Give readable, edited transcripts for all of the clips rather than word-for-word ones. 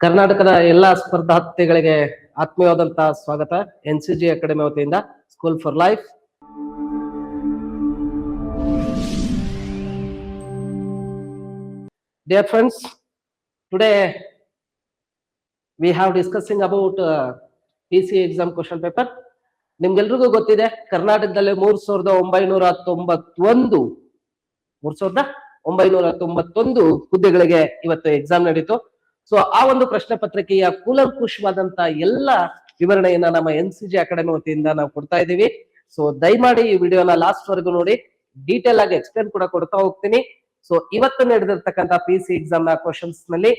ಕರ್ನಾಟಕದ ಎಲ್ಲಾ ಸ್ಪರ್ಧಾರ್ಥಿಗಳಿಗೆ ಆತ್ಮೀಯವಾದಂತಹ ಸ್ವಾಗತ. NCG ಅಕಾಡೆಮಿ ವತಿಯಿಂದ school for life. Dear friends, today we have discussing about PC exam question paper. ನಿಮ್ಗೆಲ್ರಿಗೂ ಗೊತ್ತಿದೆ, ಕರ್ನಾಟಕದಲ್ಲಿ 3991 ಹುದ್ದೆಗಳಿಗೆ ಇವತ್ತು ಎಕ್ಸಾಮ್ ನಡೀತು. ಸೊ ಆ ಒಂದು ಪ್ರಶ್ನೆ ಪತ್ರಿಕೆಯ ಕೂಲಂಕುಷವಾದಂತ ಎಲ್ಲ ವಿವರಣೆಯನ್ನ ನಮ್ಮ NCG ಅಕಾಡೆಮಿ ವತಿಯಿಂದ ನಾವು ಕೊಡ್ತಾ ಇದ್ದೀವಿ. ಸೊ ದಯಮಾಡಿ ಈ ವಿಡಿಯೋನ ಲಾಸ್ಟ್ ವರೆಗೂ ನೋಡಿ, ಡೀಟೇಲ್ ಆಗಿ ಎಕ್ಸ್ಪ್ಲೇನ್ ಕೂಡ ಕೊಡ್ತಾ ಹೋಗ್ತೀನಿ. ಸೊ ಇವತ್ತು ನಡೆದಿರ್ತಕ್ಕಂಥ PC ಎಕ್ಸಾಮ್ ನ ಕ್ವಶನ್ಸ್ ನಲ್ಲಿ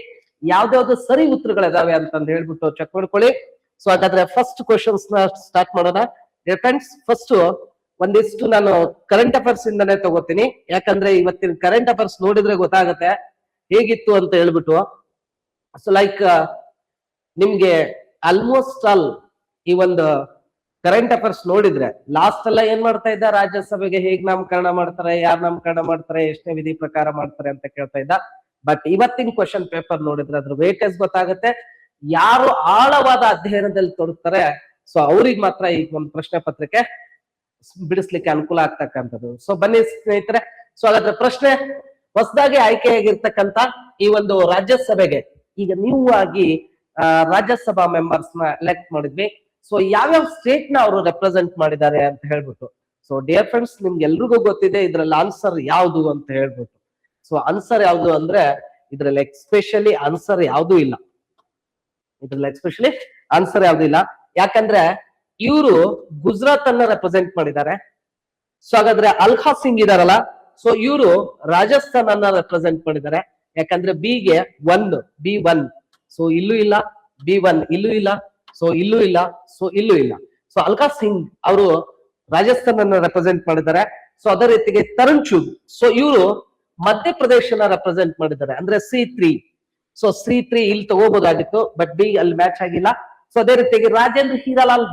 ಯಾವ್ದಾವ್ದು ಸರಿ ಉತ್ತರಗಳಿದಾವೆ ಅಂತಂದು ಹೇಳ್ಬಿಟ್ಟು ಚೆಕ್ ಮಾಡ್ಕೊಳ್ಳಿ. ಸೊ ಹಾಗಾದ್ರೆ ಫಸ್ಟ್ ಕ್ವಶನ್ಸ್ ನ ಸ್ಟಾರ್ಟ್ ಮಾಡೋಣ. ಫ್ರೆಂಡ್ಸ್, ಫಸ್ಟ್ ಒಂದಿಷ್ಟು ನಾನು ಕರೆಂಟ್ ಅಫೇರ್ಸ್ ಇಂದಾನೆ ತಗೋತೀನಿ, ಯಾಕಂದ್ರೆ ಇವತ್ತಿನ ಕರೆಂಟ್ ಅಫೇರ್ಸ್ ನೋಡಿದ್ರೆ ಗೊತ್ತಾಗತ್ತೆ ಹೇಗಿತ್ತು ಅಂತ ಹೇಳ್ಬಿಟ್ಟು. ಸೊ ಲೈಕ್ ನಿಮ್ಗೆ ಆಲ್ಮೋಸ್ಟ್ ಆಲ್ ಈ ಒಂದು ಕರೆಂಟ್ ಅಫೇರ್ಸ್ ನೋಡಿದ್ರೆ ಲಾಸ್ಟ್ ಎಲ್ಲ ಏನ್ ಮಾಡ್ತಾ ಇದ್ದ, ರಾಜ್ಯಸಭೆಗೆ ಹೇಗ್ ನಾಮಕರಣ ಮಾಡ್ತಾರೆ, ಯಾರು ನಾಮಕರಣ ಮಾಡ್ತಾರೆ, ಎಷ್ಟನೇ ವಿಧಿ ಪ್ರಕಾರ ಮಾಡ್ತಾರೆ ಅಂತ ಕೇಳ್ತಾ ಇದ್ದ. ಬಟ್ ಇವತ್ತಿನ ಕ್ವಶನ್ ಪೇಪರ್ ನೋಡಿದ್ರೆ ಅದ್ರ ವೇಟೇಜ್ ಗೊತ್ತಾಗುತ್ತೆ. ಯಾರು ಆಳವಾದ ಅಧ್ಯಯನದಲ್ಲಿ ತೊಡಗ್ತಾರೆ ಸೊ ಅವ್ರಿಗೆ ಮಾತ್ರ ಈ ಒಂದು ಪ್ರಶ್ನೆ ಪತ್ರಿಕೆ ಬಿಡಿಸ್ಲಿಕ್ಕೆ ಅನುಕೂಲ ಆಗ್ತಕ್ಕಂಥದ್ದು. ಸೊ ಬನ್ನಿ ಸ್ನೇಹಿತರೆ, ಸೊ ಹಾಗಾದ್ರೆ ಪ್ರಶ್ನೆ, ಹೊಸದಾಗಿ ಆಯ್ಕೆಯಾಗಿರ್ತಕ್ಕಂಥ ಈ ಒಂದು ರಾಜ್ಯಸಭೆಗೆ ಈಗ ನೀವು ಆಗಿ ರಾಜ್ಯಸಭಾ ಮೆಂಬರ್ಸ್ ನ ಎಲೆಕ್ಟ್ ಮಾಡಿದ್ವಿ. ಸೊ ಯಾವ್ಯಾವ ಸ್ಟೇಟ್ ನ ಅವರು ರೆಪ್ರೆಸೆಂಟ್ ಮಾಡಿದ್ದಾರೆ ಅಂತ ಹೇಳ್ಬಿಟ್ಟು. ಸೊ ಡಿಯರ್ ಫ್ರೆಂಡ್ಸ್, ನಿಮ್ಗೆ ಎಲ್ರಿಗೂ ಗೊತ್ತಿದೆ ಇದ್ರಲ್ಲಿ ಆನ್ಸರ್ ಯಾವ್ದು ಅಂತ ಹೇಳ್ಬಿಟ್ಟು. ಸೊ ಆನ್ಸರ್ ಯಾವ್ದು ಅಂದ್ರೆ ಇದ್ರಲ್ಲಿ ಎಕ್ಸ್ಪೆಷಲಿ ಆನ್ಸರ್ ಯಾವ್ದು ಇಲ್ಲ. ಯಾಕಂದ್ರೆ ಇವರು ಗುಜರಾತ್ ಅನ್ನ ರೆಪ್ರೆಸೆಂಟ್ ಮಾಡಿದ್ದಾರೆ. ಸೊ ಹಾಗಾದ್ರೆ ಅಲ್ಖಾ ಸಿಂಗ್ ಇದಾರಲ್ಲ, ಸೊ ಇವರು ರಾಜಸ್ಥಾನ್ ಅನ್ನ ರೆಪ್ರೆಸೆಂಟ್ ಮಾಡಿದ್ದಾರೆ. ಯಾಕಂದ್ರೆ B1 B1, ಸೊ ಇಲ್ಲೂ ಇಲ್ಲ, B1 ಇಲ್ಲೂ ಇಲ್ಲ, ಸೊ ಇಲ್ಲೂ ಇಲ್ಲ, ಸೊ ಇಲ್ಲೂ ಇಲ್ಲ. ಸೊ ಅಲ್ಖಾ ಸಿಂಗ್ ಅವರು ರಾಜಸ್ಥಾನ್ ಅನ್ನ ರೆಪ್ರೆಸೆಂಟ್ ಮಾಡಿದ್ದಾರೆ. ಸೊ ಅದೇ ರೀತಿಗೆ ತರುಣ್ ಚುಗ್, ಸೊ ಇವರು ಮಧ್ಯಪ್ರದೇಶನ ರೆಪ್ರೆಸೆಂಟ್ ಮಾಡಿದ್ದಾರೆ, ಅಂದ್ರೆ C3. ಸೊ C3 ಇಲ್ಲಿ ತಗೋಬಹುದಾಗಿತ್ತು, ಬಟ್ B ಅಲ್ಲಿ ಮ್ಯಾಚ್ ಆಗಿಲ್ಲ. ಸೊ ಅದೇ ರೀತಿಯಾಗಿ ರಾಜೇಂದ್ರ ಹೀರಾಲಾಲ್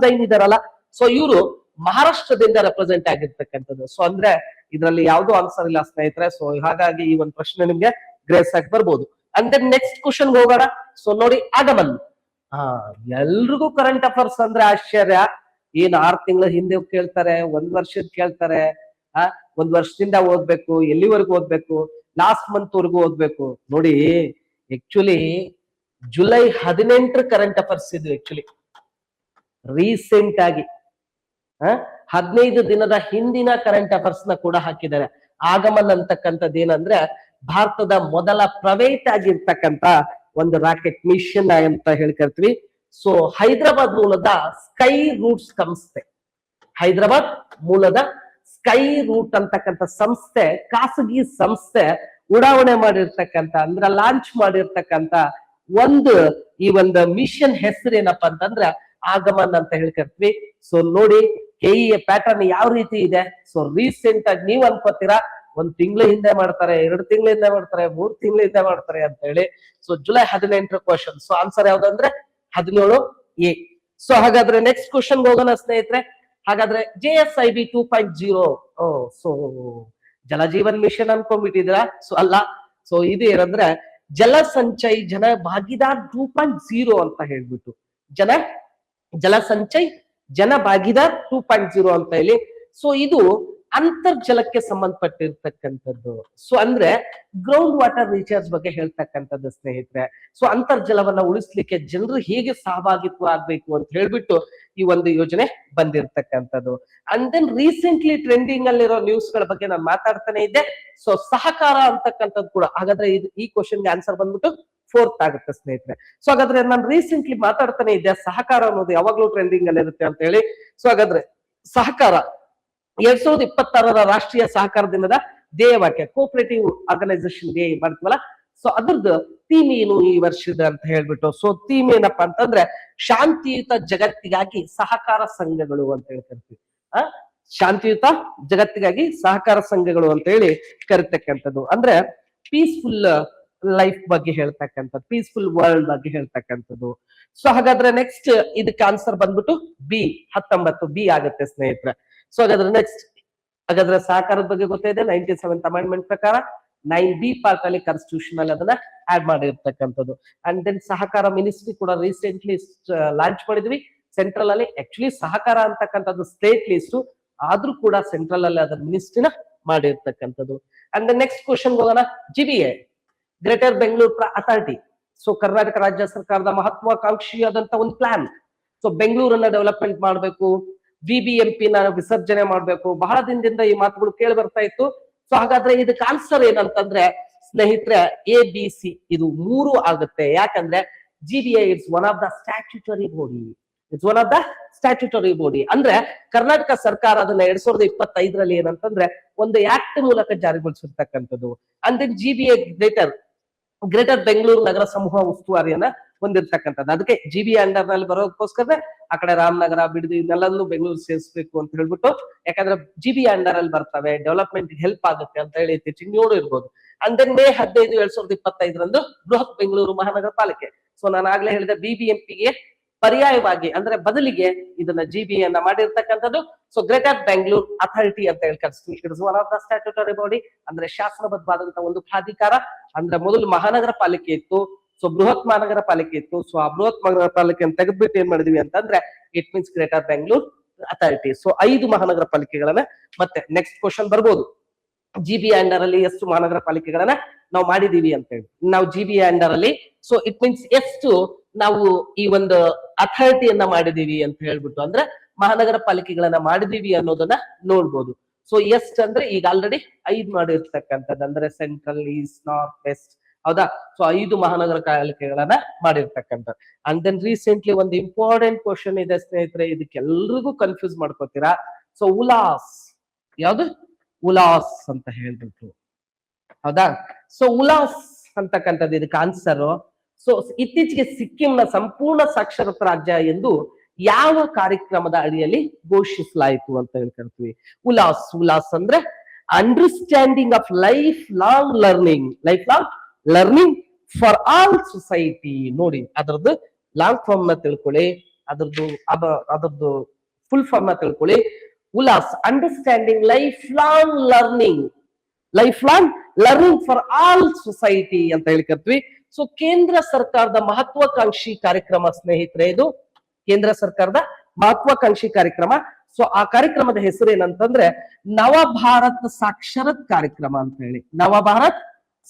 ಜೈನ್ ಇದಾರಲ್ಲ, ಸೊ ಇವರು ಮಹಾರಾಷ್ಟ್ರದಿಂದ ರೆಪ್ರೆಸೆಂಟ್ ಆಗಿರ್ತಕ್ಕಂಥದ್ದು. ಸೊ ಅಂದ್ರೆ ಇದರಲ್ಲಿ ಯಾವ್ದು ಆನ್ಸರ್ ಇಲ್ಲ ಸ್ನೇಹಿತರೆ. ಸೊ ಹಾಗಾಗಿ ಈ ಒಂದು ಪ್ರಶ್ನೆ ನಿಮ್ಗೆ ಗ್ರೇಸ್ ಆಗಿ ಬರ್ಬೋದು. ಅಂಡ್ ದೆನ್ ನೆಕ್ಸ್ಟ್ ಕ್ವಶನ್ ಹೋಗೋಣ. ಸೊ ನೋಡಿ, ಆಗಮನ್. ಎಲ್ರಿಗೂ ಕರೆಂಟ್ ಅಫೇರ್ಸ್ ಅಂದ್ರೆ ಆಶ್ಚರ್ಯ. ಏನ್ 6 ತಿಂಗಳ ಹಿಂದೆ ಕೇಳ್ತಾರೆ, 1 ವರ್ಷದ ಕೇಳ್ತಾರೆ, 1 ವರ್ಷದಿಂದ ಓದ್ಬೇಕು, ಎಲ್ಲಿವರೆಗೂ ಓದ್ಬೇಕು, ಲಾಸ್ಟ್ ಮಂತ್ ವರೆಗೂ ಓದ್ಬೇಕು. ನೋಡಿ, ಆಕ್ಚುಲಿ ಜುಲೈ 18 ಕರೆಂಟ್ ಅಫೇರ್ಸ್ ಇದು. ಆಕ್ಚುಲಿ ರೀಸೆಂಟ್ ಆಗಿ 15 ದಿನದ ಹಿಂದಿನ ಕರೆಂಟ್ ಅಫೇರ್ಸ್ ನ ಕೂಡ ಹಾಕಿದ್ದಾರೆ. ಆಗಮನ್ ಅಂತಕ್ಕಂಥದ್ದು ಏನಂದ್ರೆ ಭಾರತದ ಮೊದಲ ಪ್ರೈವೇಟ್ ಆಗಿರ್ತಕ್ಕಂಥ ಒಂದು ರಾಕೆಟ್ ಮಿಷನ್ ಅಂತ ಹೇಳ್ಕರ್ತೀವಿ. ಸೊ ಹೈದರಾಬಾದ್ ಮೂಲದ ಸ್ಕೈ ರೂಟ್ಸ್ ಸಂಸ್ಥೆ, ಹೈದರಾಬಾದ್ ಮೂಲದ ಸ್ಕೈ ರೂಟ್ ಅಂತಕ್ಕಂಥ ಸಂಸ್ಥೆ, ಖಾಸಗಿ ಸಂಸ್ಥೆ ಉಡಾವಣೆ ಮಾಡಿರ್ತಕ್ಕಂಥ ಅಂದ್ರೆ ಲಾಂಚ್ ಮಾಡಿರ್ತಕ್ಕಂಥ ಈ ಒಂದು ಮಿಷನ್ ಹೆಸರು ಏನಪ್ಪಾ ಅಂತಂದ್ರೆ ಆಗಮನ್ ಅಂತ ಹೇಳ್ಕರ್ತೀವಿ. ಸೊ ನೋಡಿ, KEA ಪ್ಯಾಟರ್ನ್ ಯಾವ ರೀತಿ ಇದೆ. ಸೊ ರೀಸೆಂಟ್ ಆಗಿ ನೀವ್ ಅನ್ಕೋತೀರಾ 1 ತಿಂಗಳ ಹಿಂದೆ ಮಾಡ್ತಾರೆ, 2 ತಿಂಗಳ ಹಿಂದೆ ಮಾಡ್ತಾರೆ, 3 ತಿಂಗಳ ಹಿಂದೆ ಮಾಡ್ತಾರೆ ಅಂತ ಹೇಳಿ. So July 18 question. So answer ಯಾವ್ದಂದ್ರೆ 17A. So ಹಾಗಾದ್ರೆ ನೆಕ್ಸ್ಟ್ ಕ್ವಶನ್ ಹೋಗೋಣ ಸ್ನೇಹಿತರೆ. ಹಾಗಾದ್ರೆ JSIB 2.0, so Jal Jeevan mission ಅನ್ಕೊಂಡ್ಬಿಟ್ಟಿದ್ರ. So ಅಲ್ಲ, ಸೊ ಇದು ಏನಂದ್ರೆ ಜಲ ಸಂಚಯ್ ಜನ ಭಾಗಿದಾರ್ 2.0 ಅಂತ ಹೇಳ್ಬಿಟ್ಟು, ಜಲ ಸಂಚಯ್ ಜನ ಭಾಗಿದಾರ್ 2.0 ಅಂತ ಹೇಳಿ. ಸೊ ಇದು ಅಂತರ್ಜಲಕ್ಕೆ ಸಂಬಂಧಪಟ್ಟಿರ್ತಕ್ಕಂಥದ್ದು. ಸೊ ಅಂದ್ರೆ ಗ್ರೌಂಡ್ ವಾಟರ್ ರೀಚಾರ್ಜ್ ಬಗ್ಗೆ ಹೇಳ್ತಕ್ಕಂಥದ್ದು ಸ್ನೇಹಿತರೆ. ಸೊ ಅಂತರ್ಜಲವನ್ನ ಉಳಿಸ್ಲಿಕ್ಕೆ ಜನರು ಹೇಗೆ ಸಹಭಾಗಿತ್ವ ಆಗ್ಬೇಕು ಅಂತ ಹೇಳ್ಬಿಟ್ಟು ಈ ಒಂದು ಯೋಜನೆ ಬಂದಿರ್ತಕ್ಕಂಥದ್ದು. ಅಂಡ್ ದೆನ್ ರೀಸೆಂಟ್ಲಿ ಟ್ರೆಂಡಿಂಗ್ ಅಲ್ಲಿರೋ ನ್ಯೂಸ್ ಗಳ ಬಗ್ಗೆ ನಾನು ಮಾತಾಡ್ತಾನೆ ಇದ್ದೆ. ಸೊ ಸಹಕಾರ ಅಂತಕ್ಕಂಥದ್ದು ಕೂಡ. ಹಾಗಾದ್ರೆ ಈ ಕ್ವಶನ್ಗೆ ಆನ್ಸರ್ ಬಂದ್ಬಿಟ್ಟು 4th ಆಗುತ್ತೆ ಸ್ನೇಹಿತರೆ. ಸೊ ಹಾಗಾದ್ರೆ ನಾನು ರೀಸೆಂಟ್ಲಿ ಮಾತಾಡ್ತಾನೆ ಇದ್ದೆ, ಸಹಕಾರ ಅನ್ನೋದು ಯಾವಾಗ್ಲೂ ಟ್ರೆಂಡಿಂಗ್ ಅಲ್ಲಿ ಇರುತ್ತೆ ಅಂತ ಹೇಳಿ. ಸೊ ಹಾಗಾದ್ರೆ ಸಹಕಾರ 2026 ರಾಷ್ಟ್ರೀಯ ಸಹಕಾರ ದಿನದ ಧ್ಯೇಯವಾಕ್ಯ, ಕೋಆಪರೇಟಿವ್ ಆರ್ಗನೈಸೇಷನ್ ಡೇ ಮಾಡ್ತೀವಲ್ಲ, ಸೊ ಅದ್ರದ್ದು ಥೀಮ್ ಏನು ಈ ವರ್ಷದ ಅಂತ ಹೇಳ್ಬಿಟ್ಟು. ಸೊ ಥೀಮ್ ಏನಪ್ಪಾ ಅಂತಂದ್ರೆ ಶಾಂತಿಯುತ ಜಗತ್ತಿಗಾಗಿ ಸಹಕಾರ ಸಂಘಗಳು ಅಂತ ಹೇಳ್ಕರ್ತೀವಿ. ಶಾಂತಿಯುತ ಜಗತ್ತಿಗಾಗಿ ಸಹಕಾರ ಸಂಘಗಳು ಅಂತ ಹೇಳಿ ಕರಿತಕ್ಕಂಥದ್ದು. ಅಂದ್ರೆ ಪೀಸ್ಫುಲ್ ಲೈಫ್ ಬಗ್ಗೆ ಹೇಳ್ತಕ್ಕಂಥದ್ದು, ಪೀಸ್ಫುಲ್ ವರ್ಲ್ಡ್ ಬಗ್ಗೆ ಹೇಳ್ತಕ್ಕಂಥದ್ದು. ಸೊ ಹಾಗಾದ್ರೆ ನೆಕ್ಸ್ಟ್ ಇದಕ್ಕೆ ಆನ್ಸರ್ ಬಂದ್ಬಿಟ್ಟು B ಆಗುತ್ತೆ ಸ್ನೇಹಿತರೆ. ಸೊ ಹಾಗಾದ್ರೆ ನೆಕ್ಸ್ಟ್, ಹಾಗಾದ್ರೆ ಸಹಕಾರದ ಬಗ್ಗೆ ಗೊತ್ತಿದೆ, 97th ಅಮೆಂಡ್ಮೆಂಟ್ ಪ್ರಕಾರ 9B ಪಾರ್ಟ್ ಅಲ್ಲಿ ಕಾನ್ಸ್ಟಿಟ್ಯೂಷನ್ ಅಲ್ಲಿ ಅದನ್ನ ಆಡ್ ಮಾಡಿರ್ತಕ್ಕಂಥದ್ದು. ಅಂಡ್ ದೆನ್ ಸಹಕಾರ ಮಿನಿಸ್ಟ್ರಿ ಕೂಡ ರೀಸೆಂಟ್ಲಿ ಲಾಂಚ್ ಮಾಡಿದ್ವಿ ಸೆಂಟ್ರಲ್ ಅಲ್ಲಿ. ಆಕ್ಚುಲಿ ಸಹಕಾರ ಅಂತಕ್ಕಂಥದ್ದು ಸ್ಟೇಟ್ ಲಿಸ್ಟ್, ಆದ್ರೂ ಕೂಡ ಸೆಂಟ್ರಲ್ ಅಲ್ಲಿ ಅದರ ಮಿನಿಸ್ಟ್ರಿನ ಮಾಡಿರ್ತಕ್ಕಂಥದ್ದು. ಅಂಡ್ ನೆಕ್ಸ್ಟ್ ಕ್ವಶನ್ ಹೋಗೋಣ. GBA greater Bengaluru authority. So Karnataka ರಾಜ್ಯ ಸರ್ಕಾರದ ಮಹತ್ವಾಕಾಂಕ್ಷಿಯಾದಂತ ಒಂದು ಪ್ಲಾನ್. ಸೊ ಬೆಂಗಳೂರನ್ನ ಡೆವಲಪ್ಮೆಂಟ್ ಮಾಡಬೇಕು, VBMP ನ ವಿಸರ್ಜನೆ ಮಾಡಬೇಕು, ಬಹಳ ದಿನದಿಂದ ಈ ಮಾತುಗಳು ಕೇಳಿ ಬರ್ತಾ ಇತ್ತು. ಸೊ ಹಾಗಾದ್ರೆ ಇದಕ್ಕೆ ಆನ್ಸರ್ ಏನಂತಂದ್ರೆ ಸ್ನೇಹಿತರೆ ABC ಇದು 3 ಆಗುತ್ತೆ. ಯಾಕಂದ್ರೆ GBA it's one of the statutory body. It's one of the statutory body ಅಂದ್ರೆ ಕರ್ನಾಟಕ ಸರ್ಕಾರ ಅದನ್ನ 2025ರಲ್ಲಿ ಏನಂತಂದ್ರೆ ಒಂದು ಆಕ್ಟ್ ಮೂಲಕ ಜಾರಿಗೊಳಿಸಿರ್ತಕ್ಕಂಥದ್ದು. And then GBA greater Bengaluru ನಗರ ಸಮೂಹ ಉಸ್ತುವಾರಿಯನ್ನ ಹೊಂದಿರ್ತಕ್ಕಂಥದ್ದು. ಅದಕ್ಕೆ GBA ಅಂಡರ್ ನಲ್ಲಿ ಬರೋದಕ್ಕೋಸ್ಕರ ಆ ಕಡೆ ರಾಮನಗರ, ಬಿಡದಿ ಇದನ್ನೆಲ್ಲೂ ಬೆಂಗಳೂರು ಸೇರಿಸಬೇಕು ಅಂತ ಹೇಳ್ಬಿಟ್ಟು, ಯಾಕಂದ್ರೆ GBA ಅಂಡರ್ ಅಲ್ಲಿ ಬರ್ತವೆ, ಡೆವಲಪ್ಮೆಂಟ್ ಹೆಲ್ಪ್ ಆಗುತ್ತೆ ಅಂತ ಹೇಳಿ ಇತ್ತೀಚೆಗೆ ನೋಡಿರ್ಬೋದು. ಅಂಡ್ ದೆನ್ May 15, 2025 ಬೃಹತ್ ಬೆಂಗಳೂರು ಮಹಾನಗರ ಪಾಲಿಕೆ. ಸೊ ನಾನು ಆಗ್ಲೇ ಹೇಳಿದೆ BBMPಗೆ ಪರ್ಯಾಯವಾಗಿ ಅಂದ್ರೆ ಬದಲಿಗೆ ಇದನ್ನ GBA ಅನ್ನ ಮಾಡಿರ್ತಕ್ಕಂಥದ್ದು. ಸೊ ಗ್ರೇಟರ್ ಬೆಂಗಳೂರು ಅಥಾರಿಟಿ ಅಂತ ಹೇಳಿ ಕರೆಸ್ತೀವಿ. It is one of the statutory body ಅಂದ್ರೆ ಶಾಸನಬದ್ಧವಾದಂತಹ ಒಂದು ಪ್ರಾಧಿಕಾರ. ಅಂದ್ರೆ ಮೊದಲು ಮಹಾನಗರ ಪಾಲಿಕೆ ಇತ್ತು, ಸೊ ಬೃಹತ್ ಮಹಾನಗರ ಪಾಲಿಕೆ ಇತ್ತು. ಸೊ ಆ ಬೃಹತ್ ಮಹಾನಗರ ಪಾಲಿಕೆಯನ್ನು ತೆಗೆದ್ಬಿಟ್ಟು ಏನ್ ಮಾಡಿದ್ವಿ ಅಂತಂದ್ರೆ it means greater Bengaluru authority. So 5 ಮಹಾನಗರ ಪಾಲಿಕೆಗಳನ್ನ. ಮತ್ತೆ ನೆಕ್ಸ್ಟ್ ಕ್ವಶನ್ ಬರ್ಬೋದು, GBA ಅಂಡರ್ ಅಲ್ಲಿ ಎಷ್ಟು ಮಹಾನಗರ ಪಾಲಿಕೆಗಳನ್ನ ನಾವು ಮಾಡಿದೀವಿ ಅಂತ ಹೇಳಿ. ನಾವು GBA ಅಂಡರ್ ಅಲ್ಲಿ ಸೊ ಇಟ್ ಮೀನ್ಸ್ ಎಷ್ಟು ನಾವು ಈ ಒಂದು ಅಥಾರಿಟಿಯನ್ನ ಮಾಡಿದೀವಿ ಅಂತ ಹೇಳ್ಬಿಟ್ಟು, ಅಂದ್ರೆ ಮಹಾನಗರ ಪಾಲಿಕೆಗಳನ್ನ ಮಾಡಿದೀವಿ ಅನ್ನೋದನ್ನ ನೋಡ್ಬೋದು. ಸೊ ಎಷ್ಟ್ ಅಂದ್ರೆ ಈಗ ಆಲ್ರೆಡಿ 5 ಮಾಡಿರ್ತಕ್ಕಂಥದ್ದು, ಅಂದ್ರೆ ಸೆಂಟ್ರಲ್, ಈಸ್ಟ್, ನಾರ್ತ್, ವೆಸ್ಟ್, ಹೌದಾ. ಸೊ 5 ಮಹಾನಗರ ಪಾಲಿಕೆಗಳನ್ನ ಮಾಡಿರ್ತಕ್ಕಂಥದ್ದು. ಅಂಡ್ ದೆನ್ ರೀಸೆಂಟ್ಲಿ ಒಂದು ಇಂಪಾರ್ಟೆಂಟ್ ಕ್ವಶನ್ ಇದೆ ಸ್ನೇಹಿತರೆ, ಇದಕ್ಕೆಲ್ರಿಗೂ ಕನ್ಫ್ಯೂಸ್ ಮಾಡ್ಕೋತೀರಾ. ಸೊ ಉಲಾಸ್, ಯಾವ್ದು ಉಲಾಸ್ ಅಂತ ಹೇಳ್ಬಿಟ್ಟು, ಹೌದಾ. ಸೊ ಉಲಾಸ್ ಅಂತಕ್ಕಂಥದ್ದು ಇದಕ್ಕೆ ಆನ್ಸರ್. ಸೊ ಇತ್ತೀಚೆಗೆ ಸಿಕ್ಕಿಂನ ಸಂಪೂರ್ಣ ಸಾಕ್ಷರತಾ ರಾಜ್ಯ ಎಂದು ಯಾವ ಕಾರ್ಯಕ್ರಮದ ಅಡಿಯಲ್ಲಿ ಘೋಷಿಸಲಾಯಿತು ಅಂತ ಹೇಳ್ತೀವಿ. ಉಲಾಸ್ ಅಂದ್ರೆ understanding of life long learning for all society. ನೋಡಿ ಅದರದ್ದು ಲಾಂಗ್ ಫಾರ್ಮ್ ನ ತಿಳ್ಕೊಳ್ಳಿ, ಅದರದ್ದು ಫುಲ್ ಫಾರ್ಮ್ ನ ತಿಳ್ಕೊಳ್ಳಿ. Ullas understanding life long learning for all society ಅಂತ ಹೇಳ್ತೀವಿ. ಸೊ ಕೇಂದ್ರ ಸರ್ಕಾರದ ಮಹತ್ವಾಕಾಂಕ್ಷಿ ಕಾರ್ಯಕ್ರಮ ಸ್ನೇಹಿತರೆ, ಇದು ಕೇಂದ್ರ ಸರ್ಕಾರದ ಮಹತ್ವಾಕಾಂಕ್ಷಿ ಕಾರ್ಯಕ್ರಮ. ಸೊ ಆ ಕಾರ್ಯಕ್ರಮದ ಹೆಸರು ಏನಂತಂದ್ರೆ ನವಭಾರತ್ ಸಾಕ್ಷರತ್ ಕಾರ್ಯಕ್ರಮ ಅಂತ ಹೇಳಿ. ನವಭಾರತ್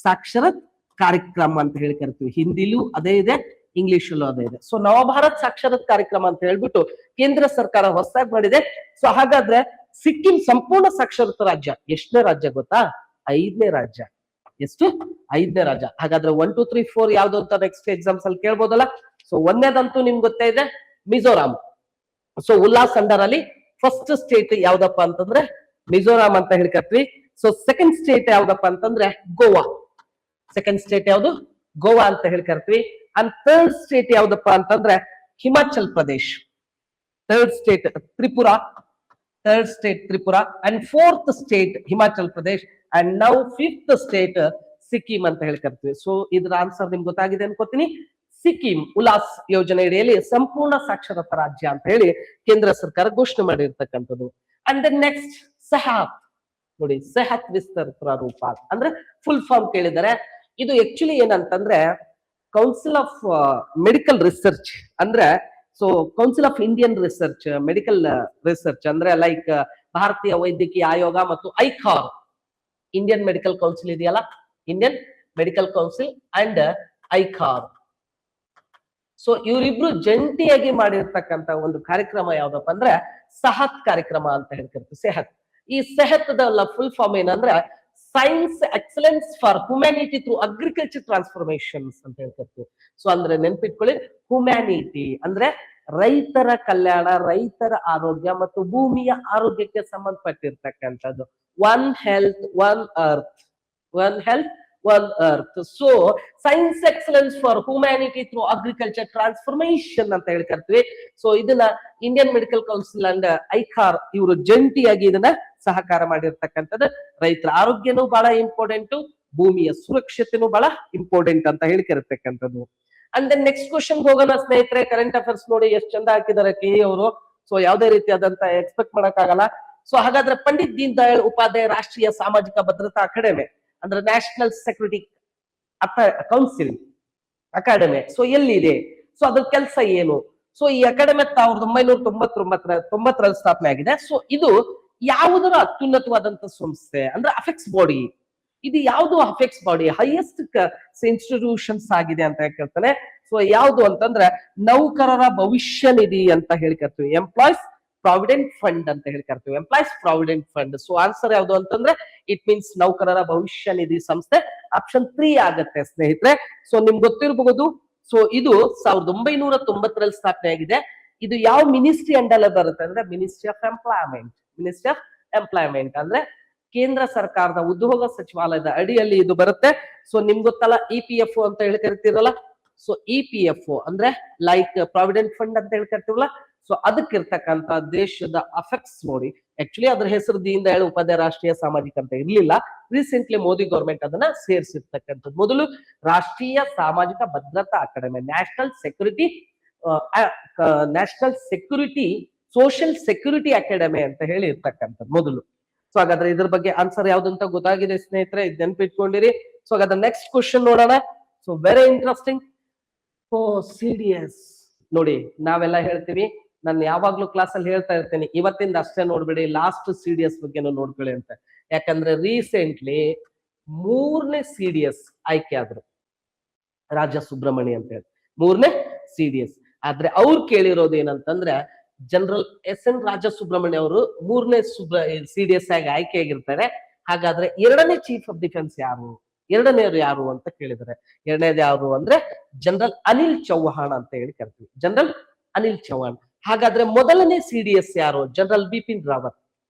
ಸಾಕ್ಷರತ್ ಕಾರ್ಯಕ್ರಮ ಅಂತ ಹೇಳಿ ಕರಿತೀವಿ. ಹಿಂದಿಲೂ ಅದೇ ಇದೆ, ಇಂಗ್ಲಿಷಲ್ಲೂ ಅದೇ ಇದೆ. ಸೊ ನವಭಾರತ್ ಸಾಕ್ಷರತ್ ಕಾರ್ಯಕ್ರಮ ಅಂತ ಹೇಳ್ಬಿಟ್ಟು ಕೇಂದ್ರ ಸರ್ಕಾರ ಹೊಸದಾಗಿ ಮಾಡಿದೆ. ಸೊ ಹಾಗಾದ್ರೆ ಸಿಕ್ಕಿಂ ಸಂಪೂರ್ಣ ಸಾಕ್ಷರತಾ ರಾಜ್ಯ ಎಷ್ಟನೇ ರಾಜ್ಯ ಗೊತ್ತಾ? 5ನೇ ರಾಜ್ಯ. ಎಷ್ಟು? 5ನೇ ರಾಜ್ಯ. ಹಾಗಾದ್ರೆ 1, 2, 3, 4 ಯಾವ್ದು ಅಂತ ನೆಕ್ಸ್ಟ್ ಎಕ್ಸಾಮ್ಸ್ ಅಲ್ಲಿ ಕೇಳ್ಬೋದಲ್ಲ. ಸೊ 1ನೇದಂತೂ ನಿಮ್ಗೆ ಗೊತ್ತೇ ಇದೆ, ಮಿಜೋರಾಂ. ಸೊ ಉಲ್ಲಾಸ್ ಅಂಡರ್ ಅಲ್ಲಿ ಫಸ್ಟ್ ಸ್ಟೇಟ್ ಯಾವ್ದಪ್ಪ ಅಂತಂದ್ರೆ ಮಿಜೋರಾಂ ಅಂತ ಹೇಳ್ಕತ್ವಿ. ಸೊ ಸೆಕೆಂಡ್ ಸ್ಟೇಟ್ ಯಾವ್ದಪ್ಪ ಅಂತಂದ್ರೆ ಗೋವಾ. ಸೆಕೆಂಡ್ ಸ್ಟೇಟ್ ಯಾವ್ದು? ಗೋವಾ ಅಂತ ಹೇಳ್ಕರ್ತೀವಿ. ಅಂಡ್ ಥರ್ಡ್ ಸ್ಟೇಟ್ ಯಾವ್ದಪ್ಪ ಅಂತಂದ್ರೆ Himachal Pradesh. Third state Tripura. And fourth state Himachal Pradesh. And now 5th state Sikkim ಅಂತ ಹೇಳ್ಕರ್ತೀವಿ. ಸೊ ಇದ್ರ ಆನ್ಸರ್ ನಿಮ್ಗೆ ಗೊತ್ತಾಗಿದೆ ಅನ್ಕೋತೀನಿ. ಸಿಕ್ಕಿಂ ಉಲ್ಲಾಸ್ ಯೋಜನೆ ಅಡಿಯಲ್ಲಿ ಸಂಪೂರ್ಣ ಸಾಕ್ಷರತಾ ರಾಜ್ಯ ಅಂತ ಹೇಳಿ ಕೇಂದ್ರ ಸರ್ಕಾರ ಘೋಷಣೆ ಮಾಡಿರ್ತಕ್ಕಂಥದ್ದು. And then next Sehat. ನೋಡಿ ಸೆಹತ್ ವಿಸ್ತೃತ ರೂಪ ಅಂದ್ರೆ ಫುಲ್ ಫಾರ್ಮ್ ಕೇಳಿದರೆ ಇದು ಆಕ್ಚುಲಿ ಏನಂತಂದ್ರೆ ಕೌನ್ಸಿಲ್ ಆಫ್ ಮೆಡಿಕಲ್ ರಿಸರ್ಚ್ ಅಂದ್ರೆ so council of Indian research medical research ಅಂದ್ರೆ ಲೈಕ್ ಭಾರತೀಯ ವೈದ್ಯಕೀಯ ಆಯೋಗ ಮತ್ತು ಐಕಾರ್, ಇಂಡಿಯನ್ ಮೆಡಿಕಲ್ ಕೌನ್ಸಿಲ್ ಇದೆಯಲ್ಲ, Indian medical council and ICAR. So ಇವರಿಬ್ರು ಜಂಟಿಯಾಗಿ ಮಾಡಿರ್ತಕ್ಕಂತ ಒಂದು ಕಾರ್ಯಕ್ರಮ ಯಾವ್ದಪ್ಪ ಅಂದ್ರೆ ಸಹತ್ ಕಾರ್ಯಕ್ರಮ ಅಂತ ಹೇಳ್ತಿರ್ತೀವಿ. ಸೆಹತ್. ಈ ಸೆಹತ್ ಫುಲ್ ಫಾರ್ಮ್ ಏನಂದ್ರೆ science excellence for humanity through agriculture transformations ಅಂತ ಹೇಳ್ತಿರ್ತೀವಿ. ಸೊ ಅಂದ್ರೆ ನೆನ್ಪಿಟ್ಕೊಳ್ಳಿ, ಹ್ಯುಮ್ಯಾನಿಟಿ ಅಂದ್ರೆ ರೈತರ ಕಲ್ಯಾಣ, ರೈತರ ಆರೋಗ್ಯ ಮತ್ತು ಭೂಮಿಯ ಆರೋಗ್ಯಕ್ಕೆ ಸಂಬಂಧಪಟ್ಟಿರ್ತಕ್ಕಂಥದ್ದು. One health one earth. So science excellence for humanity through agriculture transformation ಅಂತ ಹೇಳ್ಕರ್ತೀವಿ. ಸೊ ಇದನ್ನ Indian medical council and ICAR ಇವರು ಜಂಟಿಯಾಗಿ ಇದನ್ನ ಸಹಕಾರ ಮಾಡಿರ್ತಕ್ಕಂಥದ್ದು. ರೈತರ ಆರೋಗ್ಯನೂ ಬಹಳ ಇಂಪಾರ್ಟೆಂಟ್, ಭೂಮಿಯ ಸುರಕ್ಷತೆನೂ ಬಹಳ ಇಂಪಾರ್ಟೆಂಟ್ ಅಂತ ಹೇಳಿರ್ತಕ್ಕಂಥದ್ದು. ಅಂಡ್ ದೆನ್ ನೆಕ್ಸ್ಟ್ ಕ್ವಶನ್ ಹೋಗೋಣ ಸ್ನೇಹಿತರೆ. ಕರೆಂಟ್ ಅಫೇರ್ಸ್ ನೋಡಿ ಎಷ್ಟು ಚಂದ ಹಾಕಿದ್ದಾರೆ KE ಅವರು. ಸೊ ಯಾವುದೇ ರೀತಿಯಾದಂತ ಎಕ್ಸ್ಪೆಕ್ಟ್ ಮಾಡಕ್ಕಾಗಲ್ಲ. ಸೊ ಹಾಗಾದ್ರೆ ಪಂಡಿತ್ ದೀನ್ ದಯಾಳ್ ಉಪಾಧ್ಯಾಯ ರಾಷ್ಟ್ರೀಯ ಸಾಮಾಜಿಕ ಭದ್ರತಾ ಅಕಾಡೆಮಿ ಅಂದ್ರೆ national security council academy. So ಎಲ್ಲಿದೆ, ಸೊ ಅದ್ರ ಕೆಲಸ ಏನು? ಸೊ ಈ ಅಕಾಡೆಮಿ 1999ರಲ್ಲಿ ಸ್ಥಾಪನೆ ಆಗಿದೆ. ಸೊ ಇದು ಯಾವುದರ ಅತ್ಯುನ್ನತವಾದಂತ ಸಂಸ್ಥೆ ಅಂದ್ರೆ ಅಫೆಕ್ಸ್ ಬಾಡಿ. ಇದು ಯಾವುದು ಅಫೆಕ್ಸ್ ಬಾಡಿ ಹೈಯೆಸ್ಟ್ ಇನ್ಸ್ಟಿಟ್ಯೂಷನ್ಸ್ ಆಗಿದೆ ಅಂತ ಹೇಳ್ತಾನೆ. ಸೊ ಯಾವುದು ಅಂತಂದ್ರೆ ನೌಕರರ ಭವಿಷ್ಯ ನಿಧಿ ಅಂತ ಹೇಳ್ಕರ್ತೀವಿ, ಎಂಪ್ಲಾಯ್ಸ್ ಪ್ರಾವಿಡೆಂಟ್ ಫಂಡ್ ಅಂತ ಹೇಳ್ಕರ್ತೀವಿ, employees provident fund. So answer ಯಾವುದು ಅಂತಂದ್ರೆ ಇಟ್ ಮೀನ್ಸ್ ನೌಕರರ ಭವಿಷ್ಯ ನಿಧಿ ಸಂಸ್ಥೆ. ಆಪ್ಷನ್ 3 ಆಗತ್ತೆ ಸ್ನೇಹಿತರೆ. ಸೊ ನಿಮ್ಗೆ ಗೊತ್ತಿರಬಹುದು, ಸೊ ಇದು 1990ರಲ್ಲಿ ಸ್ಥಾಪನೆ ಆಗಿದೆ. ಇದು ಯಾವ ಮಿನಿಸ್ಟ್ರಿ ಅಂಡರ್ ಬರುತ್ತೆ ಅಂದ್ರೆ ministry of employment. Ministry of employment ಅಂದ್ರೆ ಕೇಂದ್ರ ಸರ್ಕಾರದ ಉದ್ಯೋಗ ಸಚಿವಾಲಯದ ಅಡಿಯಲ್ಲಿ ಇದು ಬರುತ್ತೆ. ಸೊ ನಿಮ್ಗೆ ಗೊತ್ತಲ್ಲ EPF ಅಂತ ಹೇಳಿ ಕರಿತೀರಲ್ಲ. ಸೊ EPF ಅಂದ್ರೆ ಲೈಕ್ ಪ್ರಾವಿಡೆಂಟ್ ಫಂಡ್ ಅಂತ ಹೇಳಿ ಕರಿತೀವಲ್ಲ. ಸೊ ಅದಕ್ಕಿರ್ತಕ್ಕಂತ ದೇಶದ ಅಫೆಕ್ಸ್ ಬಾಡಿ. ಆಕ್ಚುಲಿ ಅದ್ರ ಹೆಸರು ದೀನ್ ದಯಾಳ್ ಉಪಾಧ್ಯಾಯ ರಾಷ್ಟ್ರೀಯ ಸಾಮಾಜಿಕ ಅಂತ ಇರ್ಲಿಲ್ಲ. ರೀಸೆಂಟ್ಲಿ ಮೋದಿ ಗೌರ್ಮೆಂಟ್ ಅದನ್ನ ಸೇರಿಸಿರ್ತಕ್ಕಂಥದ್ದು. ಮೊದಲು ರಾಷ್ಟ್ರೀಯ ಸಾಮಾಜಿಕ ಭದ್ರತಾ academy, national security social security academy ಅಂತ ಹೇಳಿ ಇರ್ತಕ್ಕಂಥದ್ದು ಮೊದಲು. ಸೊ ಹಾಗಾದ್ರೆ ಇದ್ರ ಬಗ್ಗೆ ಆನ್ಸರ್ ಯಾವ್ದಂತ ಗೊತ್ತಾಗಿದೆ ಸ್ನೇಹಿತರೆ, ಇದು ನೆನ್ಪಿಟ್ಕೊಂಡಿರಿ. ಸೊ ಹಾಗಾದ್ರೆ ನೆಕ್ಸ್ಟ್ ಕ್ವಶನ್ ನೋಡೋಣ. So very interesting. CDS ನೋಡಿ, ನಾವೆಲ್ಲ ಹೇಳ್ತೀವಿ, ನಾನು ಯಾವಾಗ್ಲೂ ಕ್ಲಾಸ್ ಅಲ್ಲಿ ಹೇಳ್ತಾ ಇರ್ತೇನೆ, ಇವತ್ತಿಂದ ಅಷ್ಟೇ ನೋಡ್ಬೇಡಿ, ಲಾಸ್ಟ್ CDS ಬಗ್ಗೆನೂ ನೋಡ್ಕೊಳ್ಳಿ ಅಂತ. ಯಾಕಂದ್ರೆ ರೀಸೆಂಟ್ಲಿ 3ನೇ CDS ಆಯ್ಕೆ ಆದ್ರು, ರಾಜ ಸುಬ್ರಹ್ಮಣ್ಯ ಅಂತ ಹೇಳಿ 3ನೇ CDS. ಆದ್ರೆ ಅವ್ರು ಕೇಳಿರೋದು ಏನಂತಂದ್ರೆ ಜನರಲ್ SN ರಾಜ ಸುಬ್ರಹ್ಮಣ್ಯ ಅವರು 3ನೇ CDS ಆಗಿ ಆಯ್ಕೆ ಆಗಿರ್ತಾರೆ. ಹಾಗಾದ್ರೆ 2ನೇ ಚೀಫ್ ಆಫ್ ಡಿಫೆನ್ಸ್ ಯಾರು, 2ನೇವ್ರು ಯಾರು ಅಂತ ಕೇಳಿದ್ದಾರೆ. 2ನೇದು ಯಾರು ಅಂದ್ರೆ ಜನರಲ್ ಅನಿಲ್ ಚೌಹಾಣ್ ಅಂತ ಹೇಳಿ ಕರಿತೀವಿ, ಜನರಲ್ ಅನಿಲ್ ಚೌಹಾಣ್. ಹಾಗಾದ್ರೆ ಮೊದಲನೇ CDS ಯಾರು? ಜನರಲ್ ಬಿಪಿನ್ ರಾವತ್.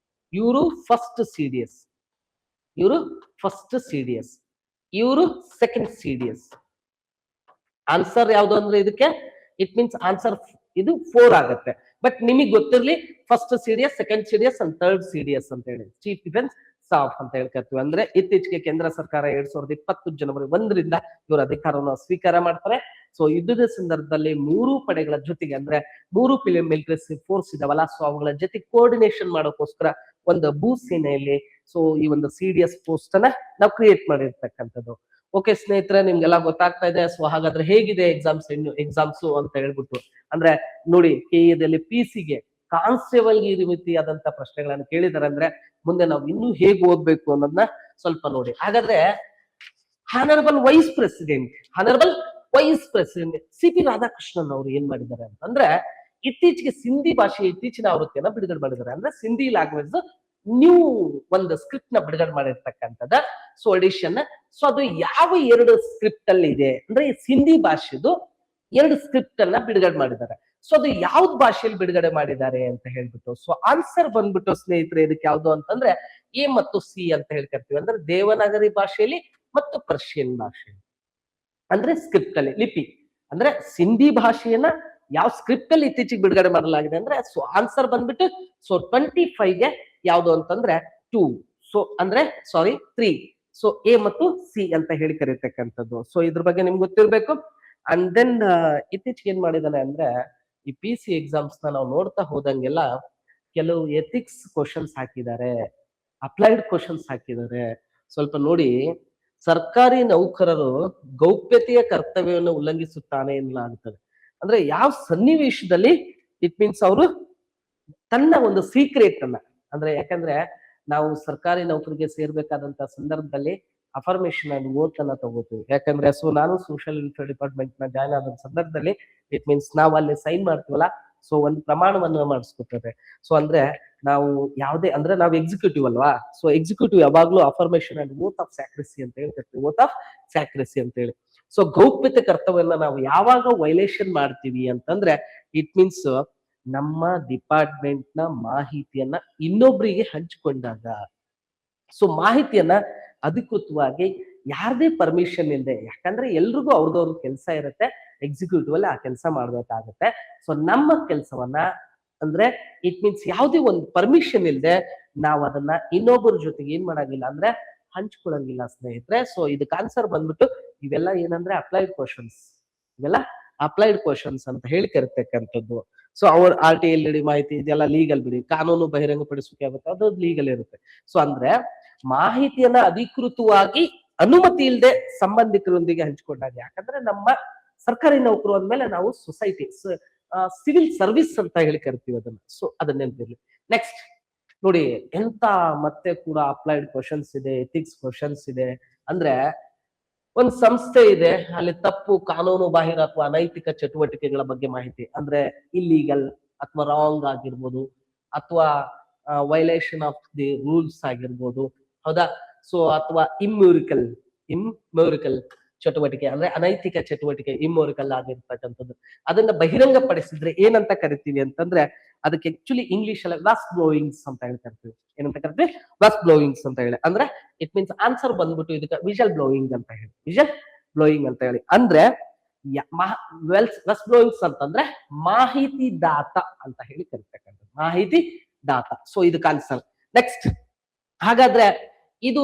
ಇವರು ಫಸ್ಟ್ CDS, ಇವರು ಫಸ್ಟ್ CDS, ಇವರು ಸೆಕೆಂಡ್ CDS. ಆನ್ಸರ್ ಯಾವುದು ಅಂದ್ರೆ ಇದಕ್ಕೆ ಇಟ್ ಮೀನ್ಸ್ ಆನ್ಸರ್ ಇದು 4 ಆಗುತ್ತೆ. ಬಟ್ ನಿಮಗೆ ಗೊತ್ತಿರ್ಲಿ, first CDS, second CDS and third CDS ಅಂತ ಹೇಳಿ ಚೀಫ್ ಡಿಫೆನ್ಸ್ ಸ್ಟಾಫ್ ಅಂತ ಹೇಳ್ಕರ್ತೀವಿ. ಅಂದ್ರೆ ಇತ್ತೀಚೆಗೆ ಕೇಂದ್ರ ಸರ್ಕಾರ 2020 ಜನವರಿ 1ರಿಂದ ಇವರು ಅಧಿಕಾರವನ್ನು ಸ್ವೀಕಾರ ಮಾಡ್ತಾರೆ. ಸೊ ಯುದ್ಧದ ಸಂದರ್ಭದಲ್ಲಿ 3 ಪಡೆಗಳ ಜೊತೆಗೆ ಅಂದ್ರೆ 3 ಮಿಲಿಟರಿ ಫೋರ್ಸ್ ಇದಾವಲ್ಲ, ಸೊ ಅವುಗಳ ಜೊತೆ ಕೋಆರ್ಡಿನೇಷನ್ ಮಾಡೋಕ್ಕೋಸ್ಕರ ಒಂದು ಭೂ ಸೇನೆಯಲ್ಲಿ ಸೊ ಈ ಒಂದು CDS ಪೋಸ್ಟ್ ಅನ್ನ ನಾವು ಕ್ರಿಯೇಟ್ ಮಾಡಿರ್ತಕ್ಕಂಥದ್ದು. ಓಕೆ ಸ್ನೇಹಿತರೆ, ನಿಮ್ಗೆಲ್ಲ ಗೊತ್ತಾಗ್ತಾ ಇದೆ. ಸೊ ಹಾಗಾದ್ರೆ ಹೇಗಿದೆ ಎಕ್ಸಾಮ್ಸ್ ಅಂತ ಹೇಳ್ಬಿಟ್ಟು ಅಂದ್ರೆ ನೋಡಿ, KA PC ಕಾನ್ಸ್ಟೇಬಲ್ ಈ ರೀತಿಯಾದಂತ ಪ್ರಶ್ನೆಗಳನ್ನ ಕೇಳಿದಾರೆ ಅಂದ್ರೆ ಮುಂದೆ ನಾವು ಇನ್ನೂ ಹೇಗೆ ಓದ್ಬೇಕು ಅನ್ನೋದನ್ನ ಸ್ವಲ್ಪ ನೋಡಿ. ಹಾಗಾದ್ರೆ honourable vice president CP Radhakrishnan ಅವರು ಏನ್ ಮಾಡಿದ್ದಾರೆ ಅಂತಂದ್ರೆ ಇತ್ತೀಚೆಗೆ ಸಿಂಧಿ ಭಾಷೆಯ ಇತ್ತೀಚಿನ ಆವೃತ್ತಿಯನ್ನ ಬಿಡುಗಡೆ ಮಾಡಿದ್ದಾರೆ. ಅಂದ್ರೆ ಸಿಂಧಿ ಲ್ಯಾಂಗ್ವೇಜ್ ನ್ಯೂ ಒಂದು ಸ್ಕ್ರಿಪ್ಟ್ ನ ಬಿಡುಗಡೆ ಮಾಡಿರ್ತಕ್ಕಂಥದ್ದು. So edition. ಸೊ ಅದು ಯಾವ 2 ಸ್ಕ್ರಿಪ್ಟ್ ಅಲ್ಲಿ ಇದೆ ಅಂದ್ರೆ ಸಿಂಧಿ ಭಾಷೆದು 2 ಸ್ಕ್ರಿಪ್ಟ್ ಅನ್ನ ಬಿಡುಗಡೆ ಮಾಡಿದ್ದಾರೆ. ಸೊ ಅದು ಯಾವ್ದು ಭಾಷೆಯಲ್ಲಿ ಬಿಡುಗಡೆ ಮಾಡಿದ್ದಾರೆ ಅಂತ ಹೇಳ್ಬಿಟ್ಟು. ಸೊ ಆನ್ಸರ್ ಬಂದ್ಬಿಟ್ಟು ಸ್ನೇಹಿತರೆ ಇದಕ್ಕೆ ಯಾವ್ದು ಅಂತಂದ್ರೆ A ಮತ್ತು C ಅಂತ ಹೇಳ್ಕರ್ತೀವಿ. ಅಂದ್ರೆ ದೇವನಾಗರಿ ಭಾಷೆಯಲ್ಲಿ ಮತ್ತು ಪರ್ಷಿಯನ್ ಭಾಷೆಯಲ್ಲಿ ಅಂದ್ರೆ ಸ್ಕ್ರಿಪ್ಟ್ ಅಲ್ಲಿ ಲಿಪಿ. ಅಂದ್ರೆ ಸಿಂಧಿ ಭಾಷೆಯನ್ನ ಯಾವ ಸ್ಕ್ರಿಪ್ಟ್ ಅಲ್ಲಿ ಇತ್ತೀಚೆಗೆ ಬಿಡುಗಡೆ ಮಾಡಲಾಗಿದೆ ಅಂದ್ರೆ ಸೊ ಆನ್ಸರ್ ಬಂದ್ಬಿಟ್ಟು ಸೊ 25ಗೆ ಯಾವ್ದು ಅಂತಂದ್ರೆ 2. ಸೊ ಅಂದ್ರೆ 3. ಸೊ A ಮತ್ತು C ಅಂತ ಹೇಳಿ ಕರೀತಕ್ಕಂಥದ್ದು. ಸೊ ಇದ್ರ ಬಗ್ಗೆ ನಿಮ್ಗೆ ಗೊತ್ತಿರ್ಬೇಕು. ಅಂಡ್ ದೆನ್ ಇತ್ತೀಚೆಗೆ ಏನ್ ಮಾಡಿದಾನೆ ಅಂದ್ರೆ ಈ PC ಎಕ್ಸಾಮ್ಸ್ ನ ನಾವು ನೋಡ್ತಾ ಹೋದಂಗೆಲ್ಲ ಕೆಲವು ಎಥಿಕ್ಸ್ ಕ್ವಶನ್ಸ್ ಹಾಕಿದ್ದಾರೆ, ಅಪ್ಲೈಡ್ ಕ್ವಶನ್ಸ್ ಹಾಕಿದ್ದಾರೆ. ಸ್ವಲ್ಪ ನೋಡಿ, ಸರ್ಕಾರಿ ನೌಕರರು ಗೌಪ್ಯತೆಯ ಕರ್ತವ್ಯವನ್ನು ಉಲ್ಲಂಘಿಸುತ್ತಾನೆ ಎನ್ನಲಾಗುತ್ತದೆ. ಅಂದ್ರೆ ಯಾವ ಸನ್ನಿವೇಶದಲ್ಲಿ ಇಟ್ ಮೀನ್ಸ್ ಅವರು ತನ್ನ ಒಂದು ಸೀಕ್ರೆಟ್ ಅನ್ನ ಅಂದ್ರೆ ಯಾಕಂದ್ರೆ ನಾವು ಸರ್ಕಾರಿ ನೌಕರಿಗೆ ಸೇರ್ಬೇಕಾದಂತ ಸಂದರ್ಭದಲ್ಲಿ ಅಫರ್ಮೇಶನ್ ಅಂಡ್ ಓತ್ ಅನ್ನ ತಗೋತೀವಿ. ಯಾಕಂದ್ರೆ ಸೊ ನಾನು ಸೋಷಿಯಲ್ ವೆಲ್ಫೇರ್ ಡಿಪಾರ್ಟ್ಮೆಂಟ್ ನ ಜಾಯ್ನ್ ಆದ ಸಂದರ್ಭದಲ್ಲಿ ಇಟ್ ಮೀನ್ಸ್ ನಾವು ಅಲ್ಲಿ ಸೈನ್ ಮಾಡ್ತೀವಲ್ಲ, ಸೊ ಒಂದು ಪ್ರಮಾಣವನ್ನು ಮಾಡಿಸ್ಕೊತೇವೆ. ಸೊ ಅಂದ್ರೆ ನಾವು ಯಾವುದೇ ಅಂದ್ರೆ ನಾವು ಎಕ್ಸಿಕ್ಯೂಟಿವ್ ಅಲ್ವಾ, ಸೊ ಎಕ್ಸಿಕ್ಯೂಟಿವ್ ಯಾವಾಗ್ಲೂ ಅಫರ್ಮೇಶನ್ ಅಂಡ್ ಓತ್ ಆಫ್ ಸ್ಯಾಕ್ರೆಸಿ ಅಂತ ಹೇಳ್ತಿರ್ತೀವಿ, ಓತ್ ಆಫ್ ಸ್ಯಾಕ್ರೆಸಿ ಅಂತ ಹೇಳಿ. ಸೊ ಗೌಪ್ಯತೆ ಕರ್ತವ್ಯನ ನಾವು ಯಾವಾಗ ವೈಲೇಷನ್ ಮಾಡ್ತೀವಿ ಅಂತಂದ್ರೆ ಇಟ್ ಮೀನ್ಸ್ ನಮ್ಮ ಡಿಪಾರ್ಟ್ಮೆಂಟ್ ನ ಮಾಹಿತಿಯನ್ನ ಇನ್ನೊಬ್ಬರಿಗೆ ಹಂಚಿಕೊಂಡಾಗ. ಸೊ ಮಾಹಿತಿಯನ್ನ ಅಧಿಕೃತವಾಗಿ ಯಾರದೇ ಪರ್ಮಿಷನ್ ಇಲ್ಲದೆ, ಯಾಕಂದ್ರೆ ಎಲ್ರಿಗೂ ಅವ್ರದವ್ರ ಕೆಲಸ ಇರುತ್ತೆ, ಎಕ್ಸಿಕ್ಯೂಟಿವ್ ಅಲ್ಲಿ ಆ ಕೆಲಸ ಮಾಡ್ಬೇಕಾಗತ್ತೆ. ಸೊ ನಮ್ಮ ಕೆಲಸವನ್ನ ಅಂದ್ರೆ ಇಟ್ ಮೀನ್ಸ್ ಯಾವುದೇ ಒಂದು ಪರ್ಮಿಷನ್ ಇಲ್ಲದೆ ನಾವು ಅದನ್ನ ಇನ್ನೊಬ್ಬರ ಜೊತೆಗೆ ಏನ್ ಮಾಡಂಗಿಲ್ಲ ಅಂದ್ರೆ ಹಂಚ್ಕೊಳಂಗಿಲ್ಲ ಸ್ನೇಹಿತರೆ. ಸೊ ಇದಕ್ಕೆ ಆನ್ಸರ್ ಬಂದ್ಬಿಟ್ಟು ಇವೆಲ್ಲ ಏನಂದ್ರೆ ಅಪ್ಲೈಡ್ ಕ್ವಶನ್ಸ್, ಇವೆಲ್ಲ ಅಪ್ಲೈಡ್ ಕ್ವಶನ್ಸ್ ಅಂತ ಹೇಳಿ ಕರಿತಕ್ಕಂಥದ್ದು. ಸೊ ಅವ್ರ RTI ಮಾಹಿತಿ ಇದೆಲ್ಲ ಲೀಗಲ್ ಬಿಡಿ, ಕಾನೂನು ಬಹಿರಂಗಪಡಿಸೋಕೆ ಆಗುತ್ತೆ, ಅದು ಲೀಗಲ್ ಇರುತ್ತೆ. ಸೊ ಅಂದ್ರೆ ಮಾಹಿತಿಯನ್ನ ಅಧಿಕೃತವಾಗಿ ಅನುಮತಿ ಇಲ್ಲದೆ ಸಂಬಂಧಿಕರೊಂದಿಗೆ ಹಂಚಿಕೊಂಡಾಗ, ಯಾಕಂದ್ರೆ ನಮ್ಮ ಸರ್ಕಾರಿ ನೌಕರು ಅಂದ್ಮೇಲೆ ನಾವು ಸೊಸೈಟಿ ಸಿವಿಲ್ ಸರ್ವಿಸ್ ಅಂತ ಹೇಳಿ ಕರಿತೀವಿ ಅದನ್ನ. ಸೊ ಅದನ್ನ ನೆನಪಿರ್ಲಿ. ನೆಕ್ಸ್ಟ್ ನೋಡಿ, ಎಂತ ಮತ್ತೆ ಕೂಡ ಅಪ್ಲೈಡ್ ಕ್ವಶನ್ಸ್ ಇದೆ, ಎಥಿಕ್ಸ್ ಕ್ವಶನ್ಸ್ ಇದೆ. ಅಂದ್ರೆ ಒಂದ್ ಸಂಸ್ಥೆ ಇದೆ, ಅಲ್ಲಿ ತಪ್ಪು, ಕಾನೂನು ಬಾಹಿರ ಅಥವಾ ಅನೈತಿಕ ಚಟುವಟಿಕೆಗಳ ಬಗ್ಗೆ ಮಾಹಿತಿ, ಅಂದ್ರೆ ಇಲ್ಲೀಗಲ್ ಅಥವಾ ರಾಂಗ್ ಆಗಿರ್ಬೋದು, ಅಥವಾ ವೈಲೇಷನ್ ಆಫ್ ದಿ ರೂಲ್ಸ್ ಆಗಿರ್ಬೋದು, ಹೌದಾ? ಸೊ ಅಥವಾ ಇಮ್ಯೂರಿಕಲ್ ಚಟುವಟಿಕೆ ಅಂದ್ರೆ ಅನೈತಿಕ ಚಟುವಟಿಕೆ, ಇಮ್ಮೋರಿಕಲ್ ಆಗಿರ್ತಕ್ಕಂಥದ್ದು, ಅದನ್ನ ಬಹಿರಂಗ ಪಡಿಸಿದ್ರೆ ಏನಂತ ಕರಿತೀವಿ ಅಂತಂದ್ರೆ, ಅದಕ್ಕೆ ಆಕ್ಚುಲಿ ಇಂಗ್ಲಿಷ್ ಅಲ್ಲಿ ವಾಸ್ ಬ್ಲೋಯಿಂಗ್ಸ್ ಅಂತ ಹೇಳಿ ಕರಿತೀವಿ. ಏನಂತ ಕರಿತೀವಿ? ವಾಸ್ ಬ್ಲೋಯಿಂಗ್ಸ್ ಅಂತ ಹೇಳಿ. ಅಂದ್ರೆ ಇಟ್ ಮೀನ್ಸ್ ಆನ್ಸರ್ ಬಂದ್ಬಿಟ್ಟು ಇದಕ್ಕೆ ವಿಷಲ್ ಬ್ಲೋಯಿಂಗ್ ಅಂತ ಹೇಳಿ, ವಿಷಲ್ ಬ್ಲೋಯಿಂಗ್ ಅಂತ ಹೇಳಿ. ಅಂದ್ರೆ ವಾಸ್ ಬ್ಲೋಯಿಂಗ್ಸ್ ಅಂತಂದ್ರೆ ಮಾಹಿತಿ ದಾತ ಅಂತ ಹೇಳಿ ಕರಿತಕ್ಕಂಥದ್ದು, ಮಾಹಿತಿ ದಾತ. ಸೊ ಇದಕ್ಕೆ ಆನ್ಸರ್. ನೆಕ್ಸ್ಟ್, ಹಾಗಾದ್ರೆ ಇದು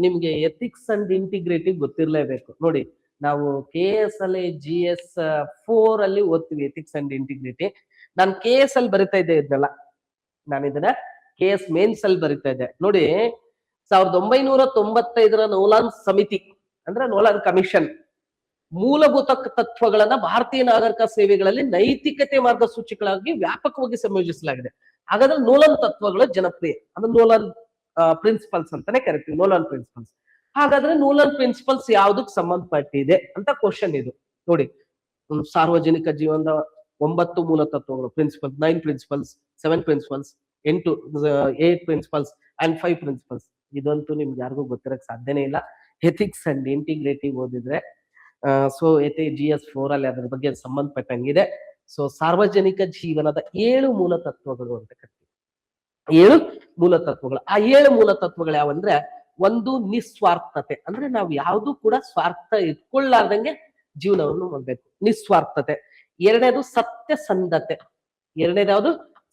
ನಿಮ್ಗೆ ಎಥಿಕ್ಸ್ ಅಂಡ್ ಇಂಟಿಗ್ರಿಟಿ ಗೊತ್ತಿರ್ಲೇಬೇಕು. ನೋಡಿ, ನಾವು KS ಅಲ್ಲಿ GS 4 ಅಲ್ಲಿ ಓದ್ತೀವಿ ಎಥಿಕ್ಸ್ ಅಂಡ್ ಇಂಟಿಗ್ರಿಟಿ. ನಾನು KS ಅಲ್ಲಿ ಬರಿತಾ ಇದ್ದೆ ಇದನ್ನೆಲ್ಲ, ನಾನು ಇದನ್ನ KS ಮೇನ್ಸ್ ಅಲ್ಲಿ ಬರಿತಾ ಇದ್ದೆ. ನೋಡಿ, 1995ರ ನೋಲಾನ್ ಸಮಿತಿ ಅಂದ್ರೆ ನೋಲಾನ್ ಕಮಿಷನ್ ಮೂಲಭೂತ ತತ್ವಗಳನ್ನ ಭಾರತೀಯ ನಾಗರಿಕ ಸೇವೆಗಳಲ್ಲಿ ನೈತಿಕತೆ ಮಾರ್ಗಸೂಚಿಗಳಾಗಿ ವ್ಯಾಪಕವಾಗಿ ಸಂಯೋಜಿಸಲಾಗಿದೆ. ಹಾಗಾದ್ರೆ ನೋಲನ್ ತತ್ವಗಳು ಜನಪ್ರಿಯ, ಅಂದ್ರೆ ನೋಲನ್ ಪ್ರಿನ್ಸಿಪಲ್ಸ್ ಅಂತಾನೆ ಕರಿತೀವಿ, ನೋಲನ್ ಪ್ರಿನ್ಸಿಪಲ್ಸ್. ಹಾಗಾದ್ರೆ ನೋಲನ್ ಪ್ರಿನ್ಸಿಪಲ್ಸ್ ಯಾವ್ದಕ್ ಸಂಬಂಧಪಟ್ಟಿದೆ ಅಂತ ಕ್ವಶನ್ ಇದು. ನೋಡಿ, ಸಾರ್ವಜನಿಕ ಜೀವನದ 9 ಮೂಲ ತತ್ವಗಳು, principles, 9 principles, 7 principles, 8 principles and 5 principles. ಇದಂತೂ ನಿಮ್ಗೆ ಯಾರಿಗೂ ಗೊತ್ತಿರಕ್ ಸಾಧ್ಯನೇ ಇಲ್ಲ. ಎಥಿಕ್ಸ್ ಅಂಡ್ ಇಂಟಿಗ್ರಿಟಿ ಓದಿದ್ರೆ ಸೊ GS 4 ಅಲ್ಲಿ ಅದ್ರ ಬಗ್ಗೆ ಸಂಬಂಧಪಟ್ಟಂಗಿದೆ. ಸೊ ಸಾರ್ವಜನಿಕ ಜೀವನದ 7 ಮೂಲ ತತ್ವಗಳು ಅಂತ ಕರಿತೀವಿ, 7 ಮೂಲ ತತ್ವಗಳು. ಆ 7 ಮೂಲ ತತ್ವಗಳು ಯಾವಂದ್ರೆ, ಒಂದು ನಿಸ್ವಾರ್ಥತೆ, ಅಂದ್ರೆ ನಾವು ಯಾವ್ದು ಕೂಡ ಸ್ವಾರ್ಥ ಇಟ್ಕೊಳ್ಳಾರ್ದಂಗೆ ಜೀವನವನ್ನು ಮಾಡ್ಬೇಕು, ನಿಸ್ವಾರ್ಥತೆ. ಎರಡನೇದು ಸತ್ಯಸಂಧತೆ, ಎರಡನೇದು ಯಾವುದು?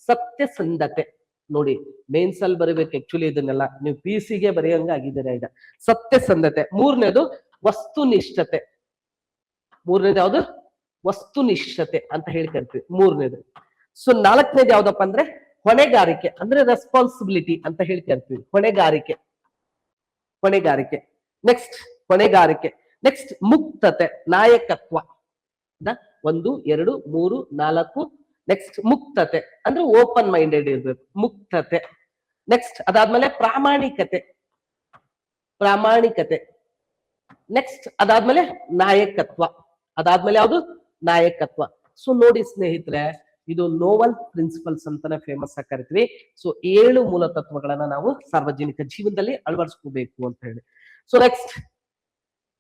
ಸತ್ಯಸಂಧತೆ. ನೋಡಿ, ಮೇನ್ಸ್ ಅಲ್ಲಿ ಬರೀಬೇಕು ಆಕ್ಚುಲಿ ಇದನ್ನೆಲ್ಲ, ನೀವು PC ಗೆ ಬರೆಯಂಗ ಆಗಿದ್ದೀರಾ ಈಗ. ಸತ್ಯಸಂಧತೆ. ಮೂರನೇದು ವಸ್ತುನಿಷ್ಠತೆ, ಮೂರನೇದು ಯಾವುದು? ವಸ್ತುನಿಷ್ಠತೆ ಅಂತ ಹೇಳಿ ಕರಿತೀವಿ, ಮೂರನೇದು. ಸೊ ನಾಲ್ಕನೇದು ಯಾವ್ದಪ್ಪ ಅಂದ್ರೆ ಹೊಣೆಗಾರಿಕೆ, ಅಂದ್ರೆ ರೆಸ್ಪಾನ್ಸಿಬಿಲಿಟಿ ಅಂತ ಹೇಳಿ ಕರಿತೀವಿ, ಹೊಣೆಗಾರಿಕೆ, ಹೊಣೆಗಾರಿಕೆ. ನೆಕ್ಸ್ಟ್ ಹೊಣೆಗಾರಿಕೆ. ನೆಕ್ಸ್ಟ್ ಮುಕ್ತತೆ, ನಾಯಕತ್ವ. 1 2 3 4. ನೆಕ್ಸ್ಟ್ ಮುಕ್ತತೆ ಅಂದ್ರೆ ಓಪನ್ ಮೈಂಡೆಡ್ ಇರ್ಬೇಕು, ಮುಕ್ತತೆ. ನೆಕ್ಸ್ಟ್ ಅದಾದ್ಮೇಲೆ ಪ್ರಾಮಾಣಿಕತೆ, ಪ್ರಾಮಾಣಿಕತೆ. ನೆಕ್ಸ್ಟ್ ಅದಾದ್ಮೇಲೆ ನಾಯಕತ್ವ, ಅದಾದ್ಮೇಲೆ ಯಾವುದು? ನಾಯಕತ್ವ. ಸೊ ನೋಡಿ ಸ್ನೇಹಿತರೆ, ಇದು ನೋವಲ್ ಪ್ರಿನ್ಸಿಪಲ್ಸ್ ಅಂತಾನೆ ಫೇಮಸ್ ಆಗಿ ಕರಿತೀವಿ. ಸೊ 7 ಮೂಲ ತತ್ವಗಳನ್ನ ನಾವು ಸಾರ್ವಜನಿಕ ಜೀವನದಲ್ಲಿ ಅಳವಡಿಸ್ಕೋಬೇಕು ಅಂತ ಹೇಳಿ. ಸೊ ನೆಕ್ಸ್ಟ್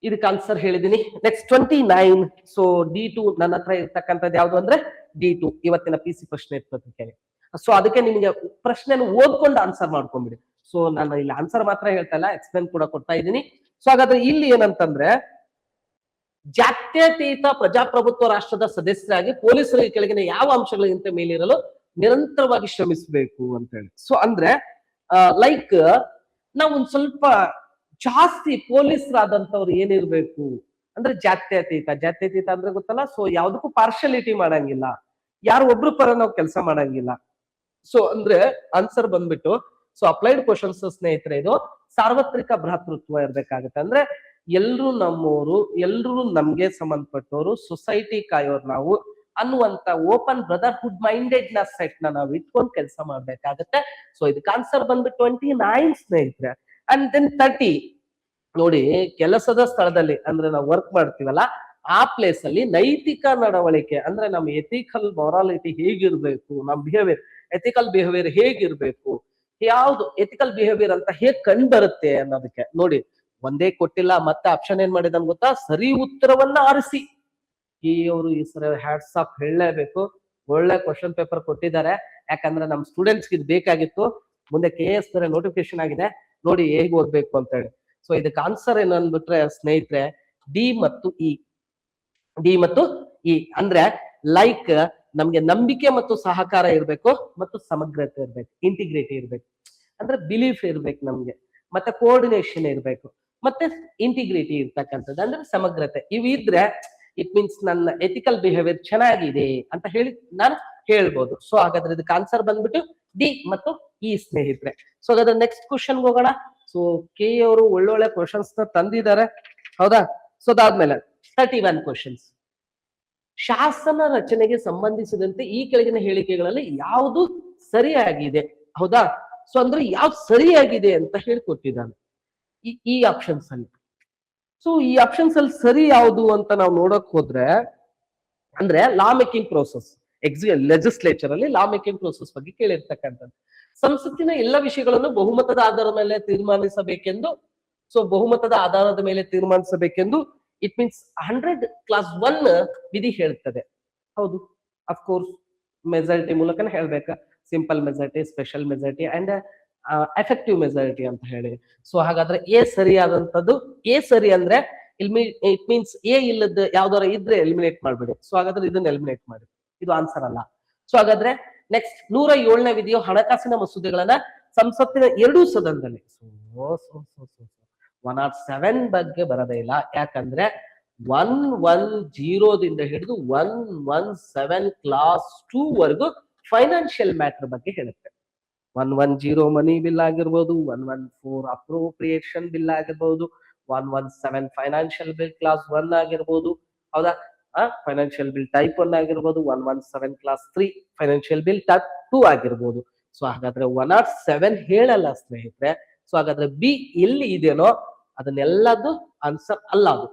ಇದಕ್ಕೆ ಆನ್ಸರ್ ಹೇಳಿದೀನಿ. ನೆಕ್ಸ್ಟ್ 29. ಸೊ D2 ನನ್ನ ಹತ್ರ ಇರ್ತಕ್ಕಂಥದ್ದು ಯಾವ್ದು ಅಂದ್ರೆ D2, ಇವತ್ತಿನ PC ಪ್ರಶ್ನೆ ಪತ್ರಿಕೆ. ಸೊ ಅದಕ್ಕೆ ನಿಮಗೆ ಪ್ರಶ್ನೆಯನ್ನು ಓದ್ಕೊಂಡು ಆನ್ಸರ್ ಮಾಡ್ಕೊಂಡ್ಬಿಡಿ. ಸೊ ನಾನು ಇಲ್ಲಿ ಆನ್ಸರ್ ಮಾತ್ರ ಹೇಳ್ತಾ ಇಲ್ಲ, ಎಕ್ಸ್ಪ್ಲೇನ್ ಕೂಡ ಕೊಡ್ತಾ ಇದ್ದೀನಿ. ಸೊ ಹಾಗಾದ್ರೆ ಇಲ್ಲಿ ಏನಂತಂದ್ರೆ, ಜಾತ್ಯತೀತ ಪ್ರಜಾಪ್ರಭುತ್ವ ರಾಷ್ಟ್ರದ ಸದಸ್ಯರಾಗಿ ಪೊಲೀಸರಿಗೆ ಕೆಳಗಿನ ಯಾವ ಅಂಶಗಳಿಗಿಂತ ಮೇಲಿರಲು ನಿರಂತರವಾಗಿ ಶ್ರಮಿಸಬೇಕು ಅಂತ ಹೇಳಿ. ಸೊ ಅಂದ್ರೆ ಲೈಕ್ ನಾವು ಒಂದ್ ಸ್ವಲ್ಪ ಜಾಸ್ತಿ ಪೊಲೀಸರಾದಂತವ್ರು ಏನಿರ್ಬೇಕು ಅಂದ್ರೆ ಜಾತ್ಯತೀತ. ಜಾತ್ಯತೀತ ಅಂದ್ರೆ ಗೊತ್ತಲ್ಲ, ಸೊ ಯಾವ್ದಕ್ಕೂ ಪಾರ್ಶಾಲಿಟಿ ಮಾಡಂಗಿಲ್ಲ, ಯಾರು ಒಬ್ರು ಪರ ನಾವು ಕೆಲಸ ಮಾಡಂಗಿಲ್ಲ. ಸೊ ಅಂದ್ರೆ ಆನ್ಸರ್ ಬಂದ್ಬಿಟ್ಟು, ಸೊ ಅಪ್ಲೈಡ್ ಕ್ವಶನ್ಸ್ ಸ್ನೇಹಿತರೆ, ಇದು ಸಾರ್ವತ್ರಿಕ ಭ್ರಾತೃತ್ವ ಇರ್ಬೇಕಾಗತ್ತೆ. ಅಂದ್ರೆ ಎಲ್ರು ನಮ್ಮೋರು, ಎಲ್ರು ನಮ್ಗೆ ಸಂಬಂಧಪಟ್ಟವರು, ಸೊಸೈಟಿ ಕಾಯೋರು ನಾವು ಅನ್ನುವಂತ ಓಪನ್ ಬ್ರದರ್ಹುಡ್ ಮೈಂಡೆಡ್ನೆಸ್ ಸೆಟ್ ನಾವು ಇಟ್ಕೊಂಡು ಕೆಲಸ ಮಾಡ್ಬೇಕಾಗತ್ತೆ. ಸೊ ಇದಕ್ಕೆ ಆನ್ಸರ್ ಬಂದ್ಬಿಟ್ಟು 29 ಸ್ನೇಹಿತರೆ. And then 30. ನೋಡಿ, ಕೆಲಸದ ಸ್ಥಳದಲ್ಲಿ ಅಂದ್ರೆ ನಾವು ವರ್ಕ್ ಮಾಡ್ತೀವಲ್ಲ, ಆ ಪ್ಲೇಸ್ ಅಲ್ಲಿ ನೈತಿಕ ನಡವಳಿಕೆ ಅಂದ್ರೆ ನಮ್ಮ ಎಥಿಕಲ್ ಮೊರಾಲಿಟಿ ಹೇಗಿರ್ಬೇಕು, ನಮ್ ಬಿಹೇವಿಯರ್, ಎಥಿಕಲ್ ಬಿಹೇವಿಯರ್ ಹೇಗಿರ್ಬೇಕು, ಯಾವ್ದು ಎಥಿಕಲ್ ಬಿಹೇವಿಯರ್ ಅಂತ ಹೇಗ್ ಕಂಡು ಬರುತ್ತೆ ಅನ್ನೋದಕ್ಕೆ. ನೋಡಿ, ಒಂದೇ ಕೊಟ್ಟಿಲ್ಲ, ಮತ್ತೆ ಆಪ್ಷನ್ ಏನ್ ಮಾಡಿದನ್ ಗೊತ್ತಾ? ಸರಿ ಉತ್ತರವನ್ನ ಆರಿಸಿ. ಅವರು ಈ ಸರಿ ಹ್ಯಾಟ್ಸ್ ಆಫ್ ಹೇಳಲೇಬೇಕು, ಒಳ್ಳೆ ಕ್ವಶನ್ ಪೇಪರ್ ಕೊಟ್ಟಿದ್ದಾರೆ. ಯಾಕಂದ್ರೆ ನಮ್ ಸ್ಟೂಡೆಂಟ್ಸ್ ಇದು ಬೇಕಾಗಿತ್ತು. ಮುಂದೆ KS ಬೇರೆ ನೋಟಿಫಿಕೇಶನ್ ಆಗಿದೆ, ನೋಡಿ ಹೇಗ್ ಓದ್ಬೇಕು ಅಂತ ಹೇಳಿ. ಸೊ ಇದಕ್ಕೆ ಆನ್ಸರ್ ಏನು ಅಂದ್ಬಿಟ್ರೆ ಸ್ನೇಹಿತರೆ, ಡಿ ಮತ್ತು ಇ. ಅಂದ್ರೆ ಲೈಕ್ ನಮ್ಗೆ ನಂಬಿಕೆ ಮತ್ತು ಸಹಕಾರ ಇರ್ಬೇಕು, ಮತ್ತು ಸಮಗ್ರತೆ ಇರ್ಬೇಕು, ಇಂಟಿಗ್ರಿಟಿ ಇರ್ಬೇಕು. ಅಂದ್ರೆ ಬಿಲೀಫ್ ಇರ್ಬೇಕು ನಮ್ಗೆ, ಮತ್ತೆ ಕೋಆರ್ಡಿನೇಷನ್ ಇರ್ಬೇಕು, ಮತ್ತೆ ಇಂಟಿಗ್ರಿಟಿ ಇರ್ತಕ್ಕಂಥದ್ದು ಅಂದ್ರೆ ಸಮಗ್ರತೆ. ಇವಿದ್ರೆ ಇಟ್ ಮೀನ್ಸ್ ನನ್ನ ಎಥಿಕಲ್ ಬಿಹೇವಿಯರ್ ಚೆನ್ನಾಗಿದೆ ಅಂತ ಹೇಳಿ ನಾನು ಹೇಳ್ಬೋದು. ಸೊ ಹಾಗಾದ್ರೆ ಇದಕ್ಕೆ ಆನ್ಸರ್ ಬಂದ್ಬಿಟ್ಟು ಡಿ ಮತ್ತು ಇ ಸ್ನೇಹಿತರೆ. ಸೊ ಹಾಗಾದ್ರೆ ನೆಕ್ಸ್ಟ್ ಕ್ವಶನ್ ಹೋಗೋಣ. ಸೊ ಕೆ ಅವರು ಒಳ್ಳೊಳ್ಳೆ ಕ್ವಶನ್ಸ್ ನ ತಂದಿದ್ದಾರೆ, ಹೌದಾ. ಸೊ ಅದಾದ್ಮೇಲೆ 31 ಕ್ವಶನ್ಸ್. ಶಾಸನ ರಚನೆಗೆ ಸಂಬಂಧಿಸಿದಂತೆ ಈ ಕೆಳಗಿನ ಹೇಳಿಕೆಗಳಲ್ಲಿ ಯಾವುದು ಸರಿಯಾಗಿದೆ, ಹೌದಾ. ಸೊ ಅಂದ್ರೆ ಯಾವ್ದು ಸರಿಯಾಗಿದೆ ಅಂತ ಹೇಳ್ಕೊಟ್ಟಿದ್ದಾನೆ ಈ ಆಪ್ಷನ್ಸ್ ಅಲ್ಲಿ. ಸೊ ಈ ಆಪ್ಷನ್ಸ್ ಅಲ್ಲಿ ಸರಿ ಯಾವುದು ಅಂತ ನಾವು ನೋಡಕ್ ಹೋದ್ರೆ ಅಂದ್ರೆ ಲಾ ಮೇಕಿಂಗ್ ಪ್ರೋಸೆಸ್, ಲೆಜಿಸ್ಲೇಚರ್ ಅಲ್ಲಿ ಲಾ ಮೇಕಿಂಗ್ ಪ್ರೋಸೆಸ್ ಬಗ್ಗೆ ಕೇಳಿರ್ತಕ್ಕಂಥದ್ದು. ಸಂಸತ್ತಿನ ಎಲ್ಲ ವಿಷಯಗಳನ್ನು ಬಹುಮತದ ಆಧಾರದ ಮೇಲೆ ತೀರ್ಮಾನಿಸಬೇಕೆಂದು, ಸೊ ಬಹುಮತದ ಆಧಾರದ ಮೇಲೆ ತೀರ್ಮಾನಿಸಬೇಕೆಂದು ಇಟ್ ಮೀನ್ಸ್ 100+1 ವಿಧಿ ಹೇಳ್ತದೆ. ಹೌದು, ಅಫ್ಕೋರ್ಸ್ ಮೆಜಾರಿಟಿ ಮೂಲಕನೇ ಹೇಳ್ಬೇಕಾ, simple majority, special majority and effective majority ಅಂತ ಹೇಳಿ. ಸೊ ಹಾಗಾದ್ರೆ ಎ ಸರಿಯಾದಂತದ್ದು. ಎ ಸರಿ ಅಂದ್ರೆ ಇಟ್ ಮೀನ್ಸ್ ಎ ಇಲ್ಲದ ಯಾವ್ದಾರ ಇದ್ರೆ ಎಲಿಮಿನೇಟ್ ಮಾಡ್ಬಿಡಿ. ಸೊ ಹಾಗಾದ್ರೆ ಇದನ್ನ ಎಲಿಮಿನೇಟ್ ಮಾಡಿ, ಇದು ಆನ್ಸರ್ ಅಲ್ಲ. ಸೊ ಹಾಗಾದ್ರೆ ನೆಕ್ಸ್ಟ್ 107ನೇ ವಿಧಿಯು ಹಣಕಾಸಿನ ಮಸೂದೆಗಳನ್ನ ಸಂಸತ್ತಿನ ಎರಡೂ ಸದನದಲ್ಲಿ 107 ಬಗ್ಗೆ ಬರದೇ ಇಲ್ಲ. ಯಾಕಂದ್ರೆ 110ದಿಂದ ಹಿಡಿದು 117 ಕ್ಲಾಸ್ 2 ವರೆಗೂ ಫೈನಾನ್ಷಿಯಲ್ ಮ್ಯಾಟರ್ ಬಗ್ಗೆ ಹೇಳುತ್ತೆ. 110 ಮನಿ ಬಿಲ್ ಆಗಿರ್ಬೋದು, 114 ಅಪ್ರೋಪ್ರಿಯೇಷನ್ ಬಿಲ್ ಆಗಿರ್ಬೋದು, 117 ಫೈನಾನ್ಷಿಯಲ್ ಬಿಲ್ ಕ್ಲಾಸ್ 1 ಆಗಿರ್ಬೋದು, ಹೌದಾ. ಫೈನಾನ್ಷಿಯಲ್ ಬಿಲ್ ಟೈಪ್ 1 ಆಗಿರ್ಬೋದು, 117 ಕ್ಲಾಸ್ 3 ಫೈನಾನ್ಷಿಯಲ್ ಬಿಲ್ ಟೈಪ್ 2 ಆಗಿರ್ಬೋದು. ಸೊ ಹಾಗಾದ್ರೆ 107 ಹೇಳಲ್ಲ ಸ್ನೇಹಿತರೆ. ಸೊ ಹಾಗಾದ್ರೆ ಬಿ ಎಲ್ಲಿ ಇದೆಯೋ ಅದನ್ನೆಲ್ಲದು ಆನ್ಸರ್ ಅಲ್ಲ ಅದು.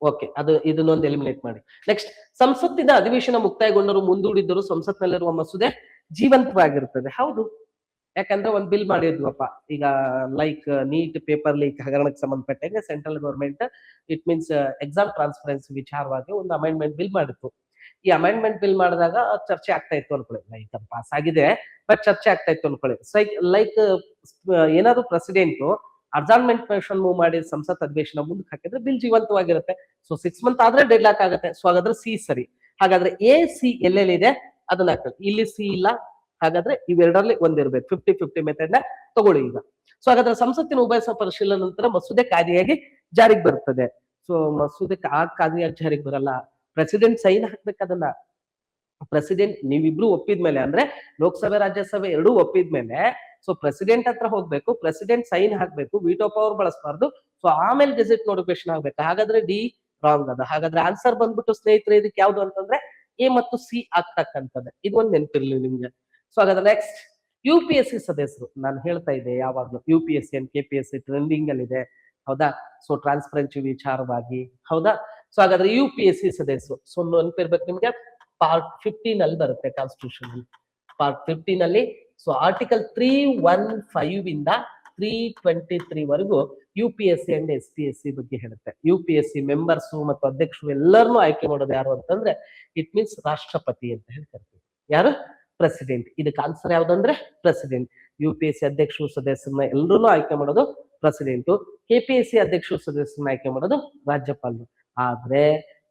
ಓಕೆ, ಅದು ಇದನ್ನೊಂದು ಎಲಿಮಿನೇಟ್ ಮಾಡಿ. ನೆಕ್ಸ್ಟ್, ಸಂಸತ್ತಿನ ಅಧಿವೇಶನ ಮುಕ್ತಾಯಗೊಂಡರು ಮುಂದೂಡಿದ್ದರು ಸಂಸತ್ನಲ್ಲಿರುವ ಮಸೂದೆ ಜೀವಂತವಾಗಿರುತ್ತದೆ. ಹೌದು, ಯಾಕಂದ್ರೆ ಒಂದ್ ಬಿಲ್ ಮಾಡಿದ್ವಪ್ಪ ಈಗ, ಲೈಕ್ ನೀಟ್ ಪೇಪರ್ ಲೀಕ್ ಹಗರಣಕ್ಕೆ ಸಂಬಂಧಪಟ್ಟಂಗೆ central government it means exam transparency ವಿಚಾರವಾಗಿ ಒಂದು ಅಮೆಂಡ್ಮೆಂಟ್ ಬಿಲ್ ಮಾಡಿತ್ತು. ಈ ಅಮೆಂಡ್ಮೆಂಟ್ ಬಿಲ್ ಮಾಡಿದಾಗ ಚರ್ಚೆ ಆಗ್ತಾ ಇತ್ತು ಅನ್ಕೊಳ್ಳಿ. ಲೈಕ್ ಪಾಸ್ ಆಗಿದೆ ಬಟ್ ಚರ್ಚೆ ಆಗ್ತಾ ಇತ್ತು ಅನ್ಕೊಳ್ಳಿ. ಲೈಕ್ ಏನಾದ್ರು ಪ್ರೆಸಿಡೆಂಟ್ ಅಡ್ಜಾರ್ನ್ಮೆಂಟ್ ಮೋಷನ್ ಮೂವ್ ಮಾಡಿ ಸಂಸತ್ ಅಧಿವೇಶನ ಮುಂದಕ್ಕೆ ಹಾಕಿದ್ರೆ ಬಿಲ್ ಜೀವಂತವಾಗಿರುತ್ತೆ. ಸೊ 6 ಮಂತ್ ಆದ್ರೆ ಡೆಡ್ ಲಾಕ್ ಆಗುತ್ತೆ. ಸೊ ಹಾಗಾದ್ರೆ ಸಿ ಸರಿ. ಹಾಗಾದ್ರೆ ಎ ಸಿ ಎಲ್ಲೆಲ್ಲಿದೆ ಅದನ್ನ ಹಾಕಿ. ಇಲ್ಲಿ ಸಿ ಇಲ್ಲ, ಹಾಗಾದ್ರೆ ಇವೆರಡರಲ್ಲಿ ಒಂದಿರ್ಬೇಕು. 50-50 ಮೆಥಡ್ ನ ತಗೊಳ್ಳಿ ಈಗ. ಸೊ ಹಾಗಾದ್ರೆ ಸಂಸತ್ತಿನ ಉಭಯ ಪರಿಶೀಲನೆ ನಂತರ ಮಸೂದೆ ಕಾಯ್ದೆಯಾಗಿ ಜಾರಿಗೆ ಬರುತ್ತದೆ. ಸೊ ಮಸೂದೆ ಕಾಯ್ದೆಯಾಗಿ ಜಾರಿಗೆ ಬರಲ್ಲ, ಪ್ರೆಸಿಡೆಂಟ್ ಸೈನ್ ಹಾಕ್ಬೇಕು ಅದನ್ನ. ಪ್ರೆಸಿಡೆಂಟ್ ನೀವಿಬ್ರು ಒಪ್ಪಿದ್ಮೇಲೆ, ಅಂದ್ರೆ ಲೋಕಸಭೆ ರಾಜ್ಯಸಭೆ ಎರಡೂ ಒಪ್ಪಿದ್ಮೇಲೆ ಸೊ ಪ್ರೆಸಿಡೆಂಟ್ ಹತ್ರ ಹೋಗ್ಬೇಕು, ಪ್ರೆಸಿಡೆಂಟ್ ಸೈನ್ ಹಾಕ್ಬೇಕು, ವಿಟೋ ಪವರ್ ಬಳಸಬಾರ್ದು. ಸೊ ಆಮೇಲೆ ಗೆಜೆಟ್ ನೋಟಿಫಿಕೇಶನ್ ಆಗ್ಬೇಕು. ಹಾಗಾದ್ರೆ ಡಿ ರಾಂಗ್ ಅದ. ಹಾಗಾದ್ರೆ ಆನ್ಸರ್ ಬಂದ್ಬಿಟ್ಟು ಸ್ನೇಹಿತರೆ ಇದಕ್ಕೆ ಯಾವ್ದು ಅಂತಂದ್ರೆ ಎ ಮತ್ತು ಸಿ ಆಗ್ತಕ್ಕಂಥದ್ದು. ಇದೊಂದು ನೆನಪಿರ್ಲಿ ನಿಮ್ಗೆ. ಸೊ ಹಾಗಾದ್ರೆ ನೆಕ್ಸ್ಟ್, UPSC ಸದಸ್ಯರು, ನಾನು ಹೇಳ್ತಾ ಇದ್ದೆ ಯಾವಾಗ್ಲೂ UPSC ಅಂಡ್ KPSC ಟ್ರೆಂಡಿಂಗ್ ಅಲ್ಲಿ ಇದೆ, ಹೌದಾ. ಸೊ ಟ್ರಾನ್ಸ್ಪರೆನ್ಸಿ ವಿಚಾರವಾಗಿ, ಹೌದಾ. ಸೊ ಹಾಗಾದ್ರೆ UPSC ಸದಸ್ಯರು ಸೊ ನೆನಪಿರ್ಬೇಕು ನಿಮ್ಗೆ, ಪಾರ್ಟ್ 15 ಅಲ್ಲಿ ಬರುತ್ತೆ ಕಾನ್ಸ್ಟಿಟ್ಯೂಷನ್ ಅಲ್ಲಿ. ಪಾರ್ಟ್ 15 ಅಲ್ಲಿ ಸೊ ಆರ್ಟಿಕಲ್ 315 ಇಂದ 323 ವರೆಗೂ UPSC ಅಂಡ್ SPSC ಬಗ್ಗೆ ಹೇಳುತ್ತೆ. UPSC ಮೆಂಬರ್ಸ್ ಮತ್ತು ಅಧ್ಯಕ್ಷರು ಎಲ್ಲರನ್ನೂ ಆಯ್ಕೆ ಮಾಡೋದು ಯಾರು ಅಂತಂದ್ರೆ ಇಟ್ ಮೀನ್ಸ್ ರಾಷ್ಟ್ರಪತಿ ಅಂತ ಹೇಳಿ ಕರಿತೀವಿ. ಯಾರು? ಪ್ರೆಸಿಡೆಂಟ್. ಇದಕ್ಕೆ ಆನ್ಸರ್ ಯಾವ್ದಂದ್ರೆ ಪ್ರೆಸಿಡೆಂಟ್. UPSC ಅಧ್ಯಕ್ಷರು ಸದಸ್ಯರನ್ನ ಎಲ್ಲರನ್ನೂ ಆಯ್ಕೆ ಮಾಡೋದು ಪ್ರೆಸಿಡೆಂಟ್. KPSC ಅಧ್ಯಕ್ಷರು ಸದಸ್ಯರನ್ನ ಆಯ್ಕೆ ಮಾಡೋದು ರಾಜ್ಯಪಾಲರು. ಆದ್ರೆ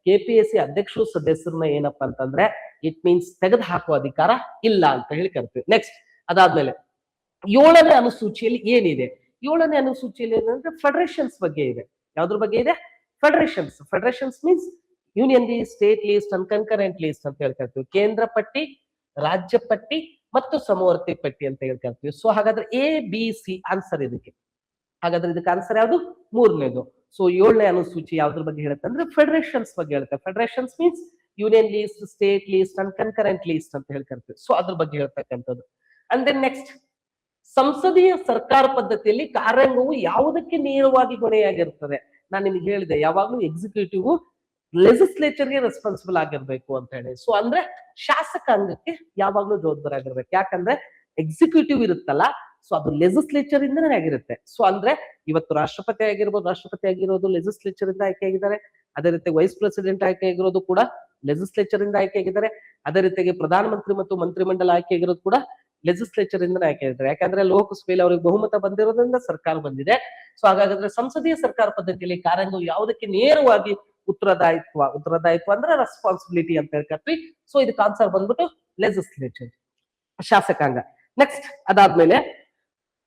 KPSC ಅಧ್ಯಕ್ಷರು ಸದಸ್ಯರನ್ನ ಏನಪ್ಪಾ ಅಂತಂದ್ರೆ ಇಟ್ ಮೀನ್ಸ್ ತೆಗೆದು ಹಾಕುವ ಅಧಿಕಾರ ಇಲ್ಲ ಅಂತ ಹೇಳಿ ಕರಿತೀವಿ. ನೆಕ್ಸ್ಟ್, ಅದಾದ್ಮೇಲೆ 7ನೇ ಅನುಸೂಚಿಯಲ್ಲಿ ಏನಿದೆ? 7ನೇ ಅನುಸೂಚಿಯಲ್ಲಿ ಏನಂದ್ರೆ ಫೆಡರೇಷನ್ಸ್ ಬಗ್ಗೆ ಇದೆ. ಯಾವ್ದ್ರ ಬಗ್ಗೆ ಇದೆ? Federations. Federations means union list, state list and concurrent list ಅಂತ ಹೇಳ್ಕರ್ತೀವಿ. ಕೇಂದ್ರ ಪಟ್ಟಿ, ರಾಜ್ಯ ಪಟ್ಟಿ ಮತ್ತು ಸಮವರ್ತಿ ಪಟ್ಟಿ ಅಂತ ಹೇಳ್ಕರ್ತೀವಿ. ಸೊ ಹಾಗಾದ್ರೆ ABC ಆನ್ಸರ್ ಇದಕ್ಕೆ. ಹಾಗಾದ್ರೆ ಇದಕ್ಕೆ ಆನ್ಸರ್ ಯಾವ್ದು? 3ನೇದು. ಸೊ 7ನೇ ಅನುಸೂಚಿ ಯಾವ್ದ್ರ ಬಗ್ಗೆ ಹೇಳುತ್ತೆ ಅಂದ್ರೆ ಫೆಡರೇಷನ್ಸ್ ಬಗ್ಗೆ ಹೇಳುತ್ತೆ. Federations means union list, state list and concurrent list ಅಂತ ಹೇಳ್ಕರ್ತೀವಿ. ಸೊ ಅದ್ರ ಬಗ್ಗೆ ಹೇಳ್ತಕ್ಕಂಥದ್ದು. ಅಂಡ್ ದೆನ್ ನೆಕ್ಸ್ಟ್, ಸಂಸದೀಯ ಸರ್ಕಾರ ಪದ್ಧತಿಯಲ್ಲಿ ಕಾರ್ಯಾಂಗವು ಯಾವುದಕ್ಕೆ ನೇರವಾಗಿ ಹೊಣೆಯಾಗಿರ್ತದೆ? ನಾನು ನಿಮ್ಗೆ ಹೇಳಿದೆ ಯಾವಾಗ್ಲೂ ಎಕ್ಸಿಕ್ಯೂಟಿವ್ ಲೆಜಿಸ್ಲೇಚರ್ಗೆ ರೆಸ್ಪಾನ್ಸಿಬಲ್ ಆಗಿರ್ಬೇಕು ಅಂತ ಹೇಳಿ. ಸೊ ಅಂದ್ರೆ ಶಾಸಕಾಂಗಕ್ಕೆ ಯಾವಾಗ್ಲೂ ಜವಾಬ್ದಾರಿ ಆಗಿರ್ಬೇಕು. ಯಾಕಂದ್ರೆ ಎಕ್ಸಿಕ್ಯೂಟಿವ್ ಇರುತ್ತಲ್ಲ, ಸೊ ಅದು ಲೆಜಿಸ್ಲೇಚರ್ ಇಂದನೇ ಆಗಿರುತ್ತೆ. ಸೊ ಅಂದ್ರೆ ಇವತ್ತು ರಾಷ್ಟ್ರಪತಿ ಆಗಿರೋದು ಲೆಜಿಸ್ಲೇಚರ್ ಇಂದ ಆಯ್ಕೆ ಆಗಿದ್ದಾರೆ. ಅದೇ ರೀತಿ ವೈಸ್ ಪ್ರೆಸಿಡೆಂಟ್ ಆಯ್ಕೆ ಆಗಿರೋದು ಕೂಡ ಲೆಜಿಸ್ಲೇಚರ್ ಇಂದ ಆಯ್ಕೆ ಆಗಿದ್ದಾರೆ. ಅದೇ ರೀತಿಯಾಗಿ ಪ್ರಧಾನಮಂತ್ರಿ ಮತ್ತು ಮಂತ್ರಿಮಂಡಲ ಆಯ್ಕೆ ಆಗಿರೋದು ಕೂಡ ಲೆಜಿಸ್ಲೇಚರ್ ಇಂದ ಆಯ್ಕೆ ಆಗಿದ್ದಾರೆ. ಯಾಕಂದ್ರೆ ಲೋಕಸಭೆಯಲ್ಲಿ ಅವ್ರಿಗೆ ಬಹುಮತ ಬಂದಿರೋದ್ರಿಂದ ಸರ್ಕಾರ ಬಂದಿದೆ. ಸೊ ಹಾಗಾದ್ರೆ ಸಂಸದೀಯ ಸರ್ಕಾರ ಪದ್ಧತಿಯಲ್ಲಿ ಕಾರ್ಯಾಂಗವು ಯಾವುದಕ್ಕೆ ನೇರವಾಗಿ ಉತ್ತರದಾಯಿತ್ವ ಅಂದ್ರೆ ರೆಸ್ಪಾನ್ಸಿಬಿಲಿಟಿ ಅಂತ ಹೇಳ್ಕತ್ವಿ. ಸೊ ಇದಕ್ಕೆ ಆನ್ಸರ್ ಬಂದ್ಬಿಟ್ಟು ಲೆಜಿಸ್ಲೇಚರ್, ಶಾಸಕಾಂಗ. ನೆಕ್ಸ್ಟ್, ಅದಾದ್ಮೇಲೆ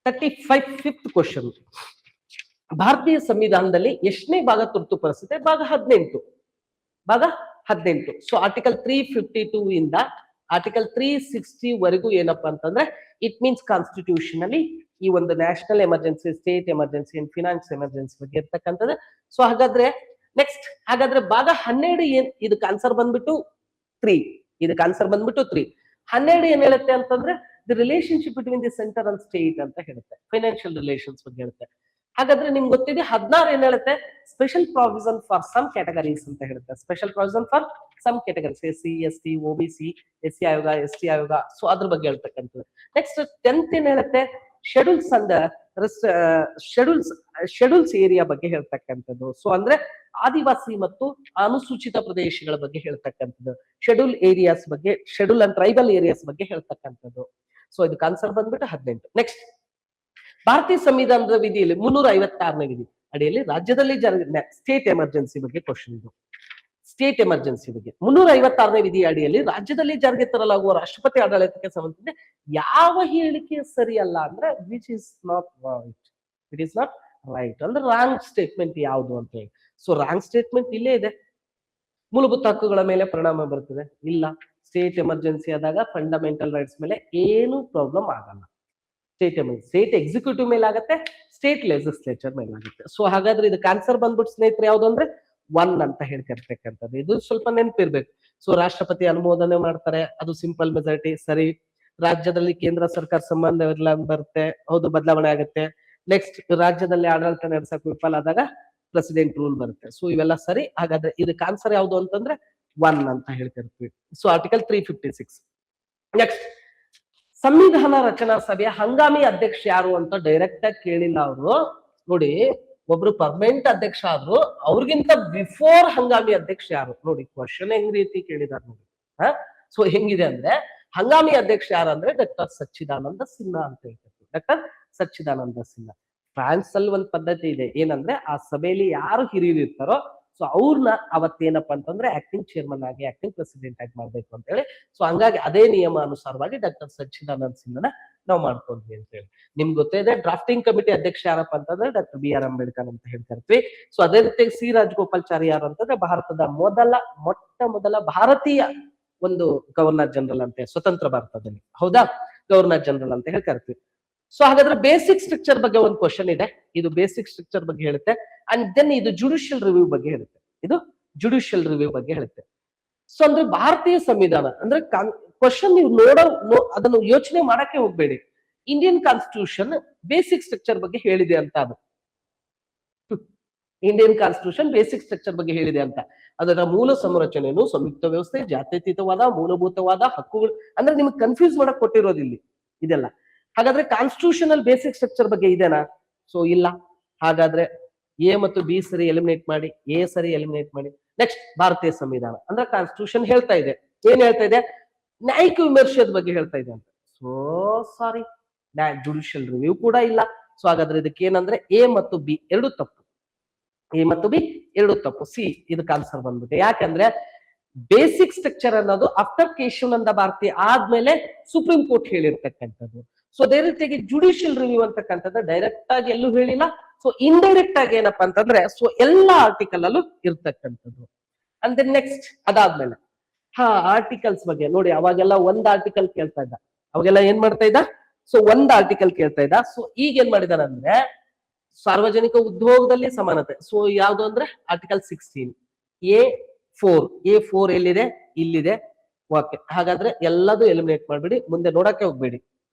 5th ಕ್ವಶನ್, ಭಾರತೀಯ ಸಂವಿಧಾನದಲ್ಲಿ ಎಷ್ಟನೇ ಭಾಗ ತುರ್ತು ಪರಿಸ್ಥಿತಿ? ಭಾಗ 18. ಭಾಗ 18. ಸೊ ಆರ್ಟಿಕಲ್ 352 ಇಂದ ಆರ್ಟಿಕಲ್ 360 ವರೆಗೂ ಏನಪ್ಪಾ ಅಂತಂದ್ರೆ ಇಟ್ ಮೀನ್ಸ್ ಕಾನ್ಸ್ಟಿಟ್ಯೂಷನ್ ಅಲ್ಲಿ ಈ ಒಂದು national emergency, state emergency and finance emergency ಬಗ್ಗೆ ಇರ್ತಕ್ಕಂಥದ್ದು. ಸೊ ಹಾಗಾದ್ರೆ ನೆಕ್ಸ್ಟ್, ಹಾಗಾದ್ರೆ ಭಾಗ 12 ಏನ್ ಇದಕ್ಕೆ ಆನ್ಸರ್ ಬಂದ್ಬಿಟ್ಟು 3. ಇದಕ್ಕೆ ಆನ್ಸರ್ ಬಂದ್ಬಿಟ್ಟು 3. 12 ಏನ್ ಹೇಳುತ್ತೆ ಅಂತಂದ್ರೆ the relationship between the centre and state ಅಂತ ಹೇಳುತ್ತೆ, ಫೈನಾನ್ಷಿಯಲ್ ರಿಲೇಷನ್ಸ್ ಬಗ್ಗೆ ಹೇಳುತ್ತೆ. ಹಾಗಾದ್ರೆ ನಿಮ್ಗೆ ಗೊತ್ತಿದೆ 16 ಏನ್ ಹೇಳುತ್ತೆ, special provision for some categories ಅಂತ ಹೇಳುತ್ತೆ. Special provision for some categories, SC ST OBC, SC ಆಯೋಗ, ST ಆಯೋಗ, ಸೊ ಅದ್ರ ಬಗ್ಗೆ ಹೇಳ್ತಕ್ಕಂಥದ್ದು. ನೆಕ್ಸ್ಟ್ 10th ಏನ್ ಹೇಳುತ್ತೆ, ಶೆಡ್ಯೂಲ್ಸ್ ಅಂಡ್ ಶೆಡ್ಯೂಲ್ಸ್ ಏರಿಯಾ ಬಗ್ಗೆ ಹೇಳ್ತಕ್ಕಂಥದ್ದು. ಸೊ ಅಂದ್ರೆ ಆದಿವಾಸಿ ಮತ್ತು ಅನುಸೂಚಿತ ಪ್ರದೇಶಗಳ ಬಗ್ಗೆ ಹೇಳ್ತಕ್ಕಂಥದ್ದು, ಶೆಡ್ಯೂಲ್ ಏರಿಯಾಸ್ ಬಗ್ಗೆ, ಶೆಡ್ಯೂಲ್ ಅಂಡ್ ಟ್ರೈಬಲ್ ಏರಿಯಾಸ್ ಬಗ್ಗೆ ಹೇಳ್ತಕ್ಕಂಥದ್ದು. ಸೊ ಇದಕ್ಕೆ ಆನ್ಸರ್ ಬಂದ್ಬಿಟ್ಟು 18. ನೆಕ್ಸ್ಟ್, ಭಾರತೀಯ ಸಂವಿಧಾನದ ವಿಧಿಯಲ್ಲಿ 356ನೇ ವಿಧಿ ಅಡಿಯಲ್ಲಿ ರಾಜ್ಯದಲ್ಲಿ ಸ್ಟೇಟ್ ಎಮರ್ಜೆನ್ಸಿ ಬಗ್ಗೆ ಕ್ವಶನ್ ಇದು. ಸ್ಟೇಟ್ ಎಮರ್ಜೆನ್ಸಿ ಬಗ್ಗೆ 356ನೇ ವಿಧಿ ಅಡಿಯಲ್ಲಿ ರಾಜ್ಯದಲ್ಲಿ ಜಾರಿಗೆ ತರಲಾಗುವ ರಾಷ್ಟ್ರಪತಿ ಆಡಳಿತಕ್ಕೆ ಸಂಬಂಧಿಸಿದ ಯಾವ ಹೇಳಿಕೆ ಸರಿಯಲ್ಲ ಅಂದ್ರೆ which is not right, it is not right ಅಂದ್ರೆ ರಾಂಗ್ ಸ್ಟೇಟ್ಮೆಂಟ್ ಯಾವುದು ಅಂತ ಹೇಳಿ. ಸೊ ರಾಂಗ್ ಸ್ಟೇಟ್ಮೆಂಟ್ ಇಲ್ಲೇ ಇದೆ. ಮೂಲಭೂತ ಹಕ್ಕುಗಳ ಮೇಲೆ ಪರಿಣಾಮ ಬರ್ತದೆ ಇಲ್ಲ, ಸ್ಟೇಟ್ ಎಮರ್ಜೆನ್ಸಿ ಆದಾಗ ಫಂಡಮೆಂಟಲ್ ರೈಟ್ಸ್ ಮೇಲೆ ಏನು ಪ್ರಾಬ್ಲಮ್ ಆಗಲ್ಲ. ಸ್ಟೇಟ್ ಎಕ್ಸಿಕ್ಯೂಟಿವ್ ಮೇಲೆ ಆಗತ್ತೆ, ಸ್ಟೇಟ್ ಲೆಜಿಸ್ಲೇಚರ್ ಮೇಲೆ ಆಗುತ್ತೆ. ಸೊ ಹಾಗಾದ್ರೆ ಇದಕ್ಕೆ ಆನ್ಸರ್ ಬಂದ್ಬಿಟ್ಟು ಸ್ನೇಹಿತರೆ ಯಾವ್ದು ಅಂದ್ರೆ 1 ಅಂತ ಹೇಳ್ತಿರ್ತಕ್ಕಂಥದ್ದು. ಇದು ಸ್ವಲ್ಪ ನೆನಪಿರ್ಬೇಕು. ಸೊ ರಾಷ್ಟ್ರಪತಿ ಅನುಮೋದನೆ ಮಾಡ್ತಾರೆ, ಅದು ಸಿಂಪಲ್ ಮೆಜಾರಿಟಿ ಸರಿ. ರಾಜ್ಯದಲ್ಲಿ ಕೇಂದ್ರ ಸರ್ಕಾರ ಸಂಬಂಧ ಬರುತ್ತೆ, ಹೌದು ಬದಲಾವಣೆ ಆಗುತ್ತೆ. ನೆಕ್ಸ್ಟ್, ರಾಜ್ಯದಲ್ಲಿ ಆಡಳಿತ ನಡೆಸಕ್ಕೆ ವಿಫಲ ಆದಾಗ ಪ್ರೆಸಿಡೆಂಟ್ ರೂಲ್ ಬರುತ್ತೆ. ಸೊ ಇವೆಲ್ಲ ಸರಿ. ಹಾಗಾದ್ರೆ ಇದಕ್ಕೆ ಆನ್ಸರ್ ಯಾವುದು ಅಂತಂದ್ರೆ 1 ಅಂತ ಹೇಳ್ತಿರ್ತೀವಿ. So article 356. ನೆಕ್ಸ್ಟ್, ಸಂವಿಧಾನ ರಚನಾ ಸಭೆಯ ಹಂಗಾಮಿ ಅಧ್ಯಕ್ಷ ಯಾರು ಅಂತ ಡೈರೆಕ್ಟ್ ಆಗಿ ಕೇಳಿಲ್ಲ ಅವರು. ನೋಡಿ, ಒಬ್ರು ಪರ್ಮನೆಂಟ್ ಅಧ್ಯಕ್ಷ ಆದ್ರು, ಅವ್ರಿಗಿಂತ ಬಿಫೋರ್ ಹಂಗಾಮಿ ಅಧ್ಯಕ್ಷ ಯಾರು ನೋಡಿ. ಕ್ವಶನ್ ಹೆಂಗ್ ರೀತಿ ಕೇಳಿದಾರೆ ನೋಡಿ. ಸೊ ಹೆಂಗಿದೆ ಅಂದ್ರೆ, ಹಂಗಾಮಿ ಅಧ್ಯಕ್ಷ ಯಾರು ಅಂದ್ರೆ ಡಾಕ್ಟರ್ ಸಚ್ಚಿದಾನಂದ ಸಿನ್ಹಾ ಅಂತ ಹೇಳ್ತಾರೆ. ಡಾಕ್ಟರ್ ಸಚ್ಚಿದಾನಂದ ಸಿನ್ಹಾ. ಫ್ರಾನ್ಸ್ ಅಲ್ಲಿ ಒಂದು ಪದ್ಧತಿ ಇದೆ, ಏನಂದ್ರೆ ಆ ಸಭೆಯಲ್ಲಿ ಯಾರು ಹಿರಿಯರು ಇರ್ತಾರೋ ಸೊ ಅವ್ರನ್ನ ಅವತ್ತೇನಪ್ಪ ಅಂತಂದ್ರೆ ಆಕ್ಟಿಂಗ್ ಚೇರ್ಮನ್ ಆಗಿ, ಆಕ್ಟಿಂಗ್ ಪ್ರೆಸಿಡೆಂಟ್ ಆಗಿ ಮಾಡ್ಬೇಕು ಅಂತ ಹೇಳಿ. ಸೊ ಹಂಗಾಗಿ ಅದೇ ನಿಯಮ ಅನುಸಾರವಾಗಿ ಡಾಕ್ಟರ್ ಸಚ್ಚಿದಾನಂದ ಸಿನ್ಹಾನ ನಾವು ಮಾಡ್ಕೊಂಡ್ವಿ ಅಂತ ಹೇಳಿ. ನಿಮ್ಗೆ ಗೊತ್ತಿದೆ, ಡ್ರಾಫ್ಟಿಂಗ್ ಕಮಿಟಿ ಅಧ್ಯಕ್ಷ ಯಾರಪ್ಪ ಅಂತಂದ್ರೆ ಡಾಕ್ಟರ್ BR ಅಂಬೇಡ್ಕರ್ ಅಂತ ಹೇಳ್ತಾ ಇರ್ತೀವಿ. ಸೊ ಅದೇ ರೀತಿ ಸಿ ರಾಜಗೋಪಾಲ್ಚಾರಿ ಯಾರು ಅಂತಂದ್ರೆ ಭಾರತದ ಮೊಟ್ಟ ಮೊದಲ ಭಾರತೀಯ ಒಂದು ಗವರ್ನರ್ ಜನರಲ್ ಅಂತೆ ಸ್ವತಂತ್ರ ಭಾರತದಲ್ಲಿ, ಹೌದಾ, ಗವರ್ನರ್ ಜನರಲ್ ಅಂತ ಹೇಳ್ತಾ ಇರ್ತೀವಿ. ಸೊ ಹಾಗಾದ್ರೆ ಬೇಸಿಕ್ ಸ್ಟ್ರಕ್ಚರ್ ಬಗ್ಗೆ ಒಂದು ಕ್ವಶನ್ ಇದೆ, ಇದು ಬೇಸಿಕ್ ಸ್ಟ್ರಕ್ಚರ್ ಬಗ್ಗೆ ಹೇಳುತ್ತೆ. ಅಂಡ್ ದೆನ್ ಇದು ಜುಡಿಷಿಯಲ್ ರಿವ್ಯೂ ಬಗ್ಗೆ ಹೇಳುತ್ತೆ, ಇದು ಜುಡಿಷಿಯಲ್ ರಿವ್ಯೂ ಬಗ್ಗೆ ಹೇಳುತ್ತೆ. ಸೊ ಅಂದ್ರೆ ಭಾರತೀಯ ಸಂವಿಧಾನ ಅಂದ್ರೆ ಕ್ವಶನ್ ನೀವು ಅದನ್ನು ಯೋಚನೆ ಮಾಡಕ್ಕೆ ಹೋಗ್ಬೇಡಿ. ಇಂಡಿಯನ್ ಕಾನ್ಸ್ಟಿಟ್ಯೂಷನ್ ಬೇಸಿಕ್ ಸ್ಟ್ರಕ್ಚರ್ ಬಗ್ಗೆ ಹೇಳಿದೆ ಅಂತ, ಅದು ಇಂಡಿಯನ್ ಕಾನ್ಸ್ಟಿಟ್ಯೂಷನ್ ಬೇಸಿಕ್ ಸ್ಟ್ರಕ್ಚರ್ ಬಗ್ಗೆ ಹೇಳಿದೆ ಅಂತ. ಅದರ ಮೂಲ ಸಂರಚನೆಯನ್ನು ಸಂಯುಕ್ತ ವ್ಯವಸ್ಥೆ, ಜಾತ್ಯತೀತವಾದ, ಮೂಲಭೂತವಾದ ಹಕ್ಕುಗಳು, ಅಂದ್ರೆ ನಿಮ್ಗೆ ಕನ್ಫ್ಯೂಸ್ ಮಾಡಕ್ ಕೊಟ್ಟಿರೋದು ಇಲ್ಲಿ ಇದೆಲ್ಲ. ಹಾಗಾದ್ರೆ ಕಾನ್ಸ್ಟಿಟ್ಯೂಷನಲ್ ಬೇಸಿಕ್ ಸ್ಟ್ರಕ್ಚರ್ ಬಗ್ಗೆ ಇದೆನಾ? ಸೊ ಇಲ್ಲ. ಹಾಗಾದ್ರೆ A ಮತ್ತು B ಸರಿ ಎಲಿಮಿನೇಟ್ ಮಾಡಿ, A ಸರಿ ಎಲಿಮಿನೇಟ್ ಮಾಡಿ. ನೆಕ್ಸ್ಟ್, ಭಾರತೀಯ ಸಂವಿಧಾನ ಅಂದ್ರೆ ಕಾನ್ಸ್ಟಿಟ್ಯೂಷನ್ ಹೇಳ್ತಾ ಇದೆ, ಏನ್ ಹೇಳ್ತಾ ಇದೆ, ನ್ಯಾಯಿಕ ವಿಮರ್ಶೆದ ಬಗ್ಗೆ ಹೇಳ್ತಾ ಇದೆ ಅಂತ. ಸೊ ಸಾರಿ, ಜುಡಿಷಿಯಲ್ ರಿವ್ಯೂ ಕೂಡ ಇಲ್ಲ. ಸೊ ಹಾಗಾದ್ರೆ ಇದಕ್ಕೆ ಏನಂದ್ರೆ A ಮತ್ತು B ಎರಡು ತಪ್ಪು, A ಮತ್ತು B ಎರಡು ತಪ್ಪು. ಸಿ ಇದಕ್ಕೆ ಆನ್ಸರ್ ಬಂದ್ಬಿಟ್ಟೆ. ಯಾಕಂದ್ರೆ ಬೇಸಿಕ್ ಸ್ಟ್ರಕ್ಚರ್ ಅನ್ನೋದು ಆಫ್ಟರ್ ಕೇಶವಾನಂದ ಭಾರತಿ ಆದ್ಮೇಲೆ ಸುಪ್ರೀಂ ಕೋರ್ಟ್ ಹೇಳಿರ್ತಕ್ಕಂಥದ್ದು. ಸೊ ಅದೇ ರೀತಿಯಾಗಿ ಜುಡಿಷಿಯಲ್ ರಿವ್ಯೂ ಅಂತಕ್ಕಂಥದ್ದು ಡೈರೆಕ್ಟ್ ಆಗಿ ಎಲ್ಲೂ ಹೇಳಿಲ್ಲ. ಸೊ ಇಂಡೈರೆಕ್ಟ್ ಆಗಿ ಏನಪ್ಪಾ ಅಂತಂದ್ರೆ ಸೊ ಎಲ್ಲಾ ಆರ್ಟಿಕಲ್ ಅಲ್ಲೂ ಇರ್ತಕ್ಕಂಥದ್ದು. ಅಂದ್ರೆ ನೆಕ್ಸ್ಟ್ ಅದಾದ್ಮೇಲೆ ಆರ್ಟಿಕಲ್ಸ್ ಬಗ್ಗೆ ನೋಡಿ, ಅವಾಗೆಲ್ಲ ಒಂದ್ ಆರ್ಟಿಕಲ್ ಕೇಳ್ತಾ ಇದ್ದ, ಅವಾಗೆಲ್ಲ ಏನ್ ಮಾಡ್ತಾ ಇದ್ದ, ಸೊ ಒಂದ್ ಆರ್ಟಿಕಲ್ ಕೇಳ್ತಾ ಇದ್ದ. ಸೊ ಈಗ ಏನ್ ಮಾಡಿದಾರೆ ಅಂದ್ರೆ ಸಾರ್ವಜನಿಕ ಉದ್ಯೋಗದಲ್ಲಿ ಸಮಾನತೆ. ಸೊ ಯಾವ್ದು ಅಂದ್ರೆ ಆರ್ಟಿಕಲ್ 16 A4 ಎಲ್ಲಿದೆ, ಇಲ್ಲಿದೆ. ಓಕೆ, ಹಾಗಾದ್ರೆ ಎಲ್ಲದೂ ಎಲಿಮಿನೇಟ್ ಮಾಡ್ಬಿಡಿ, ಮುಂದೆ ನೋಡಕ್ಕೆ ಹೋಗ್ಬೇಡಿ.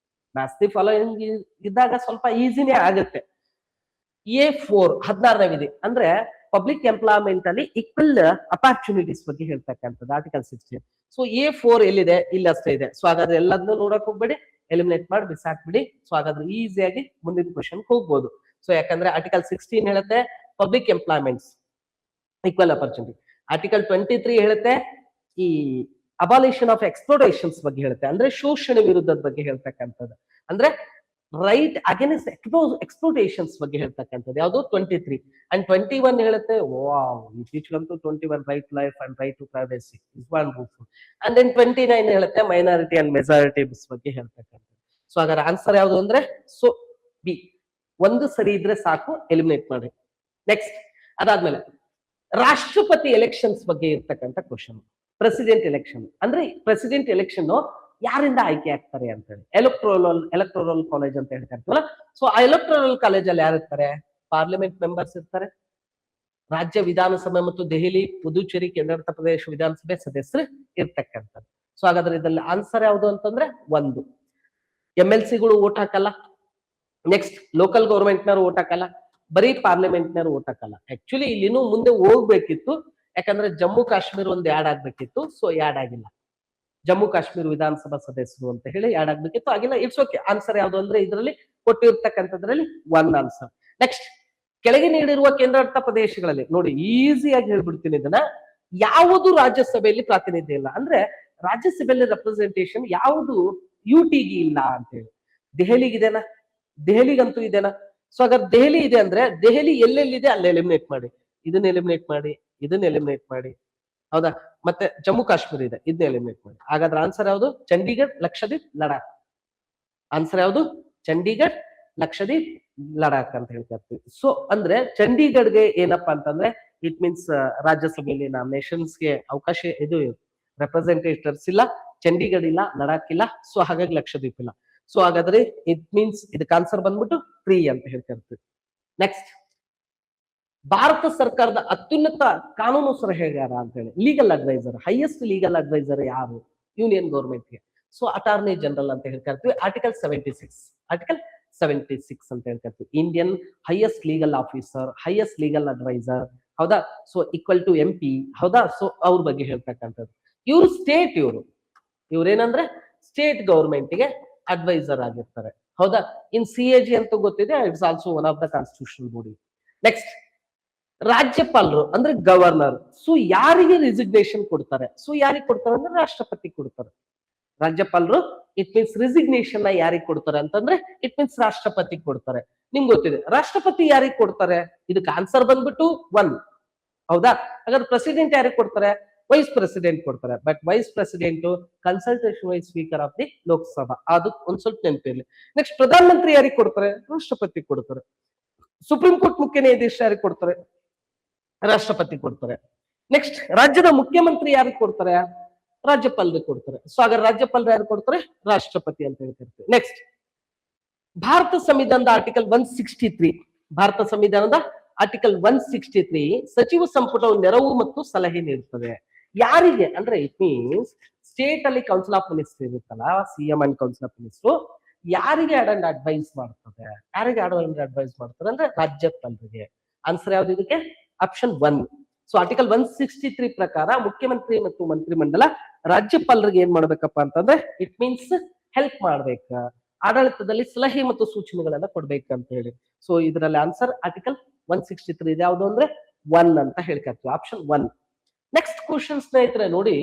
ಜಾಸ್ತಿ ಫಾಲೋಯಿಂಗ್ ಇದ್ದಾಗ ಸ್ವಲ್ಪ ಈಸಿನೇ ಆಗುತ್ತೆ. A4 16ನೇ ವಿಧಿ ಅಂದ್ರೆ ಪಬ್ಲಿಕ್ ಎಂಪ್ಲಾಯ್ಮೆಂಟ್ ಅಲ್ಲಿ ಈಕ್ವಲ್ ಅಪರ್ಚುನಿಟೀಸ್ ಬಗ್ಗೆ ಹೇಳ್ತಕ್ಕಂಥದ್ದು ಆರ್ಟಿಕಲ್ 16. ಸೊ A4 ಎಲ್ಲಿದೆ, ಇಲ್ಲಿ ಅಷ್ಟೇ ಇದೆ. ಸೊ ಹಾಗಾದ್ರೆ ಎಲ್ಲದನ್ನೂ ನೋಡಕ್ ಹೋಗ್ಬೇಡಿ, ಎಲಿಮಿನೇಟ್ ಮಾಡಿ ಬಿಸಾಕ್ಬಿಡಿ. ಸೊ ಹಾಗಾದ್ರೆ ಈಸಿಯಾಗಿ ಮುಂದಿನ ಕ್ವಶನ್ ಹೋಗ್ಬೋದು. ಸೊ ಯಾಕಂದ್ರೆ ಆರ್ಟಿಕಲ್ 16 ಹೇಳುತ್ತೆ public employments equal opportunity. Article 23 ಹೇಳುತ್ತೆ ಈ ಅಬಾಲಿಷನ್ ಆಫ್ ಎಕ್ಸ್ಪ್ಲೋಟೇಷನ್ಸ್ ಬಗ್ಗೆ ಹೇಳುತ್ತೆ, ಅಂದ್ರೆ ಶೋಷಣೆ ವಿರುದ್ಧದ ಬಗ್ಗೆ ಹೇಳ್ತಕ್ಕಂಥದ್ದು. ಅಂದ್ರೆ ರೈಟ್ ಅಗೇನ್ಸ್ಟ್ ಎಕ್ಸ್ಪ್ಲೋಟೇಷನ್ಸ್ ಬಗ್ಗೆ ಹೇಳ್ತಕ್ಕಂಥದ್ದು ಯಾವುದು 23. ಅಂಡ್ 21 ಹೇಳುತ್ತೆ ವಾವ್, ಇತ್ತೀಚೆಗಂತೂ 21 right life and right to privacy is wonderful. And then 29 ಹೇಳುತ್ತೆ ಮೈನಾರಿಟಿ ಅಂಡ್ ಮೆಜಾರಿಟೀಸ್ ಬಗ್ಗೆ ಹೇಳ್ತಕ್ಕಂಥದ್ದು. ಸೊ ಹಾಗಾದ್ರೆ ಆನ್ಸರ್ ಯಾವುದು ಅಂದ್ರೆ ಸೊ ಬಿ. ಒಂದು ಸರಿ ಇದ್ರೆ ಸಾಕು, ಎಲಿಮಿನೇಟ್ ಮಾಡಿ. ನೆಕ್ಸ್ಟ್ ಅದಾದ್ಮೇಲೆ ರಾಷ್ಟ್ರಪತಿ ಎಲೆಕ್ಷನ್ಸ್ ಬಗ್ಗೆ ಇರ್ತಕ್ಕಂಥ ಕ್ವಶನ್. ಪ್ರೆಸಿಡೆಂಟ್ ಎಲೆಕ್ಷನ್ ಅಂದ್ರೆ ಪ್ರೆಸಿಡೆಂಟ್ ಎಲೆಕ್ಷನ್ ಯಾರಿಂದ ಆಯ್ಕೆ ಆಗ್ತಾರೆ ಅಂತ ಹೇಳಿ. ಎಲೆಕ್ಟ್ರೋರಲ್ ಕಾಲೇಜ್ ಅಂತ ಹೇಳ್ತಾ ಇರ್ತೀವಲ್ಲ, ಸೊ ಆ ಎಲೆಕ್ಟ್ರೋರಲ್ ಕಾಲೇಜಲ್ಲಿ ಯಾರು ಇರ್ತಾರೆ? ಪಾರ್ಲಿಮೆಂಟ್ ಮೆಂಬರ್ಸ್ ಇರ್ತಾರೆ, ರಾಜ್ಯ ವಿಧಾನಸಭೆ ಮತ್ತು ದೆಹಲಿ, ಪುದುಚೇರಿ, ಕೇಂದ್ರಾಡಳಿತ ಪ್ರದೇಶ ವಿಧಾನಸಭೆ ಸದಸ್ಯರು ಇರ್ತಕ್ಕಂಥದ್ದು. ಸೊ ಹಾಗಾದ್ರೆ ಇದರಲ್ಲಿ ಆನ್ಸರ್ ಯಾವುದು ಅಂತಂದ್ರೆ 1. MLC ಗಳು ಓಟ್ ಹಾಕಲ್ಲ. ನೆಕ್ಸ್ಟ್ ಲೋಕಲ್ ಗೌರ್ಮೆಂಟ್ ನವರು ಓಟ್ ಹಾಕಲ್ಲ, ಬರೀ ಪಾರ್ಲಿಮೆಂಟ್ ನವರು ಓಟ್ ಹಾಕಲ್ಲ. ಆಕ್ಚುಲಿ ಇಲ್ಲಿನೂ ಮುಂದೆ ಹೋಗ್ಬೇಕಿತ್ತು, ಯಾಕಂದ್ರೆ ಜಮ್ಮು ಕಾಶ್ಮೀರ ಒಂದು ಆಡ್ ಆಗ್ಬೇಕಿತ್ತು, ಸೊ ಆಡ್ ಆಗಿಲ್ಲ. ಜಮ್ಮು ಕಾಶ್ಮೀರ ವಿಧಾನಸಭಾ ಸದಸ್ಯರು ಅಂತ ಹೇಳಿ ಆಡ್ ಆಗ್ಬೇಕಿತ್ತು, ಆಗಿಲ್ಲ. It's okay. ಆನ್ಸರ್ ಯಾವುದು ಅಂದ್ರೆ ಇದರಲ್ಲಿ ಕೊಟ್ಟಿರ್ತಕ್ಕಂಥದ್ರಲ್ಲಿ 1 ಆನ್ಸರ್. ನೆಕ್ಸ್ಟ್, ಕೆಳಗೆ ನೀಡಿರುವ ಕೇಂದ್ರಾಡಳಿತ ಪ್ರದೇಶಗಳಲ್ಲಿ ನೋಡಿ, ಈಸಿಯಾಗಿ ಹೇಳ್ಬಿಡ್ತೀನಿ ಇದನ್ನ, ಯಾವುದು ರಾಜ್ಯಸಭೆಯಲ್ಲಿ ಪ್ರಾತಿನಿಧ್ಯ ಇಲ್ಲ ಅಂದ್ರೆ ರಾಜ್ಯಸಭೆಯಲ್ಲಿ ರೆಪ್ರೆಸೆಂಟೇಷನ್ ಯಾವುದು UTಗೆ ಇಲ್ಲ ಅಂತ ಹೇಳಿ. ದೆಹಲಿಗಿದೆನಾ? ದೆಹಲಿಗಂತೂ ಇದೆನಾ? ಸೊ ಹಾಗಾದ್ರೆ ದೆಹಲಿ ಇದೆ ಅಂದ್ರೆ ದೆಹಲಿ ಎಲ್ಲೆಲ್ಲಿದೆ ಅಲ್ಲಿ ಎಲಿಮಿನೇಟ್ ಮಾಡಿ, ಇದನ್ನ ಎಲಿಮಿನೇಟ್ ಮಾಡಿ, ಇದನ್ನ ಎಲಿಮಿನೇಟ್ ಮಾಡಿ, ಹೌದಾ? ಮತ್ತೆ ಜಮ್ಮು ಕಾಶ್ಮೀರ ಇದೆ, ಇದನ್ನ ಎಲಿಮಿನೇಟ್ ಮಾಡಿ. ಹಾಗಾದ್ರೆ ಆನ್ಸರ್ ಯಾವುದು? ಚಂಡೀಗಢ, ಲಕ್ಷದ್ವೀಪ್, ಲಡಾಖ್. ಆನ್ಸರ್ ಯಾವುದು? ಚಂಡೀಗಢ, ಲಕ್ಷದ್ವೀಪ್, ಲಡಾಖ್ ಅಂತ ಹೇಳ್ತಾ ಇರ್ತೀವಿ. ಸೊ ಅಂದ್ರೆ ಚಂಡೀಗಢ್ಗೆ ಏನಪ್ಪಾ ಅಂತಂದ್ರೆ ಇಟ್ ಮೀನ್ಸ್ ರಾಜ್ಯಸಭೆಯಲ್ಲಿ ನಾಮಿನೇಷನ್ಸ್ಗೆ ಅವಕಾಶ, ಇದು ರೆಪ್ರೆಸೆಂಟೇಟರ್ಸ್ ಇಲ್ಲ, ಚಂಡೀಗಢ ಇಲ್ಲ, ಲಡಾಖ್ ಇಲ್ಲ, ಸೊ ಹಾಗಾಗಿ ಲಕ್ಷದ್ವೀಪ್ ಇಲ್ಲ. ಸೊ ಹಾಗಾದ್ರೆ ಇಟ್ ಮೀನ್ಸ್ ಇದಕ್ಕೆ ಆನ್ಸರ್ ಬಂದ್ಬಿಟ್ಟು 3 ಅಂತ ಹೇಳ್ತಾ ಇರ್ತೀವಿ. ನೆಕ್ಸ್ಟ್, ಭಾರತ ಸರ್ಕಾರದ ಅತ್ಯುನ್ನತ ಕಾನೂನು ಸಲಹೆಗಾರ ಅಂತ ಹೇಳಿ, legal adviser, highest legal adviser ಯಾರು ಯೂನಿಯನ್ ಗೌರ್ಮೆಂಟ್ಗೆ? ಸೊ ಅಟಾರ್ನಿ ಜನರಲ್ ಅಂತ ಹೇಳ್ತಾ ಇರ್ತೀವಿ. ಆರ್ಟಿಕಲ್ 76 ಅಂತ ಹೇಳ್ತಾ ಇರ್ತೀವಿ. Indian highest legal officer, highest legal adviser, ಹೌದಾ? ಸೊ ಈಕ್ವಲ್ ಟು MP, ಹೌದಾ? ಸೊ ಅವ್ರ ಬಗ್ಗೆ ಹೇಳ್ತಕ್ಕಂಥದ್ದು. ಇವರು ಸ್ಟೇಟ್, ಇವ್ರೇನಂದ್ರೆ ಸ್ಟೇಟ್ ಗೌರ್ಮೆಂಟ್ಗೆ ಅಡ್ವೈಸರ್ ಆಗಿರ್ತಾರೆ, ಹೌದಾ? ಇನ್ CAG ಅಂತ ಗೊತ್ತಿದೆ, it's also one of the constitutional body. Next, ರಾಜ್ಯಪಾಲರು ಅಂದ್ರೆ ಗವರ್ನರ್. ಸೊ ಯಾರಿಗೆ ರಿಸಿಗ್ನೇಷನ್ ಕೊಡ್ತಾರೆ? ಸೊ ಯಾರಿಗೆ ಕೊಡ್ತಾರೆ ಅಂದ್ರೆ ರಾಷ್ಟ್ರಪತಿ ಕೊಡ್ತಾರೆ. ರಾಜ್ಯಪಾಲರು ಇಟ್ ಮೀನ್ಸ್ ರಿಸಿಗ್ನೇಷನ್ ನ ಯಾರಿಗೆ ಕೊಡ್ತಾರೆ ಅಂತಂದ್ರೆ ಇಟ್ ಮೀನ್ಸ್ ರಾಷ್ಟ್ರಪತಿ ಕೊಡ್ತಾರೆ. ನಿಮ್ಗೆ ಗೊತ್ತಿದೆ ರಾಷ್ಟ್ರಪತಿ ಯಾರಿಗೆ ಕೊಡ್ತಾರೆ? ಇದಕ್ಕೆ ಆನ್ಸರ್ ಬಂದ್ಬಿಟ್ಟು 1, ಹೌದಾ? ಹಾಗಾದ್ರೆ ಪ್ರೆಸಿಡೆಂಟ್ ಯಾರಿಗೆ ಕೊಡ್ತಾರೆ? ವೈಸ್ ಪ್ರೆಸಿಡೆಂಟ್ ಕೊಡ್ತಾರೆ. But vice president consultation vice speaker of the Lok Sabha, ಅದು ಒಂದ್ ಸ್ವಲ್ಪ ನೆನಪಿರ್ಲಿ. ನೆಕ್ಸ್ಟ್, ಪ್ರಧಾನ ಮಂತ್ರಿ ಯಾರಿಗೆ ಕೊಡ್ತಾರೆ? ರಾಷ್ಟ್ರಪತಿ ಕೊಡ್ತಾರೆ. ಸುಪ್ರೀಂ ಕೋರ್ಟ್ ಮುಖ್ಯ ನ್ಯಾಯಾಧೀಶ ಯಾರಿಗೆ ಕೊಡ್ತಾರೆ? ರಾಷ್ಟ್ರಪತಿ ಕೊಡ್ತಾರೆ. ನೆಕ್ಸ್ಟ್, ರಾಜ್ಯದ ಮುಖ್ಯಮಂತ್ರಿ ಯಾರಿಗೆ ಕೊಡ್ತಾರೆ? ರಾಜ್ಯಪಾಲರಿಗೆ ಕೊಡ್ತಾರೆ. ಸೊ ಹಾಗಾದ್ರೆ ರಾಜ್ಯಪಾಲರು ಯಾರು ಕೊಡ್ತಾರೆ? ರಾಷ್ಟ್ರಪತಿ ಅಂತ ಹೇಳ್ತಿರ್ತೀವಿ. ನೆಕ್ಸ್ಟ್, ಭಾರತ ಸಂವಿಧಾನದ ಆರ್ಟಿಕಲ್ 163, ಭಾರತ ಸಂವಿಧಾನದ ಆರ್ಟಿಕಲ್ 163 ಸಚಿವ ಸಂಪುಟವು ನೆರವು ಮತ್ತು ಸಲಹೆ ನೀಡುತ್ತದೆ. ಯಾರಿಗೆ ಅಂದ್ರೆ ಇಟ್ ಮೀನ್ಸ್ ಸ್ಟೇಟ್ ಅಲ್ಲಿ ಕೌನ್ಸಿಲ್ ಆಫ್ ಮಿನಿಸ್ಟರ್ ಇರುತ್ತಲ್ಲ, CM and council of minister, ಯಾರಿಗೆ ಅಡ್ವೈಸ್ ಮಾಡ್ತದೆ? ಯಾರಿಗೆ ಅಡ್ವೈಸ್ ಮಾಡ್ತಾರೆ ಅಂದ್ರೆ ರಾಜ್ಯಪಾಲರಿಗೆ. ಆನ್ಸರ್ ಯಾವ್ದು ಇದಕ್ಕೆ? ಆಪ್ಷನ್ 1. ಸೊ ಆರ್ಟಿಕಲ್ 163 ಪ್ರಕಾರ ಮುಖ್ಯಮಂತ್ರಿ ಮತ್ತು ಮಂತ್ರಿಮಂಡಲ ರಾಜ್ಯಪಾಲರಿಗೆ ಏನ್ ಮಾಡ್ಬೇಕಪ್ಪ ಅಂತಂದ್ರೆ ಇಟ್ ಮೀನ್ಸ್ ಹೆಲ್ಪ್ ಮಾಡ್ಬೇಕ, ಆಡಳಿತದಲ್ಲಿ ಸಲಹೆ ಮತ್ತು ಸೂಚನೆಗಳನ್ನ ಕೊಡ್ಬೇಕಂತ ಹೇಳಿ. ಸೊ ಇದರಲ್ಲಿ ಆನ್ಸರ್ ಆರ್ಟಿಕಲ್ 163 ಇದೆ ಯಾವುದು ಅಂದ್ರೆ 1 ಅಂತ ಹೇಳ್ಕೊಳ್ತೀವಿ, ಆಪ್ಷನ್ 1. ನೆಕ್ಸ್ಟ್ ಕ್ವಶನ್ ಸ್ನೇಹಿತರೆ ನೋಡಿ,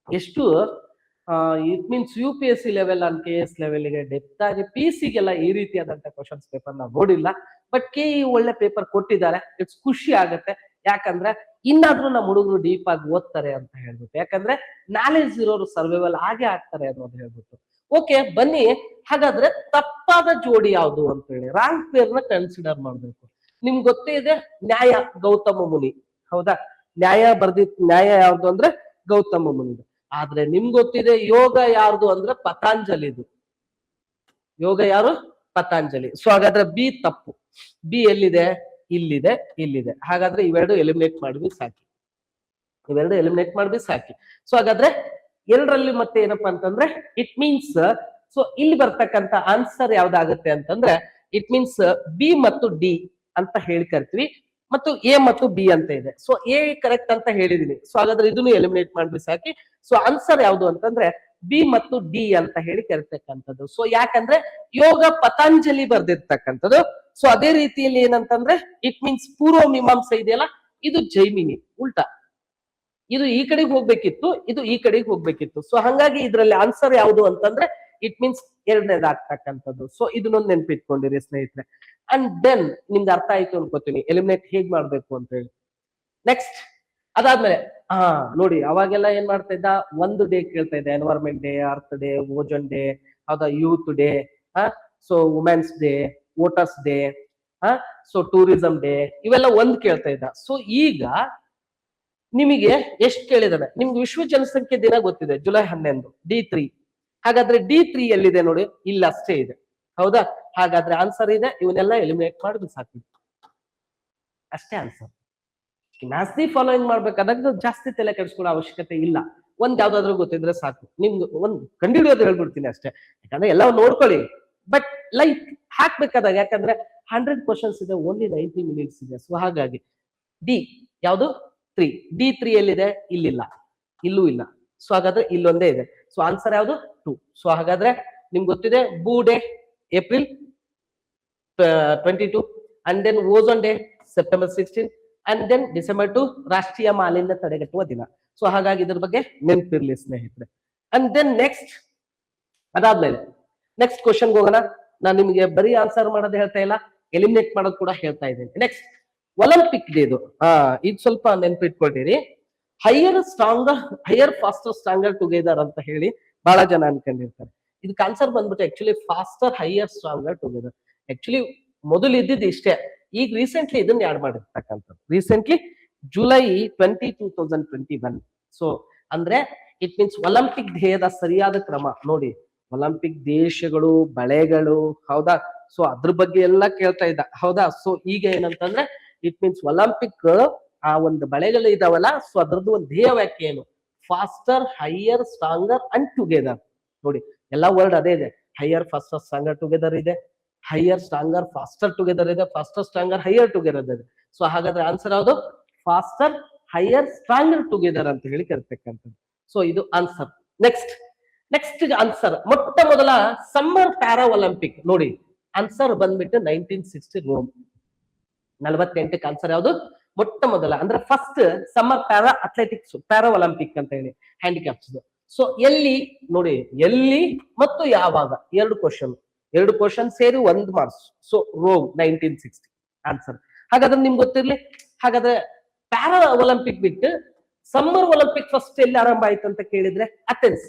ಎಷ್ಟು it means UPSC level and KS ಲೆವೆಲ್ಗೆ ಡೆಪ್ತ್ ಆಗಿ PC-ಗೆಲ್ಲ ಈ ರೀತಿಯಾದಂತ ಕ್ವಶನ್ಸ್ ಪೇಪರ್ ನಾವು ನೋಡಿಲ್ಲ. ಬಟ್ KE ಒಳ್ಳೆ ಪೇಪರ್ ಕೊಟ್ಟಿದ್ದಾರೆ, ಇಟ್ಸ್ ಖುಷಿ ಆಗತ್ತೆ. ಯಾಕಂದ್ರೆ ಇನ್ನಾದ್ರೂ ನಮ್ಮ ಹುಡುಗರು ಡೀಪ್ ಆಗಿ ಓದ್ತಾರೆ ಅಂತ ಹೇಳ್ಬಿಟ್ಟು, ಯಾಕಂದ್ರೆ ನಾಲೆಜ್ ಇರೋರು ಸರ್ವೈವಲ್ ಆಗೇ ಆಗ್ತಾರೆ ಅನ್ನೋದು ಹೇಳ್ಬಿಟ್ಟು. ಓಕೆ ಬನ್ನಿ, ಹಾಗಾದ್ರೆ ತಪ್ಪಾದ ಜೋಡಿ ಯಾವುದು ಅಂತ ಹೇಳಿ ರಾಂಗ್ ಪೇರ್ ನ ಕನ್ಸಿಡರ್ ಮಾಡ್ಬೇಕು. ನಿಮ್ಗೆ ಗೊತ್ತೇ ಇದೆ ನ್ಯಾಯ ಗೌತಮ ಮುನಿ, ಹೌದಾ? ನ್ಯಾಯ ಯಾವ್ದು ಅಂದ್ರೆ ಗೌತಮ ಮುನಿದು. ಆದ್ರೆ ನಿಮ್ಗೆ ಗೊತ್ತಿದೆ ಯೋಗ ಯಾರ್ದು ಅಂದ್ರೆ ಪತಾಂಜಲಿದು. ಯೋಗ ಯಾರು? ಪತಾಂಜಲಿ. ಸೊ ಹಾಗಾದ್ರೆ B ತಪ್ಪು. B ಎಲ್ಲಿದೆ? ಇಲ್ಲಿದೆ, ಇಲ್ಲಿದೆ. ಹಾಗಾದ್ರೆ ಇವೆರಡು ಎಲಿಮಿನೇಟ್ ಮಾಡ್ವಿ ಸಾಕಿ, ಸೊ ಹಾಗಾದ್ರೆ ಎರಡರಲ್ಲಿ ಮತ್ತೆ ಏನಪ್ಪಾ ಅಂತಂದ್ರೆ ಇಟ್ ಮೀನ್ಸ್, ಸೊ ಇಲ್ಲಿ ಬರ್ತಕ್ಕಂತ ಆನ್ಸರ್ ಯಾವ್ದಾಗುತ್ತೆ ಅಂತಂದ್ರೆ ಇಟ್ ಮೀನ್ಸ್ B ಮತ್ತು D ಅಂತ ಹೇಳ್ಕರ್ತೀವಿ, ಮತ್ತು A ಮತ್ತು B ಅಂತ ಇದೆ. ಸೊ A ಕರೆಕ್ಟ್ ಅಂತ ಹೇಳಿದೀನಿ. ಸೊ ಹಾಗಾದ್ರೆ ಇದನ್ನು ಎಲಿಮಿನೇಟ್ ಮಾಡ್ವಿ ಸಾಕಿ. ಸೊ ಆನ್ಸರ್ ಯಾವ್ದು ಅಂತಂದ್ರೆ B ಮತ್ತು D ಅಂತ ಹೇಳಿ ಕರಿತಕ್ಕಂಥದ್ದು. ಸೊ ಯಾಕಂದ್ರೆ ಯೋಗ ಪತಾಂಜಲಿ ಬರ್ದಿರ್ತಕ್ಕಂಥದ್ದು. ಸೊ ಅದೇ ರೀತಿಯಲ್ಲಿ ಏನಂತಂದ್ರೆ ಇಟ್ ಮೀನ್ಸ್ ಪೂರ್ವ ಮೀಮಾಂಸೆ ಇದೆಯಲ್ಲ, ಇದು ಜೈಮಿನಿ, ಉಲ್ಟಾ. ಇದು ಈ ಕಡೆಗೆ ಹೋಗ್ಬೇಕಿತ್ತು, ಇದು ಈ ಕಡೆಗೆ ಹೋಗ್ಬೇಕಿತ್ತು. ಸೊ ಹಂಗಾಗಿ ಇದ್ರಲ್ಲಿ ಆನ್ಸರ್ ಯಾವುದು ಅಂತಂದ್ರೆ ಇಟ್ ಮೀನ್ಸ್ ಎರಡನೇದಾಗ್ತಕ್ಕಂಥದ್ದು. ಸೊ ಇದನ್ನೊಂದು ನೆನ್ಪಿಟ್ಕೊಂಡಿರಿ ಸ್ನೇಹಿತರೆ. ಅಂಡ್ ದೆನ್ ನಿಮ್ಗೆ ಅರ್ಥ ಆಯ್ತು ಅನ್ಕೋತೀನಿ ಎಲಿಮಿನೇಟ್ ಹೇಗ್ ಮಾಡ್ಬೇಕು ಅಂತ ಹೇಳಿ. ನೆಕ್ಸ್ಟ್ ಅದಾದ್ಮೇಲೆ ನೋಡಿ, ಅವಾಗೆಲ್ಲ ಏನ್ ಮಾಡ್ತಾ ಇದ್ದ, ಒಂದು ಡೇ ಕೇಳ್ತಾ ಇದ್ದ, environment day, earth day, ozone day, ಹೌದಾ, youth day, so women's day, voters day, so tourism day, ಇವೆಲ್ಲ ಒಂದ್ ಕೇಳ್ತಾ ಇದ್ದ. ಸೊ ಈಗ ನಿಮಗೆ ಎಷ್ಟು ಕೇಳಿದಾನೆ? ನಿಮ್ಗೆ ವಿಶ್ವ ಜನಸಂಖ್ಯೆ ದಿನ ಗೊತ್ತಿದೆ, ಜುಲೈ 11, D3. ಹಾಗಾದ್ರೆ D3 ಎಲ್ಲಿದೆ ನೋಡಿ, ಇಲ್ಲ ಅಷ್ಟೇ ಇದೆ. ಹೌದಾ? ಹಾಗಾದ್ರೆ ಆನ್ಸರ್ ಇದೆ, ಇವನ್ನೆಲ್ಲ ಎಲಿಮಿನೇಟ್ ಮಾಡಿದ್ರು ಸಾಕು, ಅಷ್ಟೇ ಆನ್ಸರ್. ಮ್ಯಾಥ್ಸ್ ದಿ ಫಾಲೋಯಿಂಗ್ ಮಾಡ್ಬೇಕಾದಾಗ ಜಾಸ್ತಿ ತಲೆ ಕೆಡಿಸ್ಕೊಳ್ಳೋ ಅವಶ್ಯಕತೆ ಇಲ್ಲ. ಒಂದ್ ಯಾವ್ದಾದ್ರು ಗೊತ್ತಿದ್ರೆ ಸಾಕು. ನಿಮ್ಗೆ ಒಂದ್ ಕಂಡುಹಿಡಿಯೋದು ಹೇಳ್ಬಿಡ್ತೀನಿ ಅಷ್ಟೇ, ಯಾಕಂದ್ರೆ ಎಲ್ಲ ನೋಡ್ಕೊಳ್ಳಿ. ಬಟ್ ಲೈಕ್ ಹಾಕ್ಬೇಕಾದಾಗ, ಯಾಕಂದ್ರೆ 100 ಕ್ವಶನ್ಸ್ ಇದೆ, ಓನ್ಲಿ 90 ಮಿನಿಟ್ಸ್ ಇದೆ. ಸೊ ಹಾಗಾಗಿ ಡಿ ಯಾವುದು 3, D3 ಎಲ್ಲಿದೆ, ಇಲ್ಲಿಲ್ಲ, ಇಲ್ಲೂ ಇಲ್ಲ. ಸೊ ಹಾಗಾದ್ರೆ ಇಲ್ಲೊಂದೇ ಇದೆ. ಸೊ ಆನ್ಸರ್ ಯಾವುದು 2. ಸೊ ಹಾಗಾದ್ರೆ ನಿಮ್ಗೆ ಗೊತ್ತಿದೆ ಬೂ day April 22, and then ozone day September 16, and then December 2 ರಾಷ್ಟ್ರೀಯ ಮಾಲಿನ್ಯ ತಡೆಗಟ್ಟುವ ದಿನ. ಸೊ ಹಾಗಾಗಿ ಇದ್ರ ಬಗ್ಗೆ ನೆನಪಿರ್ಲಿ ಸ್ನೇಹಿತರೆ. ಅಂಡ್ ದೆನ್ ನೆಕ್ಸ್ಟ್, ಅದಾದ್ಮೇಲೆ ನೆಕ್ಸ್ಟ್ ಕ್ವಶನ್ ಹೋಗೋಣ. ನಾನು ನಿಮಗೆ ಬರೀ ಆನ್ಸರ್ ಮಾಡೋದು ಹೇಳ್ತಾ ಇಲ್ಲ, ಎಲಿಮಿನೇಟ್ ಮಾಡೋದು ಕೂಡ ಹೇಳ್ತಾ ಇದ್ದೇನೆ. ನೆಕ್ಸ್ಟ್ ಒಲಿಂಪಿಕ್ ಡೇ ಇದು ಇದು ಸ್ವಲ್ಪ ನೆನ್ಪಿಟ್ಕೊಳ್ತೀರಿ. ಹೈಯರ್ ಫಾಸ್ಟರ್ ಸ್ಟ್ರಾಂಗರ್ ಟುಗೆದರ್ ಅಂತ ಹೇಳಿ ಬಹಳ ಜನ ಅನ್ಕೊಂಡಿರ್ತಾರೆ. ಇದಕ್ಕೆ ಆನ್ಸರ್ ಬಂದ್ಬಿಟ್ಟು actually faster higher stronger together. Actually ಮೊದಲು ಇದ್ದಿದ್ದು ಇಷ್ಟೇ, ಈಗ ರೀಸೆಂಟ್ಲಿ ಇದನ್ನ ಆಡ್ ಮಾಡಿರ್ತಕ್ಕಂಥದ್ದು. Recently July 20, 2021. ಸೊ ಅಂದ್ರೆ ಇಟ್ ಮೀನ್ಸ್ ಒಲಿಂಪಿಕ್ ಧ್ಯೇಯದ ಸರಿಯಾದ ಕ್ರಮ ನೋಡಿ. ಒಲಿಂಪಿಕ್ ದೇಶಗಳು, ಬಳೆಗಳು, ಹೌದಾ? ಸೊ ಅದ್ರ ಬಗ್ಗೆ ಎಲ್ಲ ಕೇಳ್ತಾ ಇದ್ದ, ಹೌದಾ? ಸೊ ಈಗ ಏನಂತಂದ್ರೆ ಇಟ್ ಮೀನ್ಸ್ ಒಲಿಂಪಿಕ್ ಆ ಒಂದು ಬಳೆಗಳು ಇದಾವಲ್ಲ, ಸೊ ಅದ್ರದ್ದು ಒಂದು ಧ್ಯೇಯ ವ್ಯಾಖ್ಯೆ ಏನು, faster higher stronger and together. ನೋಡಿ ಎಲ್ಲಾ ವರ್ಡ್ ಅದೇ ಇದೆ. ಹೈಯರ್ ಫಾಸ್ಟರ್ ಸ್ಟ್ರಾಂಗರ್ ಟುಗೆದರ್ ಇದೆ, ಹೈಯರ್ ಸ್ಟ್ರಾಂಗರ್ ಫಾಸ್ಟರ್ ಟುಗೆದರ್ ಇದೆ, ಫಾಸ್ಟರ್ ಸ್ಟ್ರಾಂಗರ್ ಹೈಯರ್ ಟುಗೆದರ್ ಇದೆ. ಸೊ ಹಾಗಾದ್ರೆ ಆನ್ಸರ್ ಯಾವುದು, ಫಾಸ್ಟರ್ ಹೈಯರ್ ಸ್ಟ್ರಾಂಗರ್ ಟುಗೆದರ್ ಅಂತ ಹೇಳಿ ಕರಿತಕ್ಕಂಥದ್ದು. ಸೊ ಇದು ಆನ್ಸರ್. ನೆಕ್ಸ್ಟ್ ಆನ್ಸರ್, ಮೊಟ್ಟ ಮೊದಲ ಸಮ್ಮರ್ ಪ್ಯಾರಾ ಒಲಿಂಪಿಕ್ ನೋಡಿ, ಆನ್ಸರ್ ಬಂದ್ಬಿಟ್ಟು 1960 ರೋಮ್. 48ಕ್ಕೆ ಆನ್ಸರ್ ಯಾವುದು, ಮೊಟ್ಟ ಮೊದಲ ಅಂದ್ರೆ first summer para athletics para Olympic ಅಂತ ಹೇಳಿ ಹ್ಯಾಂಡಿಕ್ಯಾಪ್ಸ್. ಸೊ ಎಲ್ಲಿ ನೋಡಿ, ಎಲ್ಲಿ ಮತ್ತು ಯಾವಾಗ, ಎರಡು ಕ್ವಶನ್ ಸೇರಿ 1 ಮಾರ್ಕ್ಸ್. So Rome 1960 answer. ಹಾಗಾದ್ರೆ ನಿಮ್ಗೆ ಗೊತ್ತಿರ್ಲಿ, ಹಾಗಾದ್ರೆ ಪ್ಯಾರಾ ಒಲಿಂಪಿಕ್ ಬಿಟ್ಟು ಸಮ್ಮರ್ ಒಲಿಂಪಿಕ್ ಫಸ್ಟ್ ಎಲ್ಲಿ ಆರಂಭ ಆಯ್ತು ಅಂತ ಕೇಳಿದ್ರೆ ಅಥೆನ್ಸ್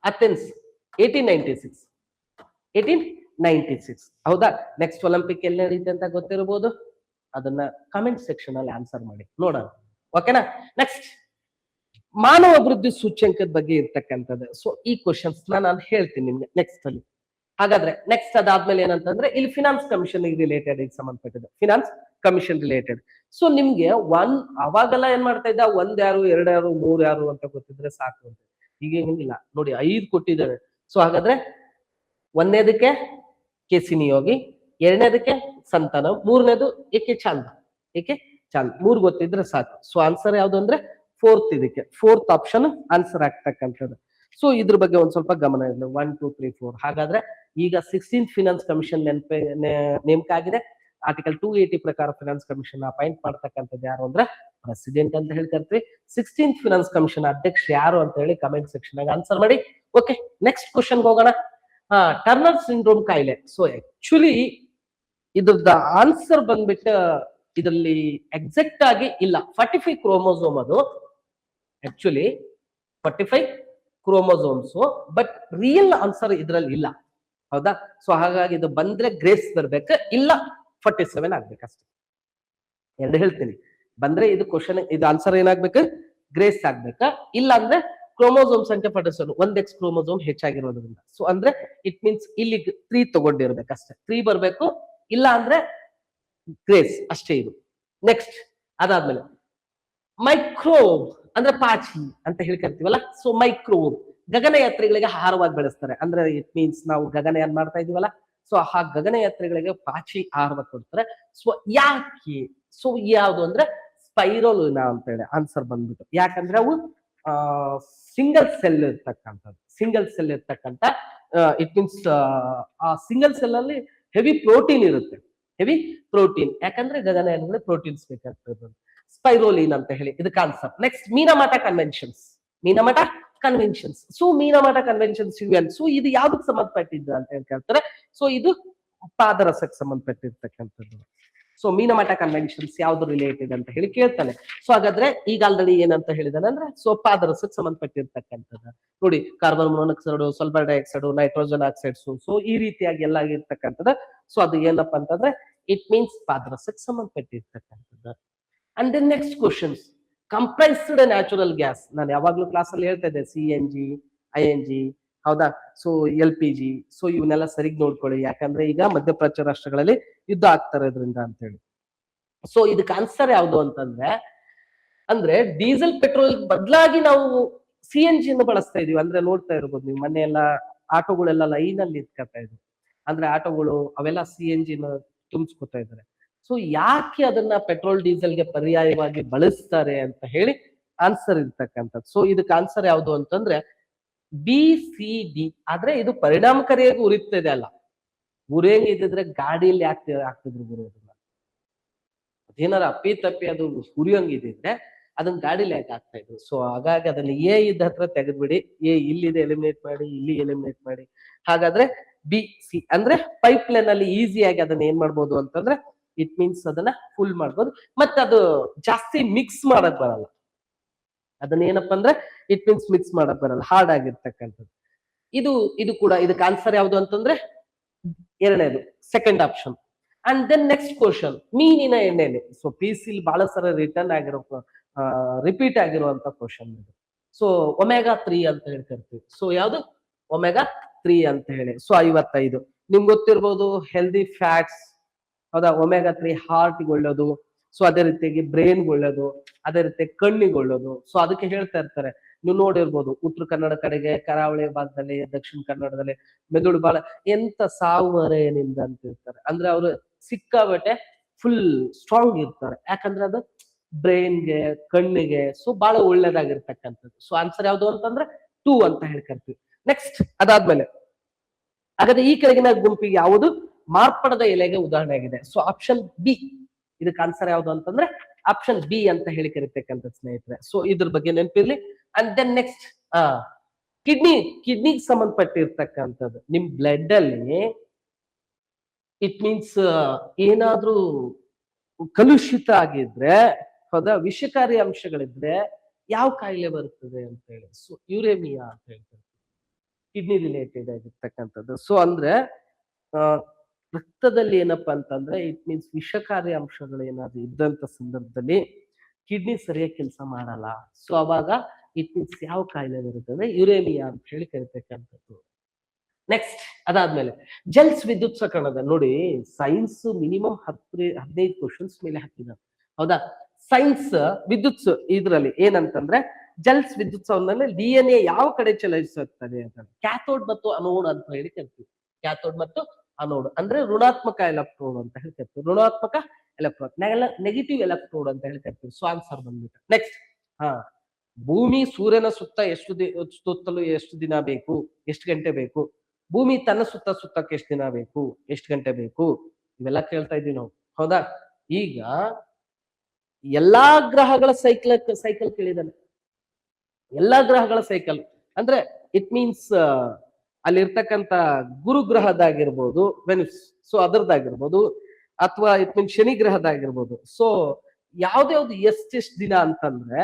1896. ಹೌದಾ? ನೆಕ್ಸ್ಟ್ ಒಲಿಂಪಿಕ್ ಎಲ್ಲಿ ನಡೀತೆ ಅಂತ ಗೊತ್ತಿರಬಹುದು, ಅದನ್ನ ಕಮೆಂಟ್ ಸೆಕ್ಷನ್ ಅಲ್ಲಿ ಆನ್ಸರ್ ಮಾಡಿ ನೋಡೋಣ. ಓಕೆನಾ? ನೆಕ್ಸ್ಟ್ ಮಾನವ ಅಭಿವೃದ್ಧಿ ಸೂಚ್ಯಂಕದ ಬಗ್ಗೆ ಇರ್ತಕ್ಕಂಥದ್ದು. ಸೊ ಈ ಕ್ವಶನ್ಸ್ ನಾನು ಹೇಳ್ತೀನಿ ನಿಮ್ಗೆ ನೆಕ್ಸ್ಟ್ ಅಲ್ಲಿ. ಹಾಗಾದ್ರೆ ನೆಕ್ಸ್ಟ್ ಅದಾದ್ಮೇಲೆ ಏನಂತಂದ್ರೆ ಇಲ್ಲಿ ಫಿನಾನ್ಸ್ ಕಮಿಷನ್ ರಿಲೇಟೆಡ್ ಸಂಬಂಧಪಟ್ಟಿದೆ, ಫಿನಾನ್ಸ್ ಕಮಿಷನ್ ರಿಲೇಟೆಡ್. ಸೊ ನಿಮ್ಗೆ ಅವಾಗೆಲ್ಲ ಏನ್ ಮಾಡ್ತಾ ಇದ್ದ, 1 ಯಾರು 2 ಯಾರು 3 ಯಾರು ಅಂತ ಗೊತ್ತಿದ್ರೆ ಸಾಕು ಅಂತ. ಈಗ ಏನಿಲ್ಲ ನೋಡಿ, 5 ಕೊಟ್ಟಿದ್ದಾರೆ. ಸೊ ಹಾಗಾದ್ರೆ 1ನೇದಕ್ಕೆ KC ನಿಯೋಗಿ, 2ನೇದಕ್ಕೆ ಸಂತಾನ, 3ನೇದು ಏಕೆ ಚಾಂದ್ 3 ಗೊತ್ತಿದ್ರೆ ಸಾಕು. ಸೊ ಆನ್ಸರ್ ಯಾವ್ದು ಅಂದ್ರೆ 4th, ಇದಕ್ಕೆ 4th ಆಪ್ಷನ್ ಆನ್ಸರ್ ಆಗ್ತಕ್ಕಂಥದ್ದು. ಸೊ ಇದ್ರ ಬಗ್ಗೆ ಒಂದ್ ಸ್ವಲ್ಪ ಗಮನ ಇರಲಿ. 1, 2, 3, 4. ಹಾಗಾದ್ರೆ ಈಗ 16th ಫಿನಾನ್ಸ್ ಕಮಿಷನ್ ನೇಮಕ ಆಗಿದೆ. ಆರ್ಟಿಕಲ್ 280 ಪ್ರಕಾರ ಫಿನಾನ್ಸ್ ಕಮಿಷನ್ ಅಪಾಯಿಂಟ್ ಮಾಡ್ತಕ್ಕಂಥದ್ದು ಯಾರು ಅಂದ್ರೆ ಪ್ರೆಸಿಡೆಂಟ್ ಅಂತ ಹೇಳಿ ಕರಿತೀವಿ. 16th ಫಿನಾನ್ಸ್ ಕಮಿಷನ್ ಅಧ್ಯಕ್ಷ ಯಾರು ಅಂತ ಹೇಳಿ ಕಮೆಂಟ್ ಸೆಕ್ಷನ್ ಆಗಿ ಆನ್ಸರ್ ಮಾಡಿ. ಓಕೆ, ನೆಕ್ಸ್ಟ್ ಕ್ವಶನ್ ಹೋಗೋಣ. ಟರ್ನರ್ ಸಿಂಡ್ರೋಮ್ ಕಾಯಿಲೆ. ಸೊ ಆಕ್ಚುಲಿ ಇದ್ರದ್ದು ಆನ್ಸರ್ ಬಂದ್ಬಿಟ್ಟು ಇದರಲ್ಲಿ ಎಕ್ಸಾಕ್ಟ್ ಆಗಿ ಇಲ್ಲ, 45 ಕ್ರೋಮೋಸೋಮ್ ಅದು. Actually 45 chromosomes, but real answer ಇದ್ರಲ್ಲಿ ಇಲ್ಲ. ಹೌದಾ? ಸೊ ಹಾಗಾಗಿ ಇದು ಬಂದ್ರೆ ಗ್ರೇಸ್ ಬರ್ಬೇಕು, ಇಲ್ಲ 47 ಆಗ್ಬೇಕಷ್ಟೇ. ಎರಡು ಹೇಳ್ತೀನಿ, ಬಂದ್ರೆ ಇದು ಕ್ವಶನ್, ಇದು ಆನ್ಸರ್ ಏನಾಗ್ಬೇಕು, ಗ್ರೇಸ್ ಆಗ್ಬೇಕಾ, ಇಲ್ಲ ಅಂದ್ರೆ ಕ್ರೋಮೋಸೋಮ್ ಸಂಖ್ಯೆ 47, 1X ಕ್ರೋಮೋಸೋಮ್ ಹೆಚ್ಚಾಗಿರೋದ್ರಿಂದ. ಸೊ ಅಂದ್ರೆ ಇಟ್ ಮೀನ್ಸ್ ಇಲ್ಲಿ 3 ತಗೊಂಡಿರ್ಬೇಕಷ್ಟೇ, 3 ಬರ್ಬೇಕು, ಇಲ್ಲ ಅಂದ್ರೆ ಗ್ರೇಸ್ ಅಷ್ಟೇ ಇದು. ನೆಕ್ಸ್ಟ್ ಅದಾದ್ಮೇಲೆ ಮೈಕ್ರೋಬ್ ಅಂದ್ರೆ ಪಾಚಿ ಅಂತ ಹೇಳಿ ಕರಿತೀವಲ್ಲ. ಸೊ ಮೈಕ್ರೋಬ್ ಗಗನಯಾತ್ರಿಗಳಿಗೆ ಆಹಾರವಾಗಿ ಬೆಳೆಸ್ತಾರೆ. ಅಂದ್ರೆ ಇಟ್ ಮೀನ್ಸ್ ನಾವು ಗಗನಯಾನ ಮಾಡ್ತಾ ಇದೀವಲ್ಲ, ಸೊ ಆ ಗಗನಯಾತ್ರಿಗಳಿಗೆ ಪಾಚಿ ಆಹಾರವಾಗಿ ಕೊಡ್ತಾರೆ. ಸೊ ಯಾಕೆ, ಸೊ ಯಾವುದು ಅಂದ್ರೆ ಸ್ಪೈರೋಲಿನಾ ಅಂತ ಹೇಳಿ ಆನ್ಸರ್ ಬಂದ್ಬಿಟ್ಟು. ಯಾಕಂದ್ರೆ ಅವು ಸಿಂಗಲ್ ಸೆಲ್ ಇರ್ತಕ್ಕಂಥ ಇಟ್ ಮೀನ್ಸ್ ಆ ಸಿಂಗಲ್ ಸೆಲ್ ಅಲ್ಲಿ ಹೆವಿ ಪ್ರೋಟೀನ್ ಇರುತ್ತೆ, ಯಾಕಂದ್ರೆ ಗಗನಯಾನಗಳು ಪ್ರೋಟೀನ್ಸ್ ಬೇಕಾಗ್ತದೆ. ಸ್ಪೈರೋಲಿನ್ ಅಂತ ಹೇಳಿ ಇದಕ್ಕೆ answer. Next Minamata conventions. So Minamata conventions even. So ಇದು ಯಾವ್ದಕ್ಕೆ ಸಂಬಂಧಪಟ್ಟಿದ್ದು ಅಂತ ಹೇಳಿ ಕೇಳ್ತಾರೆ. ಸೊ ಇದು ಪಾದರಸಕ್ಕೆ ಸಂಬಂಧಪಟ್ಟಿರ್ತಕ್ಕಂಥದ್ದು. ಸೊ ಮೀನಮಾಟ ಕನ್ವೆನ್ಷನ್ಸ್ ಯಾವ್ದು ರಿಲೇಟೆಡ್ ಅಂತ ಹೇಳಿ ಕೇಳ್ತಾನೆ. ಸೊ ಹಾಗಾದ್ರೆ ಈಗ ಆಲ್ರೆಡಿ ಏನಂತ ಹೇಳಿದಾನೆ ಅಂದ್ರೆ, ಸೊ ಪಾದರಸಕ್ಕೆ ಸಂಬಂಧಪಟ್ಟಿರ್ತಕ್ಕಂಥದ್ದು ನೋಡಿ, carbon monoxide, sulphur dioxide, nitrogen oxides, so ಈ ರೀತಿಯಾಗಿ ಎಲ್ಲ ಇರ್ತಕ್ಕಂಥದ್ದು. ಸೊ ಅದು ಏನಪ್ಪಾ ಅಂತಂದ್ರೆ ಇಟ್ ಮೀನ್ಸ್ ಪಾದರಸಕ್ಕೆ ಸಂಬಂಧಪಟ್ಟಿರ್ತಕ್ಕಂಥದ್ದು. And then next questions, compressed natural gas. ನಾನು ಯಾವಾಗ್ಲೂ ಕ್ಲಾಸ್ ಅಲ್ಲಿ ಹೇಳ್ತಾ ಇದ್ದೆ CNG, ING, ಹೌದಾ? ಸೊ LPG, ಸೊ ಇವನ್ನೆಲ್ಲ ಸರಿಗ್ ನೋಡ್ಕೊಳ್ಳಿ, ಯಾಕಂದ್ರೆ ಈಗ ಮಧ್ಯಪ್ರಾಚ್ಯ ರಾಷ್ಟ್ರಗಳಲ್ಲಿ ಯುದ್ಧ ಆಗ್ತಾರೆ ಇದರಿಂದ ಅಂತ ಹೇಳಿ. ಸೊ ಇದಕ್ಕೆ ಆನ್ಸರ್ ಯಾವ್ದು ಅಂತಂದ್ರೆ, ಅಂದ್ರೆ ಡೀಸೆಲ್ ಪೆಟ್ರೋಲ್ ಬದಲಾಗಿ ನಾವು CNG ಯನ್ನು ಬಳಸ್ತಾ ಇದೀವಿ. ಅಂದ್ರೆ ನೋಡ್ತಾ ಇರ್ಬೋದು ನೀವು, ಮೊನ್ನೆ ಎಲ್ಲ ಆಟೋಗಳೆಲ್ಲ ಲೈನ್ ಅಲ್ಲಿ ನಿಂತ್ಕೊತಾ ಇದ್ವು. ಅಂದ್ರೆ ಆಟೋಗಳು ಅವೆಲ್ಲ CNG ನ ತುಂಬಿಸ್ಕೊತಾ ಇದ್ದಾರೆ. ಸೊ ಯಾಕೆ ಅದನ್ನ ಪೆಟ್ರೋಲ್ ಡೀಸೆಲ್ಗೆ ಪರ್ಯಾಯವಾಗಿ ಬಳಸ್ತಾರೆ ಅಂತ ಹೇಳಿ ಆನ್ಸರ್ ಇರ್ತಕ್ಕಂಥದ್ದು. ಸೊ ಇದಕ್ಕೆ ಆನ್ಸರ್ ಯಾವುದು ಅಂತಂದ್ರೆ BCD. ಆದ್ರೆ ಇದು ಪರಿಣಾಮಕಾರಿಯಾಗಿ ಉರಿತದೆ ಅಲ್ಲ. ಉರಿಯಂಗ್ ಇದ್ದಿದ್ರೆ ಗಾಡಿಯಲ್ಲಿ ಆಗ್ತಿದ್ರು ಗುರು ಅದನ್ನ. ಅದೇನಾರ ಅಪ್ಪಿ ತಪ್ಪಿ ಅದು ಉರಿಯಂಗಿದ್ರೆ ಅದನ್ನ ಗಾಡಿಲಿ ಯಾಕೆ ಆಗ್ತಾ ಇದ್ರು. ಸೊ ಹಾಗಾಗಿ ಅದನ್ನ ಇದ್ದ ಹತ್ರ ತೆಗೆದ್ಬಿಡಿ, ಇಲ್ಲಿದೆ ಎಲಿಮಿನೇಟ್ ಮಾಡಿ, ಇಲ್ಲಿ ಎಲಿಮಿನೇಟ್ ಮಾಡಿ. ಹಾಗಾದ್ರೆ BC ಅಂದ್ರೆ ಪೈಪ್ ಲೈನ್ ಅಲ್ಲಿ ಈಸಿಯಾಗಿ ಅದನ್ನ ಏನ್ ಮಾಡ್ಬೋದು ಅಂತಂದ್ರೆ, ಇಟ್ ಮೀನ್ಸ್ ಅದನ್ನ ಫುಲ್ ಮಾಡ್ಬೋದು. ಮತ್ತೆ ಅದು ಜಾಸ್ತಿ ಮಿಕ್ಸ್ ಮಾಡಕ್ ಬರಲ್ಲ. ಅದನ್ನ ಏನಪ್ಪಾ ಅಂದ್ರೆ ಇಟ್ ಮೀನ್ಸ್ ಮಿಕ್ಸ್ ಮಾಡಕ್ ಬರಲ್ಲ, ಹಾರ್ಡ್ ಆಗಿರ್ತಕ್ಕಂಥದ್ದು. ಇದು ಕೂಡ ಇದಕ್ಕೆ ಆನ್ಸರ್ ಯಾವ್ದು ಅಂತಂದ್ರೆ ಎರಡನೇದು, second option. And then next question, ಮೀನಿನ ಎಣ್ಣೆಲಿ. ಸೊ PC ಬಹಳ ಸಲ ರಿಪೀಟ್ ಆಗಿರುವಂತ ಕ್ವಶನ್ ಇದು. ಸೊ ಒಮೆಗಾ 3 ಅಂತ ಹೇಳಿ ಕರಿತೀವಿ. ಸೊ ಯಾವ್ದು ಒಮೆಗಾ 3 ಅಂತ ಹೇಳಿ. ಸೊ 55 ನಿಮ್ಗೆ ಗೊತ್ತಿರ್ಬೋದು, ಹೆಲ್ದಿ ಫ್ಯಾಟ್ಸ್, ಹೌದಾ? ಒಮೆಗಾ 3 ಹಾರ್ಟ್ಗೆ ಒಳ್ಳೇದು. ಸೊ ಅದೇ ರೀತಿಯಾಗಿ ಬ್ರೈನ್ಗೆ ಒಳ್ಳೇದು, ಅದೇ ರೀತಿ ಕಣ್ಣಿಗೆ ಒಳ್ಳೇದು. ಸೊ ಅದಕ್ಕೆ ಹೇಳ್ತಾ ಇರ್ತಾರೆ, ನೀವು ನೋಡಿರ್ಬೋದು ಉತ್ತರ ಕನ್ನಡ ಕಡೆಗೆ, ಕರಾವಳಿ ಭಾಗದಲ್ಲಿ, ದಕ್ಷಿಣ ಕನ್ನಡದಲ್ಲಿ ಮೆದುಳು ಬಹಳ ಎಂತ ಸಾವು ಮರೆಯನಿಂದ ಅಂತ ಇರ್ತಾರೆ. ಅಂದ್ರೆ ಅವರು ಸಿಕ್ಕಾಬಟ್ಟೆ ಫುಲ್ ಸ್ಟ್ರಾಂಗ್ ಇರ್ತಾರೆ, ಯಾಕಂದ್ರೆ ಅದು ಬ್ರೈನ್ಗೆ, ಕಣ್ಣಿಗೆ ಸೊ ಬಹಳ ಒಳ್ಳೇದಾಗಿರ್ತಕ್ಕಂಥದ್ದು. ಸೊ ಆನ್ಸರ್ ಯಾವ್ದು ಅಂತಂದ್ರೆ 2 ಅಂತ ಹೇಳ್ಕರ್ತೀವಿ. ನೆಕ್ಸ್ಟ್ ಅದಾದ್ಮೇಲೆ, ಹಾಗಾದ್ರೆ ಈ ಕೆಳಗಿನ ಗುಂಪಿಗೆ ಯಾವುದು ಮಾರ್ಪಡದ ಎಲೆಗೆ ಉದಾಹರಣೆ ಆಗಿದೆ? So option B. ಇದಕ್ಕೆ ಆನ್ಸರ್ ಯಾವ್ದು ಅಂತಂದ್ರೆ ಆಪ್ಷನ್ B ಅಂತ ಹೇಳಿ ಕರಿತಕ್ಕಂಥ ಸ್ನೇಹಿತರೆ. ಸೊ ಇದ್ರ ಬಗ್ಗೆ ನೆನಪಿರ್ಲಿ. ಅಂಡ್ ದೆನ್ ನೆಕ್ಸ್ಟ್ ಕಿಡ್ನಿಗೆ ಸಂಬಂಧಪಟ್ಟಿರ್ತಕ್ಕಂಥದ್ದು. ನಿಮ್ ಬ್ಲಡ್ ಅಲ್ಲಿ ಇಟ್ ಮೀನ್ಸ್ ಏನಾದ್ರೂ ಕಲುಷಿತ ಆಗಿದ್ರೆ, ಹೌದಾ, ವಿಷಕಾರಿ ಅಂಶಗಳಿದ್ರೆ ಯಾವ ಕಾಯಿಲೆ ಬರುತ್ತದೆ ಅಂತ ಹೇಳಿ. ಸೊ ಯುರೇಮಿಯಾ ಅಂತ ಹೇಳ್ತಾರೆ, ಕಿಡ್ನಿ ರಿಲೇಟೆಡ್ ಆಗಿರ್ತಕ್ಕಂಥದ್ದು. ಸೊ ಅಂದ್ರೆ ರಕ್ತದಲ್ಲಿ ಏನಪ್ಪಾ ಅಂತಂದ್ರೆ ಇಟ್ ಮೀನ್ಸ್ ವಿಷಕಾರಿ ಅಂಶಗಳು ಏನಾದ್ರು ಇದ್ದಂತ ಸಂದರ್ಭದಲ್ಲಿ ಕಿಡ್ನಿ ಸರಿಯಾಗಿ ಕೆಲಸ ಮಾಡಲ್ಲ. ಸೊ ಅವಾಗ ಇಟ್ ಮೀನ್ಸ್ ಯಾವ ಕಾಯಿಲೆ ಬರುತ್ತದೆ? ಯುರೇಮಿಯಾ ಅಂತ ಹೇಳಿ ಕರಿತಕ್ಕಂಥದ್ದು. ನೆಕ್ಸ್ಟ್ ಅದಾದ್ಮೇಲೆ ಜೆಲ್ಸ್ ವಿದ್ಯುತ್ ಸಕರಣದ ನೋಡಿ, ಸೈನ್ಸ್ ಮಿನಿಮಮ್ 15 ಕ್ವಶನ್ಸ್ ಮೇಲೆ ಹಾಕಿದ್ದಾರೆ, ಹೌದಾ? ಸೈನ್ಸ್ ವಿದ್ಯುತ್ ಇದ್ರಲ್ಲಿ ಏನಂತಂದ್ರೆ ಜೆಲ್ಸ್ ವಿದ್ಯುತ್ ಸವನಲ್ಲಿ DNA ಯಾವ ಕಡೆ ಚಲಿಸುತ್ತದೆ ಅಂತ, ಕ್ಯಾಥೋಡ್ ಮತ್ತು ಅನೋಡ್ ಅಂತ ಹೇಳಿ ಕರಿತೀವಿ. ಕ್ಯಾಥೋಡ್ ಮತ್ತು ಅನೋಡ್ ಅಂದ್ರೆ ಋಣಾತ್ಮಕ ಎಲೆಕ್ಟ್ರೋಡ್ ಅಂತ ಹೇಳಿ ಕರಿತೀವಿ, ಋಣಾತ್ಮಕ ಎಲೆಕ್ಟ್ರೋಡ್, ನೆಗೆಟಿವ್ ಎಲೆಕ್ಟ್ರೋಡ್ ಅಂತ ಹೇಳಿ ಕರಿತೀವಿ. ಸೊ ಆನ್ಸರ್ ಬಂದ್ಬಿಟ್ಟು ನೆಕ್ಸ್ಟ್, ಭೂಮಿ ಸೂರ್ಯನ ಸುತ್ತ ಸುತ್ತಲು ಎಷ್ಟು ದಿನ ಬೇಕು, ಎಷ್ಟು ಗಂಟೆ ಬೇಕು? ಭೂಮಿ ತನ್ನ ಸುತ್ತಕ್ಕೆ ಎಷ್ಟು ದಿನ ಬೇಕು, ಎಷ್ಟು ಗಂಟೆ ಬೇಕು? ಇವೆಲ್ಲ ಕೇಳ್ತಾ ಇದೀವಿ ನಾವು, ಹೌದಾ? ಈಗ ಎಲ್ಲಾ ಗ್ರಹಗಳ ಸೈಕಲ್ ಕೇಳಿದಾನೆ. ಎಲ್ಲಾ ಗ್ರಹಗಳ ಸೈಕಲ್ ಅಂದ್ರೆ ಇಟ್ ಮೀನ್ಸ್ ಅಲ್ಲಿರ್ತಕ್ಕಂಥ ಗುರು ಗ್ರಹದಾಗಿರ್ಬೋದು, ವೆನಿಸ್, ಸೊ ಅದರದಾಗಿರ್ಬೋದು, ಅಥವಾ ಇಟ್ ಮೀನ್ಸ್ ಶನಿ ಗ್ರಹದಾಗಿರ್ಬೋದು. ಸೊ ಯಾವ್ದ್ಯಾವ್ದು ಎಷ್ಟೆಷ್ಟು ದಿನ ಅಂತಂದ್ರೆ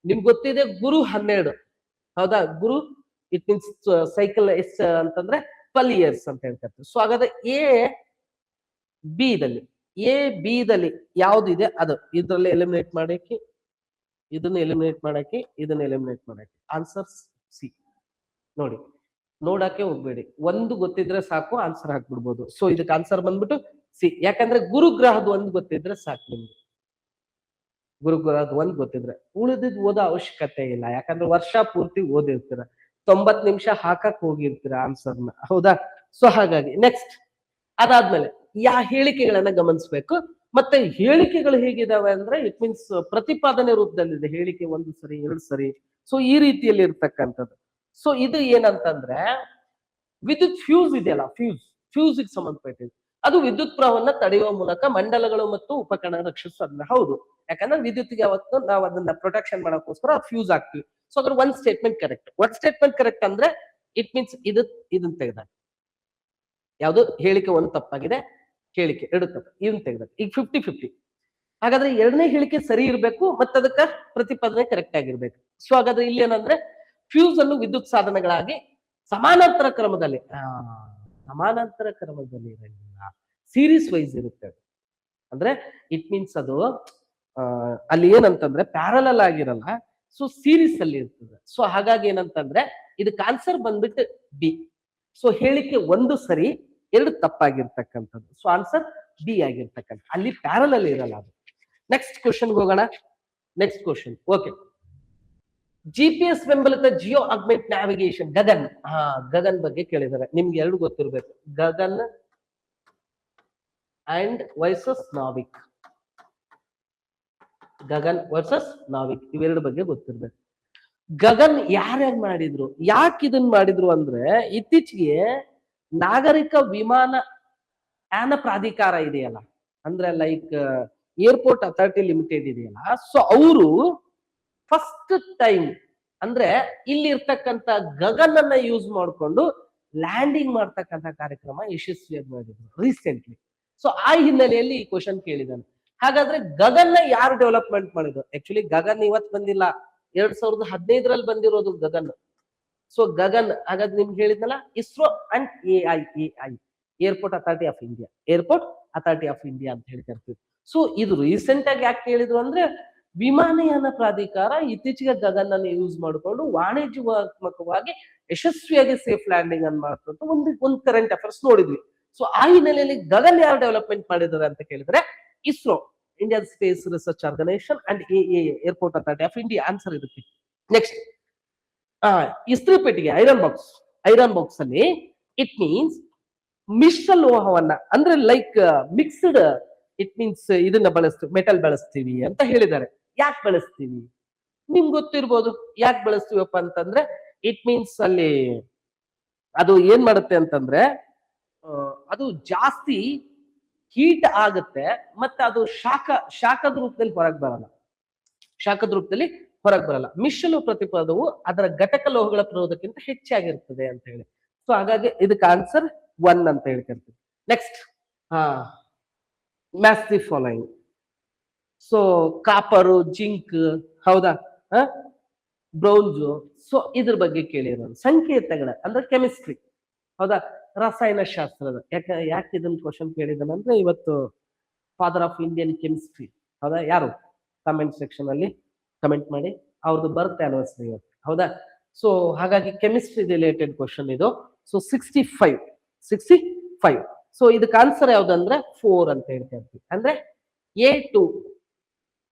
ನಿಮ್ಗೆ ಗೊತ್ತಿದೆ, ಗುರು 12, ಹೌದಾ? ಗುರು ಇಟ್ ಮೀನ್ಸ್ ಸೈಕಲ್ ಎಷ್ಟು ಅಂತಂದ್ರೆ 12 years ಅಂತ ಹೇಳ್ತಾರೆ. ಸೊ ಹಾಗಾದ್ರೆ ಬಿ ದಲ್ಲಿ ಯಾವ್ದಿದೆ ಅದು ಇದ್ರಲ್ಲಿ ಎಲಿಮಿನೇಟ್ ಮಾಡಕ್ಕೆ, ಇದನ್ನ ಎಲಿಮಿನೇಟ್ ಮಾಡಕ್ಕೆ, ಇದನ್ನ ಎಲಿಮಿನೇಟ್ ಮಾಡಕ್ಕೆ. Answer C. ನೋಡಿ, ನೋಡಕ್ಕೆ ಹೋಗ್ಬೇಡಿ, ಒಂದು ಗೊತ್ತಿದ್ರೆ ಸಾಕು, ಆನ್ಸರ್ ಹಾಕ್ಬಿಡ್ಬೋದು. ಸೊ ಇದಕ್ಕೆ ಆನ್ಸರ್ ಬಂದ್ಬಿಟ್ಟು ಸಿ, ಯಾಕಂದ್ರೆ ಗುರುಗ್ರಹದ ಒಂದು ಗೊತ್ತಿದ್ರೆ ಸಾಕು ನಿಮ್ಗೆ. ಗುರುಗ್ರಹದ ಒಂದು ಗೊತ್ತಿದ್ರೆ ಉಳಿದಿದ್ ಓದೋ ಅವಶ್ಯಕತೆ ಇಲ್ಲ, ಯಾಕಂದ್ರೆ ವರ್ಷ ಪೂರ್ತಿ ಓದಿರ್ತೀರ, 90 ನಿಮಿಷ ಹಾಕಕ್ ಹೋಗಿರ್ತೀರ ಆನ್ಸರ್ನ, ಹೌದಾ? ಸೊ ಹಾಗಾಗಿ ನೆಕ್ಸ್ಟ್ ಅದಾದ್ಮೇಲೆ ಹೇಳಿಕೆಗಳನ್ನ ಗಮನಿಸ್ಬೇಕು. ಮತ್ತೆ ಹೇಳಿಕೆಗಳು ಹೇಗಿದಾವೆ ಅಂದ್ರೆ ಇಟ್ ಮೀನ್ಸ್ ಪ್ರತಿಪಾದನೆ ರೂಪದಲ್ಲಿದೆ ಹೇಳಿಕೆ, 1 ಸರಿ 2 ಸರಿ. ಸೊ ಈ ರೀತಿಯಲ್ಲಿ ಇರ್ತಕ್ಕಂಥದ್ದು. ಸೊ ಇದು ಏನಂತಂದ್ರೆ ವಿದ್ಯುತ್ ಫ್ಯೂಸ್ ಇದೆಯಲ್ಲ, ಫ್ಯೂಸ್ ಗೆ ಸಂಬಂಧಪಟ್ಟಿದೆ. ಅದು ವಿದ್ಯುತ್ ಪ್ರವಾಹವನ್ನ ತಡೆಯುವ ಮೂಲಕ ಮಂಡಲಗಳು ಮತ್ತು ಉಪಕರಣ ರಕ್ಷಿಸೋದನ್ನ, ಹೌದು. ಯಾಕಂದ್ರೆ ವಿದ್ಯುತ್ಗೆ ಅವತ್ತು ನಾವು ಅದನ್ನ ಪ್ರೊಟೆಕ್ಷನ್ ಮಾಡೋಕ್ಕೋಸ್ಕರ ಫ್ಯೂಸ್ ಹಾಕ್ತಿವಿ. ಸೊ ಅದ್ರ ಒಂದ್ ಸ್ಟೇಟ್ಮೆಂಟ್ ಕರೆಕ್ಟ್ ಅಂದ್ರೆ ಇಟ್ ಮೀನ್ಸ್ ಇದನ್ನ ತೆಗೆದಾಗ ಯಾವ್ದು ಹೇಳಿಕೆ 1 ತಪ್ಪಾಗಿದೆ, ಹೇಳಿಕೆ 2 ತಪ್ಪು, ಇದನ್ನ ತೆಗೆದಾಗ ಈಗ 50-50. ಹಾಗಾದ್ರೆ ಎರಡನೇ ಹೇಳಿಕೆ ಸರಿ ಇರ್ಬೇಕು, ಮತ್ತೆ ಅದಕ್ಕ ಪ್ರತಿಪಾದನೆ ಕರೆಕ್ಟ್ ಆಗಿರ್ಬೇಕು. ಸೊ ಹಾಗಾದ್ರೆ ಇಲ್ಲಿ ಏನಂದ್ರೆ ಫ್ಯೂಸ್ ಅನ್ನು ವಿದ್ಯುತ್ ಸಾಧನಗಳಾಗಿ ಸಮಾನಾಂತರ ಕ್ರಮದಲ್ಲಿ ಇರಂಗಿಲ್ಲ, ಸೀರೀಸ್ ವೈಸ್ ಇರುತ್ತೆ. ಅಂದ್ರೆ ಇಟ್ ಮೀನ್ಸ್ ಅದು ಅಲ್ಲಿ ಏನಂತಂದ್ರೆ ಪ್ಯಾರಲಲ್ ಆಗಿರಲ್ಲ, ಸೊ ಸೀರೀಸ್ ಅಲ್ಲಿ ಇರ್ತದೆ. ಸೊ ಹಾಗಾಗಿ ಏನಂತಂದ್ರೆ ಇದಕ್ಕೆ ಆನ್ಸರ್ ಬಂದ್ಬಿಟ್ಟು ಬಿ. ಸೊ ಹೇಳಿಕೆ ಒಂದು ಸರಿ, ಎರಡು ತಪ್ಪಾಗಿರ್ತಕ್ಕಂಥದ್ದು. ಸೊ ಆನ್ಸರ್ ಬಿ ಆಗಿರ್ತಕ್ಕಂಥ, ಅಲ್ಲಿ ಪ್ಯಾರಲಲ್ ಇರಲ್ಲ ಅದು. ನೆಕ್ಸ್ಟ್ ಕ್ವಶನ್ ಹೋಗೋಣ. Next question, okay. GPS ಬೆಂಬಲಿತ ಜಿಯೋ ಆಗ್ಮೆಂಟ್ ನ್ಯಾವಿಗೇಷನ್ ಗಗನ್. ಗಗನ್ ಬಗ್ಗೆ ಕೇಳಿದ್ದಾರೆ, ನಿಮ್ಗೆ ಎರಡು ಗೊತ್ತಿರ್ಬೇಕು, Gagan and versus NavIC. Gagan versus NavIC ಇವೆರಡು ಬಗ್ಗೆ ಗೊತ್ತಿರ್ಬೇಕು. ಗಗನ್ ಯಾರ್ಯಾರು ಮಾಡಿದ್ರು, ಯಾಕೆ ಇದನ್ನ ಮಾಡಿದ್ರು ಅಂದ್ರೆ, ಇತ್ತೀಚೆಗೆ ನಾಗರಿಕ ವಿಮಾನಯಾನ ಪ್ರಾಧಿಕಾರ ಇದೆಯಲ್ಲ, ಅಂದ್ರೆ ಲೈಕ್ ಏರ್ಪೋರ್ಟ್ ಅಥಾರಿಟಿ ಲಿಮಿಟೆಡ್ ಇದೆಯಲ್ಲ, ಸೊ ಅವರು ಫಸ್ಟ್ ಟೈಮ್ ಅಂದ್ರೆ ಇಲ್ಲಿ ಇರ್ತಕ್ಕಂಥ ಗಗನ್ ಅನ್ನ ಯೂಸ್ ಮಾಡ್ಕೊಂಡು ಲ್ಯಾಂಡಿಂಗ್ ಮಾಡ್ತಕ್ಕಂಥ ಕಾರ್ಯಕ್ರಮ ಯಶಸ್ವಿಯಾಗಿ ಮಾಡಿದ್ರು ರೀಸೆಂಟ್ಲಿ. ಸೊ ಆ ಹಿನ್ನೆಲೆಯಲ್ಲಿ ಈ ಕ್ವಶನ್ ಕೇಳಿದಾನೆ. ಹಾಗಾದ್ರೆ ಗಗನ್ ನ ಯಾರು ಡೆವಲಪ್ಮೆಂಟ್ ಮಾಡಿದ್ರು? ಆಕ್ಚುಲಿ ಗಗನ್ ಇವತ್ತು ಬಂದಿಲ್ಲ, 2015ರಲ್ಲಿ ಬಂದಿರೋದು ಗಗನ್. ಸೊ ಗಗನ್, ಹಾಗಾದ್ರೆ ನಿಮ್ಗೆ ಹೇಳಿದ್ನಲ್ಲ, ISRO and AI, airport authority of India, airport authority of India ಅಂತ ಹೇಳಿ ಕರ್ತೀವಿ. ಸೊ ಇದು ರೀಸೆಂಟ್ ಆಗಿ ಯಾಕೆ ಹೇಳಿದ್ರು ಅಂದ್ರೆ, ವಿಮಾನಯಾನ ಪ್ರಾಧಿಕಾರ ಇತ್ತೀಚೆಗೆ ಗಗನ್ ಅನ್ನು ಯೂಸ್ ಮಾಡಿಕೊಂಡು ವಾಣಿಜ್ಯಾತ್ಮಕವಾಗಿ ಯಶಸ್ವಿಯಾಗಿ ಸೇಫ್ ಲ್ಯಾಂಡಿಂಗ್ ಅನ್ನು ಮಾಡ್ಕೊಂಡು ಒಂದು ಕರೆಂಟ್ ಅಫೇರ್ಸ್ ನೋಡಿದ್ವಿ. ಸೊ ಆ ಹಿನ್ನೆಲೆಯಲ್ಲಿ ಗಗನ್ ಯಾರು ಡೆವಲಪ್ಮೆಂಟ್ ಮಾಡಿದ್ದಾರೆ ಅಂತ ಕೇಳಿದ್ರೆ, ISRO, Indian space research organisation and airport authority of India answer ಇದಕ್ಕೆ. ನೆಕ್ಸ್ಟ್, ಇಸ್ತ್ರಿ ಪೆಟ್ಟಿಗೆ, ಐರನ್ ಬಾಕ್ಸ್ ಅಲ್ಲಿ ಇಟ್ ಮೀನ್ಸ್ ಮಿಶ್ರ ಲೋಹವನ್ನ, ಅಂದ್ರೆ ಲೈಕ್ ಮಿಕ್ಸ್ಡ್, ಇಟ್ ಮೀನ್ಸ್ ಇದನ್ನ ಬಳಸ್ತೀವಿ, ಮೆಟಲ್ ಬಳಸ್ತೀವಿ ಅಂತ ಹೇಳಿದ್ದಾರೆ. ಯಾಕೆ ಬಳಸ್ತೀವಿ ನಿಮ್ಗೆ ಗೊತ್ತಿರ್ಬೋದು. ಯಾಕೆ ಬಳಸ್ತೀವಪ್ಪ ಅಂತಂದ್ರೆ, ಇಟ್ ಮೀನ್ಸ್ ಅಲ್ಲಿ ಅದು ಏನ್ ಮಾಡುತ್ತೆ ಅಂತಂದ್ರೆ, ಅದು ಜಾಸ್ತಿ ಹೀಟ್ ಆಗುತ್ತೆ, ಮತ್ತೆ ಅದು ಶಾಖದ ರೂಪದಲ್ಲಿ ಹೊರಗೆ ಬರಲ್ಲ. ಮಿಶ್ರಲೋಹ ಪ್ರತಿಪದವು ಅದರ ಘಟಕ ಲೋಹಗಳ ಪ್ರರೋಧಕ್ಕಿಂತ ಹೆಚ್ಚಾಗಿರ್ತದೆ ಅಂತ ಹೇಳಿ. ಸೊ ಹಾಗಾಗಿ ಇದಕ್ಕೆ ಆನ್ಸರ್ 1 ಅಂತ ಹೇಳ್ತಿರ್ತೀವಿ. Next, match the following. So copper, zinc, ಹೌದಾ, ಬ್ರೌನ್ಸು. ಸೊ ಇದ್ರ ಬಗ್ಗೆ ಕೇಳಿರೋದು. ಸಂಕೇತಗಳ ಅಂದ್ರೆ ಕೆಮಿಸ್ಟ್ರಿ, ಹೌದಾ, ರಸಾಯನಶಾಸ್ತ್ರದ. ಯಾಕೆ ಇದನ್ನ ಕ್ವಶನ್ ಕೇಳಿದಾನಂದ್ರೆ, ಇವತ್ತು ಫಾದರ್ ಆಫ್ ಇಂಡಿಯನ್ ಕೆಮಿಸ್ಟ್ರಿ, ಹೌದಾ, ಯಾರು ಕಮೆಂಟ್ ಸೆಕ್ಷನ್ ಅಲ್ಲಿ ಕಮೆಂಟ್ ಮಾಡಿ, ಅವ್ರದ್ದು ಬರ್ತ್ ಆನಿವರ್ಸರಿ ಇವತ್ತು, ಹೌದಾ. ಸೊ ಹಾಗಾಗಿ ಕೆಮಿಸ್ಟ್ರಿ ರಿಲೇಟೆಡ್ ಕ್ವಶನ್ ಇದು. ಸೊ 65. ಸೊ ಇದಕ್ಕೆ ಆನ್ಸರ್ ಯಾವ್ದಂದ್ರೆ 4 ಅಂತ ಹೇಳ್ತಾ ಇರ್ತೀವಿ. ಅಂದ್ರೆ A2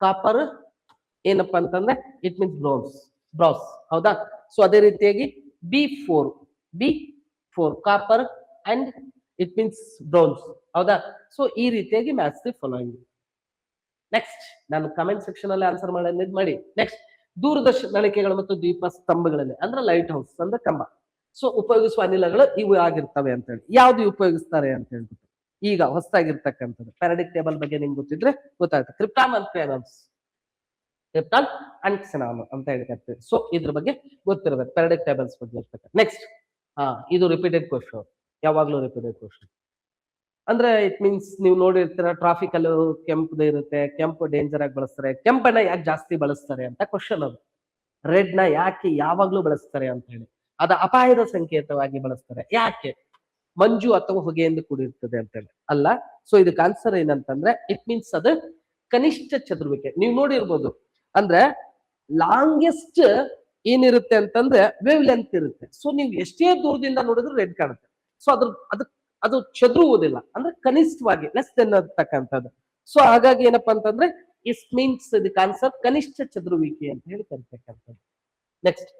ಕಾಪರ್ ಏನಪ್ಪಾ ಅಂತಂದ್ರೆ ಇಟ್ ಮೀನ್ಸ್ ಬ್ರಾಸ್, ಹೌದಾ. ಸೊ ಅದೇ ರೀತಿಯಾಗಿ B4 copper and it means browns, ಹೌದಾ. ಸೊ ಈ ರೀತಿಯಾಗಿ ಮ್ಯಾಚ್ ದಿ ಫಾಲೋಯಿಂಗ್. ನೆಕ್ಸ್ಟ್, ನಾನು ಕಮೆಂಟ್ ಸೆಕ್ಷನ್ ಅಲ್ಲಿ ಆನ್ಸರ್ ಮಾಡಿ. ನೆಕ್ಸ್ಟ್, ದೂರದರ್ಶನ ನಳಿಕೆಗಳು ಮತ್ತು ದೀಪ ಸ್ತಂಭಗಳಲ್ಲಿ ಅಂದ್ರೆ ಲೈಟ್ ಹೌಸ್ ಅಂದ್ರೆ ಕಂಬ. ಸೊ ಉಪಯೋಗಿಸುವ ಅನಿಲಗಳು ಇವು ಆಗಿರ್ತವೆ ಅಂತ ಹೇಳಿ. ಯಾವ್ದು ಉಪಯೋಗಿಸ್ತಾರೆ ಅಂತ ಹೇಳ್ಬಿಟ್ಟು ಈಗ ಹೊಸದಾಗಿರ್ತಕ್ಕಂಥದ್ದು ಪೆರಿಯೋಡಿಕ್ ಟೇಬಲ್ ಬಗ್ಗೆ ನಿಮ್ಗೆ ಗೊತ್ತಿದ್ರೆ ಗೊತ್ತಾಗುತ್ತೆ. ಕ್ರಿಪ್ಟಾನ್ ಅಂಡ್ ಕ್ಸಿನಾನ್ ಅಂತ ಹೇಳ್ತಿರ್ತೀವಿ. ಸೊ ಇದ್ರ ಬಗ್ಗೆ ಗೊತ್ತಿರಬೇಕು, ಪೆರಿಯೋಡಿಕ್ ಟೇಬಲ್ಸ್ ಬಗ್ಗೆ ಇರ್ತಕ್ಕ. ನೆಕ್ಸ್ಟ್, ಇದು ರಿಪೀಟೆಡ್ ಕ್ವಶನ್, ಯಾವಾಗ್ಲೂ ರಿಪೀಟೆಡ್ ಕ್ವಶನ್. ಅಂದ್ರೆ ಇಟ್ ಮೀನ್ಸ್ ನೀವು ನೋಡಿರ್ತೀರ, ಟ್ರಾಫಿಕ್ ಅಲ್ಲೂ ಕೆಂಪು ಇರುತ್ತೆ, ಕೆಂಪು ಡೇಂಜರ್ ಆಗಿ ಬಳಸ್ತಾರೆ. ಕೆಂಪನ್ನ ಯಾಕೆ ಜಾಸ್ತಿ ಬಳಸ್ತಾರೆ ಅಂತ ಕ್ವಶನ್ ಅದು. ರೆಡ್ ನ ಯಾಕೆ ಯಾವಾಗ್ಲೂ ಬಳಸ್ತಾರೆ ಅಂತ ಹೇಳಿ, ಅದ ಅಪಾಯದ ಸಂಕೇತವಾಗಿ ಬಳಸ್ತಾರೆ. ಯಾಕೆ? ಮಂಜು ಅಥವಾ ಹೊಗೆಯಿಂದ ಕೂಡಿರ್ತದೆ ಅಂತ ಹೇಳಿ ಅಲ್ಲ. ಸೊ ಇದಕ್ಕೆ ಆನ್ಸರ್ ಏನಂತಂದ್ರೆ, ಇಟ್ ಮೀನ್ಸ್ ಅದು ಕನಿಷ್ಠ ಚದುರುವಿಕೆ. ನೀವು ನೋಡಿರ್ಬೋದು, ಅಂದ್ರೆ ಲಾಂಗೆಸ್ಟ್ ಏನಿರುತ್ತೆ ಅಂತಂದ್ರೆ ವೇವ್ ಲೆಂತ್ ಇರುತ್ತೆ. ಸೊ ನೀವು ಎಷ್ಟೇ ದೂರದಿಂದ ನೋಡಿದ್ರು ರೆಡ್ ಕಾಣುತ್ತೆ. ಸೊ ಅದು ಚದುರುವುದಿಲ್ಲ, ಅಂದ್ರೆ ಕನಿಷ್ಠವಾಗಿ ಲೆಸ್ ದೆನ್ ಅಂತಕ್ಕಂಥದ್ದು. ಸೊ ಹಾಗಾಗಿ ಏನಪ್ಪಾ ಅಂತಂದ್ರೆ ಇಟ್ ಮೀನ್ಸ್ ಇದಕ್ಕೆ ಆನ್ಸರ್ ಕನಿಷ್ಠ ಚದುರುವಿಕೆ ಅಂತ ಹೇಳಿ ಕರಿತಕ್ಕಂಥದ್ದು. ನೆಕ್ಸ್ಟ್,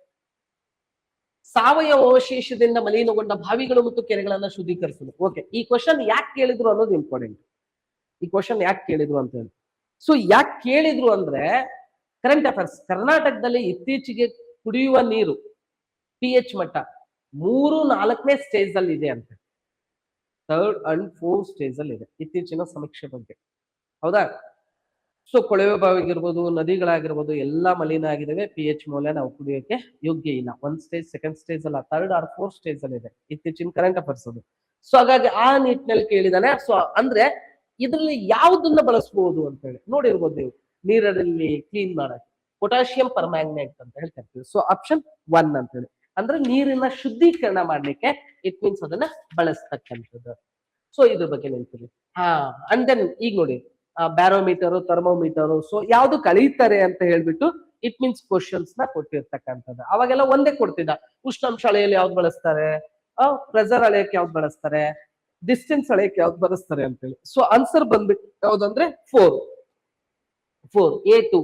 ಸಾವಯವ ಅವಶೇಷದಿಂದ ಮಲಿನಗೊಂಡ ಬಾವಿಗಳು ಮತ್ತು ಕೆರೆಗಳನ್ನ ಶುದ್ಧೀಕರಿಸುವುದು. ಓಕೆ, ಈ ಕ್ವಶನ್ ಯಾಕೆ ಕೇಳಿದ್ರು ಅನ್ನೋದು ಇಂಪಾರ್ಟೆಂಟ್. ಈ ಕ್ವಶನ್ ಯಾಕೆ ಕೇಳಿದ್ರು ಅಂತ ಹೇಳಿ, ಸೊ ಯಾಕೆ ಕೇಳಿದ್ರು ಅಂದ್ರೆ ಕರೆಂಟ್ ಅಫೇರ್ಸ್. ಕರ್ನಾಟಕದಲ್ಲಿ ಇತ್ತೀಚೆಗೆ ಕುಡಿಯುವ ನೀರು pH ಮಟ್ಟ 3-4ನೇ ಸ್ಟೇಜ್ ಅಲ್ಲಿ ಇದೆ ಅಂತ, 3rd and 4th ಸ್ಟೇಜ್ ಅಲ್ಲಿ ಇದೆ ಇತ್ತೀಚಿನ ಸಮೀಕ್ಷೆ ಬಗ್ಗೆ, ಹೌದಾ. ಸೊ ಕೊಳವೆ ಬಾವಿಗಿರ್ಬೋದು, ನದಿಗಳಾಗಿರ್ಬೋದು ಎಲ್ಲ ಮಲಿನ ಆಗಿದ್ದಾವೆ. pH ಮೌಲ್ಯ ನಾವು ಕುಡಿಯೋಕೆ ಯೋಗ್ಯ ಇಲ್ಲ. 1 ಸ್ಟೇಜ್, 2nd ಸ್ಟೇಜ್ ಅಲ್ಲ, 3rd or 4th ಸ್ಟೇಜ್ ಅಲ್ಲಿ ಇದೆ ಇತ್ತೀಚಿನ ಕರೆಂಟ್ ಅಫೇರ್ಸ್ ಅದು. ಸೊ ಹಾಗಾಗಿ ಆ ನಿಟ್ಟಿನಲ್ಲಿ ಕೇಳಿದಾನೆ. ಸೊ ಅಂದ್ರೆ ಇದ್ರಲ್ಲಿ ಯಾವ್ದನ್ನ ಬಳಸಬಹುದು ಅಂತ ಹೇಳಿ ನೋಡಿರ್ಬೋದು ನೀವು, ನೀರಲ್ಲಿ ಕ್ಲೀನ್ ಮಾಡಕ್ಕೆ ಪೊಟ್ಯಾಷಿಯಂ ಪರ್ಮ್ಯಾಂಗನೇಟ್ ಅಂತ ಹೇಳ್ತಾ. ಸೊ ಆಪ್ಷನ್ 1 ಅಂತ ಹೇಳಿ, ಅಂದ್ರೆ ನೀರಿನ ಶುದ್ಧೀಕರಣ ಮಾಡ್ಲಿಕ್ಕೆ ಇಟ್ ಮೀನ್ಸ್ ಅದನ್ನ ಬಳಸ್ತಕ್ಕಂಥದ್ದು. ಸೊ ಇದ್ರ ಬಗ್ಗೆ ನೆನಪಿರಿ. ಅಂಡ್ ದೆನ್ ಈಗ ನೋಡಿ, ಬ್ಯಾರೋಮೀಟರು, ಥರ್ಮೋಮೀಟರು. ಸೊ ಯಾವ್ದು ಕಳೀತಾರೆ ಅಂತ ಹೇಳ್ಬಿಟ್ಟು ಇಟ್ ಮೀನ್ಸ್ ಕ್ವಶನ್ಸ್ ನ ಕೊಟ್ಟಿರ್ತಕ್ಕಂಥದ್ದು. ಅವಾಗೆಲ್ಲ ಒಂದೇ ಕೊಡ್ತಿದ್ದ, ಉಷ್ಣಾಂಶ ಅಳೆಯಲ್ಲಿ ಯಾವ್ದು ಬಳಸ್ತಾರೆ, ಪ್ರೆಸರ್ ಅಳೆಯಕ್ಕೆ ಯಾವ್ದು ಬಳಸ್ತಾರೆ, ಡಿಸ್ಟೆನ್ಸ್ ಅಳೆಯಕ್ಕೆ ಯಾವ್ದು ಬಳಸ್ತಾರೆ ಅಂತೇಳಿ. ಸೊ ಆನ್ಸರ್ ಬಂದ್ಬಿಟ್ಟು ಯಾವ್ದಂದ್ರೆ 4 A2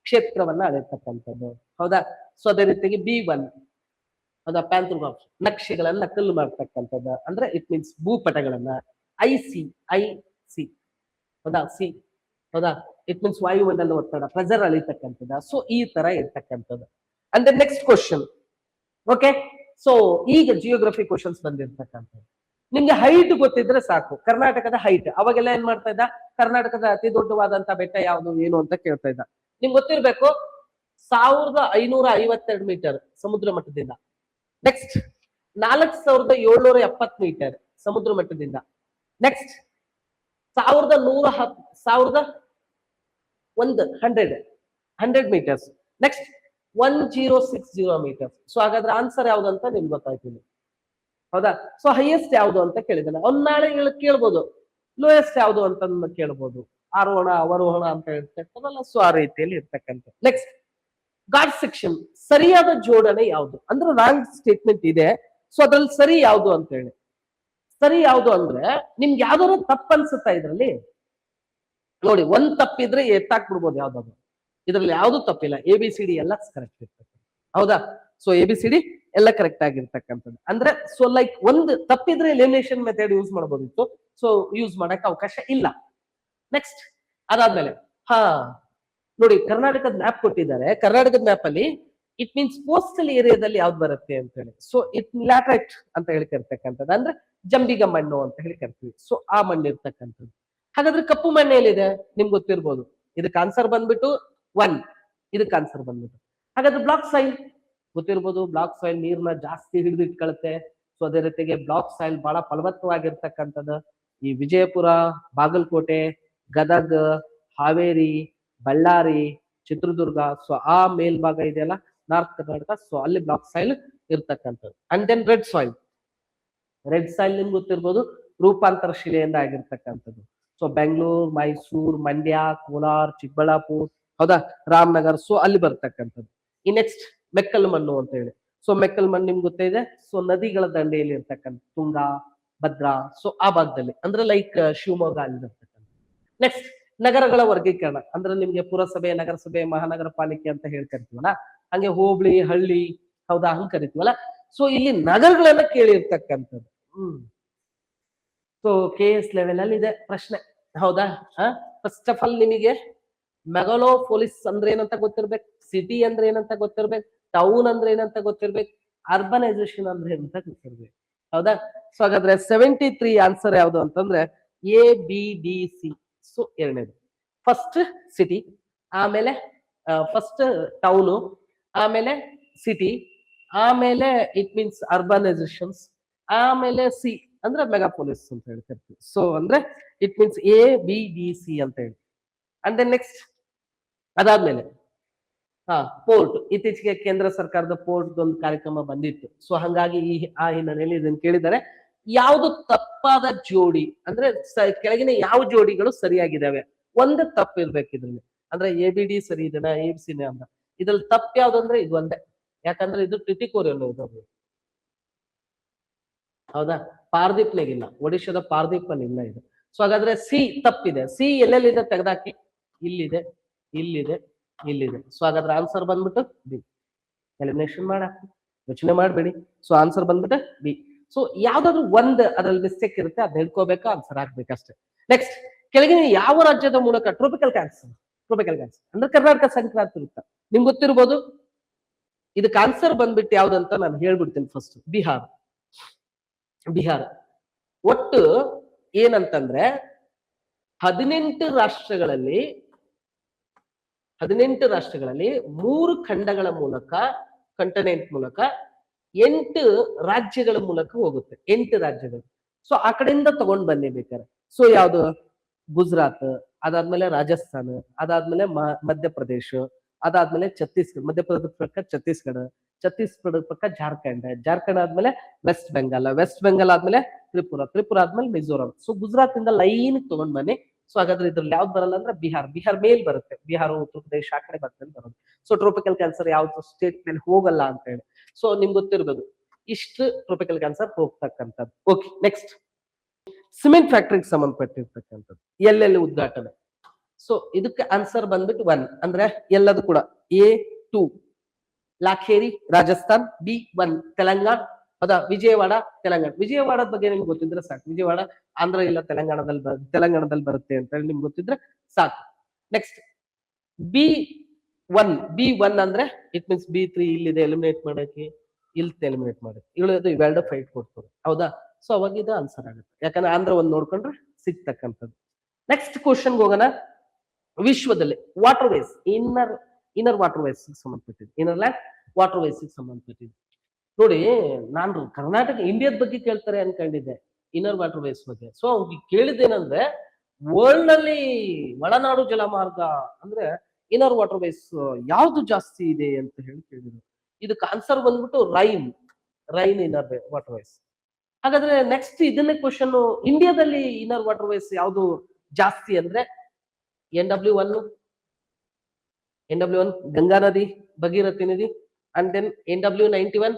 ಕ್ಷೇತ್ರವನ್ನ ಅಳೆಯತಕ್ಕಂಥದ್ದು. ಹೌದಾ? ಸೊ ಅದೇ ರೀತಿಯಾಗಿ B1 ಹೌದಾ, ಪ್ಯಾಂಥೋಗ್ರಾಫ್ ನಕ್ಷೆಗಳನ್ನ ನಕಲು ಮಾಡ್ತಕ್ಕಂಥದ್ದು, ಅಂದ್ರೆ ಇಟ್ ಮೀನ್ಸ್ ಭೂಪಟಗಳನ್ನ. ಐಸಿ ಹೌದಾ, ಸಿ ಹೌದಾ, ಇಟ್ ಮೀನ್ಸ್ ವಾಯುಮಂಡಲ ಒತ್ತಡ, ಪ್ರೆಸರ್ ಅಳಿತಕ್ಕಂಥದ್ದು. ಸೊ ಈ ತರ ಇರ್ತಕ್ಕಂಥದ್ದು. And next question. Okay, so ಈಗ ಜಿಯೋಗ್ರಫಿ ಕ್ವಶನ್ಸ್ ಬಂದಿರ್ತಕ್ಕಂಥದ್ದು. ನಿಮ್ಗೆ ಹೈಟ್ ಗೊತ್ತಿದ್ರೆ ಸಾಕು, ಕರ್ನಾಟಕದ ಹೈಟ್. ಅವಾಗೆಲ್ಲ ಏನ್ ಮಾಡ್ತಾ ಇದ್ದ, ಕರ್ನಾಟಕದ ಅತಿ ದೊಡ್ಡವಾದಂತ ಬೆಟ್ಟ ಯಾವುದು ಏನು ಅಂತ ಕೇಳ್ತಾ ಇದ್ದ. ನಿಮ್ಗೆ ಗೊತ್ತಿರ್ಬೇಕು 1552 ಮೀಟರ್ ಸಮುದ್ರ ಮಟ್ಟದಿಂದ. ನೆಕ್ಸ್ಟ್ 4770 ಮೀಟರ್ ಸಮುದ್ರ ಮಟ್ಟದಿಂದ. Next 100 metres. Next 1060 metres. So ಹಾಗಾದ್ರೆ ಆನ್ಸರ್ ಯಾವ್ದಂತ ನಿಮ್ಗೆ ಗೊತ್ತಾಯ್ತಿಲ್ಲ. ಹೌದಾ? ಸೊ ಹೈಯೆಸ್ಟ್ ಯಾವ್ದು ಅಂತ ಕೇಳಿದಾನೆ. ಅವ್ನ ನಾಳೆ ಕೇಳ್ಬೋದು ಲೋಯೆಸ್ಟ್ ಯಾವ್ದು ಅಂತ ಕೇಳ್ಬೋದು, ಆರೋಹಣ ಅವರೋಹಣ ಅಂತ ಹೇಳ್ತಕ್ಕಂಥದ್ದಲ್ಲ. ಸೊ ಆ ರೀತಿಯಲ್ಲಿ ಇರ್ತಕ್ಕಂಥ. ನೆಕ್ಸ್ಟ್ ಗಾಡ್ ಸೆಕ್ಷನ್, ಸರಿಯಾದ ಜೋಡಣೆ ಯಾವುದು ಅಂದ್ರೆ ರಾಂಗ್ ಸ್ಟೇಟ್ಮೆಂಟ್ ಇದೆ. ಸೊ ಅದ್ರಲ್ಲಿ ಸರಿ ಯಾವುದು ಅಂತ ಹೇಳಿ. ಸರಿ ಯಾವುದು ಅಂದ್ರೆ ನಿಮ್ಗೆ ಯಾವ್ದಾದ್ರು ತಪ್ಪು ಅನ್ಸುತ್ತಾ ಇದ್ರಲ್ಲಿ? ನೋಡಿ, ಒಂದ್ ತಪ್ಪಿದ್ರೆ ಎತ್ತಾಕ್ಬಿಡ್ಬೋದು ಯಾವ್ದಾದ್ರು. ಇದ್ರಲ್ಲಿ ಯಾವ್ದು ತಪ್ಪಿಲ್ಲ, ABCD ಎಲ್ಲ ಕರೆಕ್ಟ್ ಇರ್ತಕ್ಕಂಥ. ಹೌದಾ? ಸೊ ABCD ಎಲ್ಲ ಕರೆಕ್ಟ್ ಆಗಿರ್ತಕ್ಕಂಥದ್ದು. ಅಂದ್ರೆ ಸೊ ಲೈಕ್ ಒಂದು ತಪ್ಪಿದ್ರೆ ಎಲಿಮಿನೇಷನ್ ಮೆಥಡ್ ಯೂಸ್ ಮಾಡಬಹುದಿತ್ತು. ಸೊ ಯೂಸ್ ಮಾಡಕ್ ಅವಕಾಶ ಇಲ್ಲ. ನೆಕ್ಸ್ಟ್ ಅದಾದ್ಮೇಲೆ ನೋಡಿ, ಕರ್ನಾಟಕದ ಮ್ಯಾಪ್ ಕೊಟ್ಟಿದ್ದಾರೆ. ಕರ್ನಾಟಕದ ಮ್ಯಾಪ್ ಅಲ್ಲಿ ಇಟ್ ಮೀನ್ಸ್ ಕೋಸ್ಟಲ್ ಏರಿಯಾದಲ್ಲಿ ಯಾವ್ದು ಬರುತ್ತೆ ಅಂತ ಹೇಳಿ. ಸೊ ಇಟ್ ಲ್ಯಾಟರೈಟ್ ಅಂತ ಹೇಳಿ ಕರಿತಕ್ಕಂಥದ್ದು, ಅಂದ್ರೆ ಜಂಬಿಗ ಮಣ್ಣು ಅಂತ ಹೇಳಿ ಕರಿತೀವಿ. ಸೊ ಆ ಮಣ್ಣು ಇರ್ತಕ್ಕಂಥದ್ದು. ಹಾಗಾದ್ರೆ ಕಪ್ಪು ಮಣ್ಣು ಎಲ್ಲಿದೆ ನಿಮ್ಗೆ ಗೊತ್ತಿರ್ಬೋದು. ಇದಕ್ಕೆ ಆನ್ಸರ್ ಬಂದ್ಬಿಟ್ಟು 1. ಇದಕ್ಕೆ ಆನ್ಸರ್ ಬಂದ್ಬಿಟ್ಟು. ಹಾಗಾದ್ರೆ ಬ್ಲಾಕ್ ಸಾಯಿಲ್ ಗೊತ್ತಿರ್ಬೋದು. ಬ್ಲಾಕ್ ಸಾಯಿಲ್ ನೀರ್ನ ಜಾಸ್ತಿ ಹಿಡಿದು ಇಟ್ಕೊಳುತ್ತೆ. ಸೊ ಅದೇ ರೀತಿಗೆ ಬ್ಲಾಕ್ ಸಾಯಿಲ್ ಬಹಳ ಫಲವತ್ತವಾಗಿರ್ತಕ್ಕಂಥದ್ದು. ಈ ವಿಜಯಪುರ, ಬಾಗಲಕೋಟೆ, ಗದಗ, ಹಾವೇರಿ, ಬಳ್ಳಾರಿ, ಚಿತ್ರದುರ್ಗ, ಸೊ ಆ ಮೇಲ್ಭಾಗ ಇದೆಯಲ್ಲ ನಾರ್ತ್ ಕರ್ನಾಟಕ, ಸೊ ಅಲ್ಲಿ ಬ್ಲಾಕ್ ಸಾಯಿಲ್ ಇರ್ತಕ್ಕಂಥದ್ದು. ಅಂಡ್ ದೆನ್ ರೆಡ್ ಸಾಯಿಲ್ ನಿಮ್ಗೆ ಗೊತ್ತಿರ್ಬೋದು, ರೂಪಾಂತರ ಶಿಲೆಯಿಂದ ಆಗಿರ್ತಕ್ಕಂಥದ್ದು. ಸೊ ಬೆಂಗಳೂರು, ಮೈಸೂರು, ಮಂಡ್ಯ, ಕೋಲಾರ, ಚಿಕ್ಕಬಳ್ಳಾಪುರ, ಹೌದಾ, ರಾಮನಗರ್, ಸೊ ಅಲ್ಲಿ ಬರ್ತಕ್ಕಂಥದ್ದು. ಈ ನೆಕ್ಸ್ಟ್ ಮೆಕ್ಕಲ್ ಮಣ್ಣು ಅಂತ ಹೇಳಿ. ಸೊ ಮೆಕ್ಕಲ್ ಮಣ್ಣು ನಿಮ್ಗೆ ಗೊತ್ತಿದೆ. ಸೊ ನದಿಗಳ ದಂಡೆಯಲ್ಲಿ ಇರ್ತಕ್ಕಂಥ ತುಂಗಾ, ಭದ್ರಾ, ಸೊ ಆ ಭಾಗದಲ್ಲಿ ಅಂದ್ರೆ ಲೈಕ್ ಶಿವಮೊಗ್ಗ ಅಲ್ಲಿ ಇರ್ತಕ್ಕಂಥ. ನೆಕ್ಸ್ಟ್ ನಗರಗಳ ವರ್ಗೀಕರಣ ಅಂದ್ರೆ ನಿಮ್ಗೆ ಪುರಸಭೆ, ನಗರಸಭೆ, ಮಹಾನಗರ ಪಾಲಿಕೆ ಅಂತ ಹೇಳಿ ಕರಿತೀವಲ್ಲ, ಹಂಗೆ ಹೋಬಳಿ, ಹಳ್ಳಿ, ಹೌದಾ, ಹಂಗ್ ಕರಿತೀವಲ್ಲ. ಸೊ ಇಲ್ಲಿ ನಗರಗಳನ್ನ ಕೇಳಿರ್ತಕ್ಕಂಥದ್ದು. ಸೊ KS ಲೆವೆಲ್ ಅಲ್ಲಿ ಇದೆ ಪ್ರಶ್ನೆ. ಹೌದಾ? ಫಸ್ಟ್ ಆಫ್ ಆಲ್ ನಿಮಗೆ ಮೆಗಾಲೋಪೊಲಿಸ್ ಅಂದ್ರೆ ಏನಂತ ಗೊತ್ತಿರ್ಬೇಕು, ಸಿಟಿ ಅಂದ್ರೆ ಏನಂತ ಗೊತ್ತಿರ್ಬೇಕು, ಟೌನ್ ಅಂದ್ರೆ ಏನಂತ ಗೊತ್ತಿರ್ಬೇಕು, ಅರ್ಬನೈಸೇಷನ್ ಅಂದ್ರೆ ಏನಂತ ಗೊತ್ತಿರ್ಬೇಕು. ಹೌದಾ? ಸೊ ಹಾಗಾದ್ರೆ 73 ಆನ್ಸರ್ ಯಾವ್ದು ಅಂತಂದ್ರೆ ABDC. ಸೊ ಎರಡನೇದು ಫಸ್ಟ್ ಸಿಟಿ, ಆಮೇಲೆ ಫಸ್ಟ್ ಟೌನು, ಆಮೇಲೆ ಸಿಟಿ, ಆಮೇಲೆ ಇಟ್ ಮೀನ್ಸ್ ಅರ್ಬನೈಸೇಷನ್ಸ್, ಆಮೇಲೆ ಸಿ ಅಂದ್ರೆ ಮೆಗಾಪೊಲಿಸ್ ಅಂತ ಹೇಳ್ತಿರ್ತೀವಿ. ಸೊ ಅಂದ್ರೆ ಇಟ್ ಮೀನ್ಸ್ ABDC ಅಂತ ಹೇಳಿ. ಅಂಡ್ ದೆನ್ ನೆಕ್ಸ್ಟ್ ಅದಾದ್ಮೇಲೆ ಪೋರ್ಟ್. ಇತ್ತೀಚೆಗೆ ಕೇಂದ್ರ ಸರ್ಕಾರದ ಪೋರ್ಟ್ ಒಂದು ಕಾರ್ಯಕ್ರಮ ಬಂದಿತ್ತು. ಸೊ ಹಂಗಾಗಿ ಆ ಹಿನ್ನೆಲೆಯಲ್ಲಿ ಇದನ್ನು ಕೇಳಿದ್ದಾರೆ. ಯಾವುದು ತಪ್ಪಾದ ಜೋಡಿ ಅಂದ್ರೆ ಕೆಳಗಿನ ಯಾವ ಜೋಡಿಗಳು ಸರಿಯಾಗಿದ್ದಾವೆ, ಒಂದು ತಪ್ಪು ಇರ್ಬೇಕು ಇದ್ರಲ್ಲಿ. ಅಂದ್ರೆ ABD ಸರಿ ಇದನ್ನ ABC ಅಂತ. ಇದ್ರಲ್ಲಿ ತಪ್ಪು ಯಾವ್ದಂದ್ರೆ ಇದು ಒಂದೇ, ಯಾಕಂದ್ರೆ ಇದು ಟಿಟಿಕೋರಿಯಲ್ ಇದು. ಹೌದಾ? ಪಾರ್ದೀಪ್ನಾಗಿಲ್ಲ, ಒಡಿಶಾದ ಪಾರ್ದೀಪಲ್ಲಿ ಇಲ್ಲ ಇದು. ಸೊ ಹಾಗಾದ್ರೆ ಸಿ ತಪ್ಪಿದೆ. ಸಿ ಎಲ್ಲೆಲ್ಲಿದೆ ತೆಗೆದಾಕಿ, ಇಲ್ಲಿದೆ, ಇಲ್ಲಿದೆ, ಇಲ್ಲಿದೆ. ಸೊ ಹಾಗಾದ್ರೆ ಆನ್ಸರ್ ಬಂದ್ಬಿಟ್ಟು ಬಿ. ಎಲಿಮಿನೇಷನ್ ಮಾಡಾಕಿ, ಯೋಚನೆ ಮಾಡ್ಬೇಡಿ. ಸೊ ಆನ್ಸರ್ ಬಂದ್ಬಿಟ್ಟು ಬಿ. ಸೊ ಯಾವ್ದಾದ್ರು ಒಂದ್ ಅದ್ರಲ್ಲಿ ಮಿಸ್ಟೇಕ್ ಇರುತ್ತೆ, ಅದ್ ಹೇಳ್ಕೋಬೇಕು, ಆನ್ಸರ್ ಹಾಕ್ಬೇಕಷ್ಟೇ. ನೆಕ್ಸ್ಟ್ ಕೆಳಗಿನ ಯಾವ ರಾಜ್ಯದ ಮೂಲಕ ಟ್ರೋಪಿಕಲ್ ಕ್ಯಾನ್ಸರ್ ಅಂದ್ರೆ ಕರ್ನಾಟಕ ಸಂಕ್ರಾಂತಿ ಇರುತ್ತೆ, ನಿಮ್ಗೆ ಗೊತ್ತಿರ್ಬೋದು. ಇದಕ್ಕೆ ಆನ್ಸರ್ ಬಂದ್ಬಿಟ್ಟು ಯಾವ್ದಂತ ನಾನು ಹೇಳ್ಬಿಡ್ತೀನಿ. ಫಸ್ಟ್ ಬಿಹಾರ. ಒಟ್ಟು ಏನಂತಂದ್ರೆ 18 ರಾಷ್ಟ್ರಗಳಲ್ಲಿ 3 ಖಂಡಗಳ ಮೂಲಕ, ಕಂಟಿನೆಂಟ್ ಮೂಲಕ 8 ರಾಜ್ಯಗಳ ಮೂಲಕ ಹೋಗುತ್ತೆ. 8 ರಾಜ್ಯಗಳು. ಸೊ ಆ ಕಡೆಯಿಂದ ತಗೊಂಡ್ ಬನ್ನಿ ಬೇಕಾರೆ. ಸೊ ಯಾವ್ದು? ಗುಜರಾತ್, ಅದಾದ್ಮೇಲೆ ರಾಜಸ್ಥಾನ, ಅದಾದ್ಮೇಲೆ ಮಧ್ಯಪ್ರದೇಶ, ಅದಾದ್ಮೇಲೆ ಛತ್ತೀಸ್ಗಢ, ಮಧ್ಯಪ್ರದೇಶ ಪಕ್ಕ ಛತ್ತೀಸ್ಗಢ ಪಕ್ಕ ಜಾರ್ಖಂಡ್ ಆದ್ಮೇಲೆ ವೆಸ್ಟ್ ಬೆಂಗಾಲ್ ಆದ್ಮೇಲೆ ತ್ರಿಪುರ ಆದ್ಮೇಲೆ ಮಿಜೋರಾಂ. ಸೊ ಗುಜರಾತ್ ಇಂದ ಲೈನ್ ತಗೊಂಡ್ ಬನ್ನಿ, ಸೊ ಹಾಗಾದ್ರೆ ಇದ್ರಲ್ಲಿ ಯಾವ್ದು ಬರಲ್ಲ ಅಂದ್ರೆ ಬಿಹಾರ್ ಮೇಲ್ ಬರುತ್ತೆ, ಬಿಹಾರ ಉತ್ತರ ಪ್ರದೇಶ ಆ ಕಡೆ ಬರ್ತದೆ ಬರೋದು. ಸೊ ಟ್ರೋಪಿಕಲ್ ಕ್ಯಾನ್ಸರ್ ಯಾವ್ದು ಸ್ಟೇಟ್ ಮೇಲೆ ಹೋಗಲ್ಲ ಅಂತ ಹೇಳಿ. ಸೊ ನಿಮ್ಗೆ ಗೊತ್ತಿರ್ಬೋದು ಇಷ್ಟು ಟ್ರೋಪಿಕಲ್ ಕ್ಯಾನ್ಸರ್ ಹೋಗ್ತಕ್ಕಂಥದ್ದು. ಓಕೆ, ನೆಕ್ಸ್ಟ್ ಸಿಮೆಂಟ್ ಫ್ಯಾಕ್ಟ್ರಿಗೆ ಸಂಬಂಧಪಟ್ಟಿರ್ತಕ್ಕಂಥದ್ದು ಎಲ್ಲೆಲ್ಲಿ ಉದ್ಘಾಟನೆ. ಸೊ ಇದಕ್ಕೆ ಆನ್ಸರ್ ಬಂದ್ಬಿಟ್ಟು 1 ಅಂದ್ರೆ ಎಲ್ಲದು ಕೂಡ A2 ಲಾಖೇರಿ ರಾಜಸ್ಥಾನ್, B1 ತೆಲಂಗಾಣ, ಹೌದಾ, ವಿಜಯವಾಡ ತೆಲಂಗಾಣ. ವಿಜಯವಾಡದ ಬಗ್ಗೆ ನಿಮ್ಗೆ ಗೊತ್ತಿದ್ರೆ ಸಾಕು, ವಿಜಯವಾಡ ಆಂಧ್ರ ಇಲ್ಲ ತೆಲಂಗಾಣದಲ್ಲಿ ಬರುತ್ತೆ ಅಂತ ಹೇಳಿ ನಿಮ್ಗೆ ಗೊತ್ತಿದ್ರೆ ಸಾಕು. ನೆಕ್ಸ್ಟ್ ಬಿ1 ಅಂದ್ರೆ ಇಟ್ ಮೀನ್ಸ್ B3 ಇಲ್ಲಿದೆ ಎಲಿಮಿನೇಟ್ ಮಾಡಕ್ಕೆ, ಇಲ್ಲಿ ಎಲಿಮಿನೇಟ್ ಮಾಡಕ್ಕೆ, ಇವೆರಡು ಫೈಟ್ ಕೊಡ್ತಾರೆ, ಹೌದಾ. ಸೊ ಅವಾಗ ಇದು ಆನ್ಸರ್ ಆಗುತ್ತೆ, ಯಾಕಂದ್ರೆ ಆಂಧ್ರ ಒಂದ್ ನೋಡ್ಕೊಂಡ್ರೆ ಸಿಗ್ತಕ್ಕಂಥದ್ದು. ನೆಕ್ಸ್ಟ್ ಕ್ವಶನ್ ಹೋಗೋಣ. ವಿಶ್ವದಲ್ಲಿ waterways inner water ways ಸಂಬಂಧಪಟ್ಟಿದ್ದು, ಇನ್ನರ್ ಲ್ಯಾಂಡ್ ವಾಟರ್ ವೇಸ್ ಸಂಬಂಧಪಟ್ಟಿದ್ದು. ನೋಡಿ, ನಾನು ಕರ್ನಾಟಕ ಇಂಡಿಯಾದ ಬಗ್ಗೆ ಕೇಳ್ತಾರೆ ಅನ್ಕೊಂಡಿದ್ದೆ ಇನ್ನರ್ ವಾಟರ್ ವೇಸ್ ಬಗ್ಗೆ. ಸೊ ಅವ್ರಿಗೆ ಕೇಳಿದ್ದೇನಂದ್ರೆ ವರ್ಲ್ಡ್ ನಲ್ಲಿ ಒಳನಾಡು ಜಲಮಾರ್ಗ ಅಂದ್ರೆ ಇನ್ನರ್ ವಾಟರ್ ವೇಸ್ ಯಾವ್ದು ಜಾಸ್ತಿ ಇದೆ ಅಂತ ಹೇಳಿ ಕೇಳಿದ್ರು. ಇದಕ್ಕೆ ಆನ್ಸರ್ ಬಂದ್ಬಿಟ್ಟು ರೈನ್ ಇನ್ನರ್ ವಾಟರ್ ವೇಸ್. ಹಾಗಾದ್ರೆ ನೆಕ್ಸ್ಟ್ ಇದನ್ನೇ ಕ್ವಶನ್, ಇಂಡಿಯಾದಲ್ಲಿ ಇನ್ನರ್ ವಾಟರ್ ವೇಸ್ ಯಾವ್ದು ಜಾಸ್ತಿ ಅಂದ್ರೆ NW1 ಗಂಗಾ ನದಿ, ಭಗೀರಥಿ ನದಿ, and then NW91.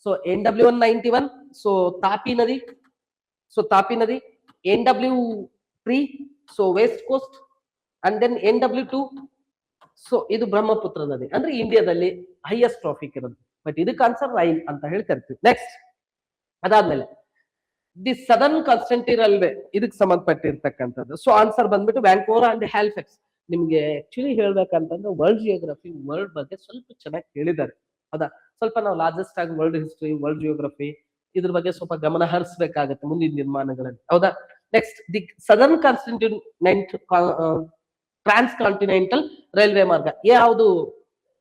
So NW191 so Tapi ನದಿ, NW3 so west coast, and then NW2 so ಇದು ಬ್ರಹ್ಮಪುತ್ರ ನದಿ. ಅಂದ್ರೆ ಇಂಡಿಯಾದಲ್ಲಿ ಹೈಯೆಸ್ಟ್ ಟ್ರಾಫಿಕ್ ಇರೋದು, ಬಟ್ ಇದಕ್ಕೆ ಆನ್ಸರ್ ರೈನ್ ಅಂತ ಹೇಳಿ ಕರಿತೀವಿ. ನೆಕ್ಸ್ಟ್ ಅದಾದ್ಮೇಲೆ ದಿ ಸದರ್ನ್ ಕಾನ್ಸ್ಟೆಂಟಿ ರೈಲ್ವೆ ಇದಕ್ಕೆ ಸಂಬಂಧಪಟ್ಟಿರ್ತಕ್ಕಂಥದ್ದು. ಸೊ ಆನ್ಸರ್ ಬಂದ್ಬಿಟ್ಟು ವ್ಯಾಂಕೋವರ್ ಅಂಡ್ ಹ್ಯಾಲಿಫ್ಯಾಕ್ಸ್. ನಿಮ್ಗೆ ಆಕ್ಚುಲಿ ಹೇಳ್ಬೇಕಂತಂದ್ರೆ ವರ್ಲ್ಡ್ ಜಿಯೋಗ್ರಫಿ, ವರ್ಲ್ಡ್ ಬಗ್ಗೆ ಸ್ವಲ್ಪ ಚೆನ್ನಾಗಿ ಹೇಳಿದ್ದಾರೆ, ಹೌದಾ. ಸ್ವಲ್ಪ ನಾವು ಲಾರ್ಜೆಸ್ಟ್ ಆಗಿ ವರ್ಲ್ಡ್ ಹಿಸ್ಟ್ರಿ, ವರ್ಲ್ಡ್ ಜಿಯೋಗ್ರಫಿ ಇದ್ರ ಬಗ್ಗೆ ಸ್ವಲ್ಪ ಗಮನ ಹರಿಸಬೇಕಾಗುತ್ತೆ ಮುಂದಿನ ನಿರ್ಮಾಣಗಳಲ್ಲಿ, ಹೌದಾ. Next the southern transcontinental railway ಮಾರ್ಗ ಯಾವುದು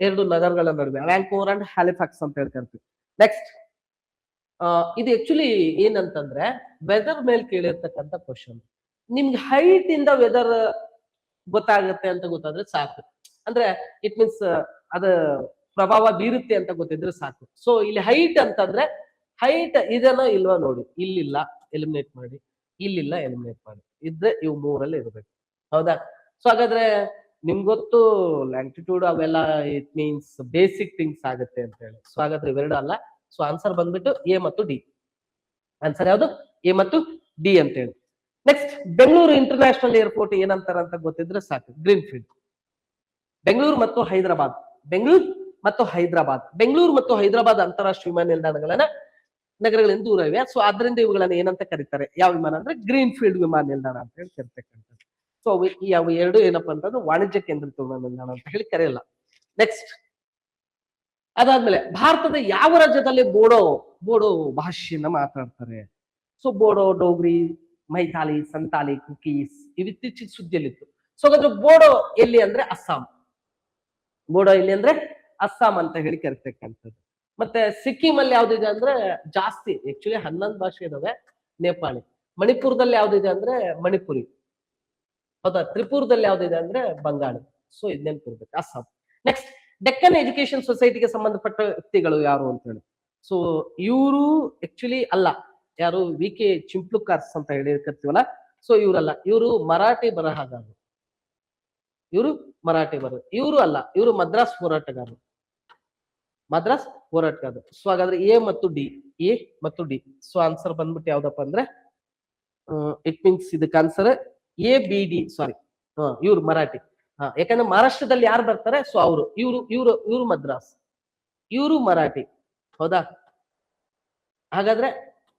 ಎರಡು ನಗರಗಳ ನಡುವೆ, ವ್ಯಾಂಕೋವರ್ ಅಂಡ್ ಹ್ಯಾಲಿಫ್ಯಾಕ್ಸ್ ಅಂತ ಹೇಳ್ಕೊಂತೀವಿ. ನೆಕ್ಸ್ಟ್ ಇದು ಆಕ್ಚುಲಿ ಏನಂತಂದ್ರೆ ವೆದರ್ ಮೇಲೆ ಕೇಳಿರ್ತಕ್ಕಂಥ ಕ್ವಶನ್. ನಿಮ್ಗೆ ಹೈಟ್ ಇಂದ ವೆದರ್ ಗೊತ್ತಾಗುತ್ತೆ ಅಂತ ಗೊತ್ತಾದ್ರೆ ಸಾಕು, ಅಂದ್ರೆ ಇಟ್ ಮೀನ್ಸ್ ಅದ ಪ್ರಭಾವ ಬೀರುತ್ತೆ ಅಂತ ಗೊತ್ತಿದ್ರೆ ಸಾಕು. ಸೊ ಇಲ್ಲಿ ಹೈಟ್ ಅಂತಂದ್ರೆ ಹೈಟ್ ಇದನ್ನ ಇಲ್ವಾ ನೋಡಿ, ಇಲ್ಲಿಲ್ಲ ಎಲಿಮಿನೇಟ್ ಮಾಡಿ, ಇಲ್ಲಿಲ್ಲ ಎಲಿಮಿನೇಟ್ ಮಾಡಿ, ಇದ್ರೆ ಇವು ಮೂರಲ್ಲಿ ಇರ್ಬೇಕು, ಹೌದಾ. ಸೊ ಹಾಗಾದ್ರೆ ನಿಮ್ಗೊತ್ತು ಲ್ಯಾಂಟಿಟ್ಯೂಡ್ ಅವೆಲ್ಲ ಇಟ್ ಮೀನ್ಸ್ ಬೇಸಿಕ್ ಥಿಂಗ್ಸ್ ಆಗುತ್ತೆ ಅಂತ ಹೇಳಿ. ಸೊ ಹಾಗಾದ್ರೆ ಇವೆರಡು ಅಲ್ಲ. ಸೊ ಆನ್ಸರ್ ಬಂದ್ಬಿಟ್ಟು ಎ ಮತ್ತು ಡಿ. ಆನ್ಸರ್ ಯಾವುದು? ಎ ಮತ್ತು ಡಿ ಅಂತ ಹೇಳಿ. ನೆಕ್ಸ್ಟ್ ಬೆಂಗಳೂರು ಇಂಟರ್ನ್ಯಾಷನಲ್ ಏರ್ಪೋರ್ಟ್ ಏನಂತಾರ ಅಂತ ಗೊತ್ತಿದ್ರೆ ಸಾಕು, ಗ್ರೀನ್ ಫೀಲ್ಡ್. ಬೆಂಗಳೂರು ಮತ್ತು ಹೈದರಾಬಾದ್, ಬೆಂಗಳೂರು ಮತ್ತು ಹೈದರಾಬಾದ್ ಅಂತಾರಾಷ್ಟ್ರೀಯ ವಿಮಾನ ನಿಲ್ದಾಣಗಳನ್ನ ನಗರಗಳಿಂದ ದೂರ ಇವೆ. ಸೊ ಆದ್ರಿಂದ ಇವುಗಳನ್ನ ಏನಂತ ಕರೀತಾರೆ, ಯಾವ ವಿಮಾನ ಅಂದ್ರೆ ಗ್ರೀನ್ ಫೀಲ್ಡ್ ವಿಮಾನ ನಿಲ್ದಾಣ ಅಂತ ಹೇಳಿ ಕರಿತಕ್ಕಂಥದ್ದು. ಸೊ ಯಾವ ಎರಡು ಏನಪ್ಪಾ ಅಂತಂದ್ರೆ ವಾಣಿಜ್ಯ ಕೇಂದ್ರಿತ ವಿಮಾನ ನಿಲ್ದಾಣ ಅಂತ ಹೇಳಿ ಕರೆಯಲ್ಲ. ನೆಕ್ಸ್ಟ್ ಅದಾದ್ಮೇಲೆ ಭಾರತದ ಯಾವ ರಾಜ್ಯದಲ್ಲಿ ಬೋಡೋ ಭಾಷೆಯನ್ನ ಮಾತಾಡ್ತಾರೆ? ಸೊ ಬೋಡೋ, ಡೋಗ್ರಿ, ಮೈಥಾಲಿ, ಸಂತಾಲಿ, ಕುಕೀಸ್ ಇವು ಇತ್ತೀಚಿನ ಸುದ್ದಿಯಲ್ಲಿತ್ತು. ಸೊ ಹಾಗಾದ್ರೆ ಬೋಡೋ ಎಲ್ಲಿ ಅಂದ್ರೆ ಅಸ್ಸಾಂ, ಅಸ್ಸಾಂ ಅಂತ ಹೇಳಿ ಕರಿತಕ್ಕಂಥದ್ದು. ಮತ್ತೆ ಸಿಕ್ಕಿಂ ಅಲ್ಲಿ ಯಾವ್ದಿದೆ ಅಂದ್ರೆ ಜಾಸ್ತಿ, ಆಕ್ಚುಲಿ 11 ಭಾಷೆ ಇದಾವೆ, ನೇಪಾಳಿ. ಮಣಿಪುರದಲ್ಲಿ ಯಾವ್ದಿದೆ ಅಂದ್ರೆ ಮಣಿಪುರಿ, ಹೌದಾ. ತ್ರಿಪುರದಲ್ಲಿ ಯಾವ್ದಿದೆ ಅಂದ್ರೆ ಬಂಗಾಳಿ. ಸೊ ಇದ್ ನೆನ್ಪಿರ್ಬೇಕು, ಅಸ್ಸಾಂ. ನೆಕ್ಸ್ಟ್ ಡೆಕ್ಕನ್ ಎಜುಕೇಶನ್ ಸೊಸೈಟಿಗೆ ಸಂಬಂಧಪಟ್ಟ ವ್ಯಕ್ತಿಗಳು ಯಾರು ಅಂತ ಹೇಳಿ. ಸೊ ಇವರು ಆಕ್ಚುಲಿ ಅಲ್ಲ, ಯಾರು VK ಚಿಂಪ್ಲುಕಾರ್ಸ್ ಅಂತ ಹೇಳಿ ಕರ್ತೀವಲ್ಲ, ಸೊ ಇವರಲ್ಲ, ಇವರು ಮರಾಠಿ ಬರಹಗಾರರು, ಇವರು ಅಲ್ಲ, ಇವರು ಮದ್ರಾಸ್ ಹೋರಾಟಗಾರರು. ಸೊ ಹಾಗಾದ್ರೆ ಎ ಮತ್ತು ಡಿ. ಸೊ ಆನ್ಸರ್ ಬಂದ್ಬಿಟ್ಟು ಯಾವ್ದಪ್ಪ ಅಂದ್ರೆ ಇಟ್ ಮೀನ್ಸ್ ಇದಕ್ಕೆ ಆನ್ಸರ್ ABD. ಸಾರಿ, ಇವ್ರು ಮರಾಠಿ. ಯಾಕಂದ್ರೆ ಮಹಾರಾಷ್ಟ್ರದಲ್ಲಿ ಯಾರು ಬರ್ತಾರೆ, ಸೊ ಇವರು ಮದ್ರಾಸ್, ಇವರು ಮರಾಠಿ, ಹೌದಾ. ಹಾಗಾದ್ರೆ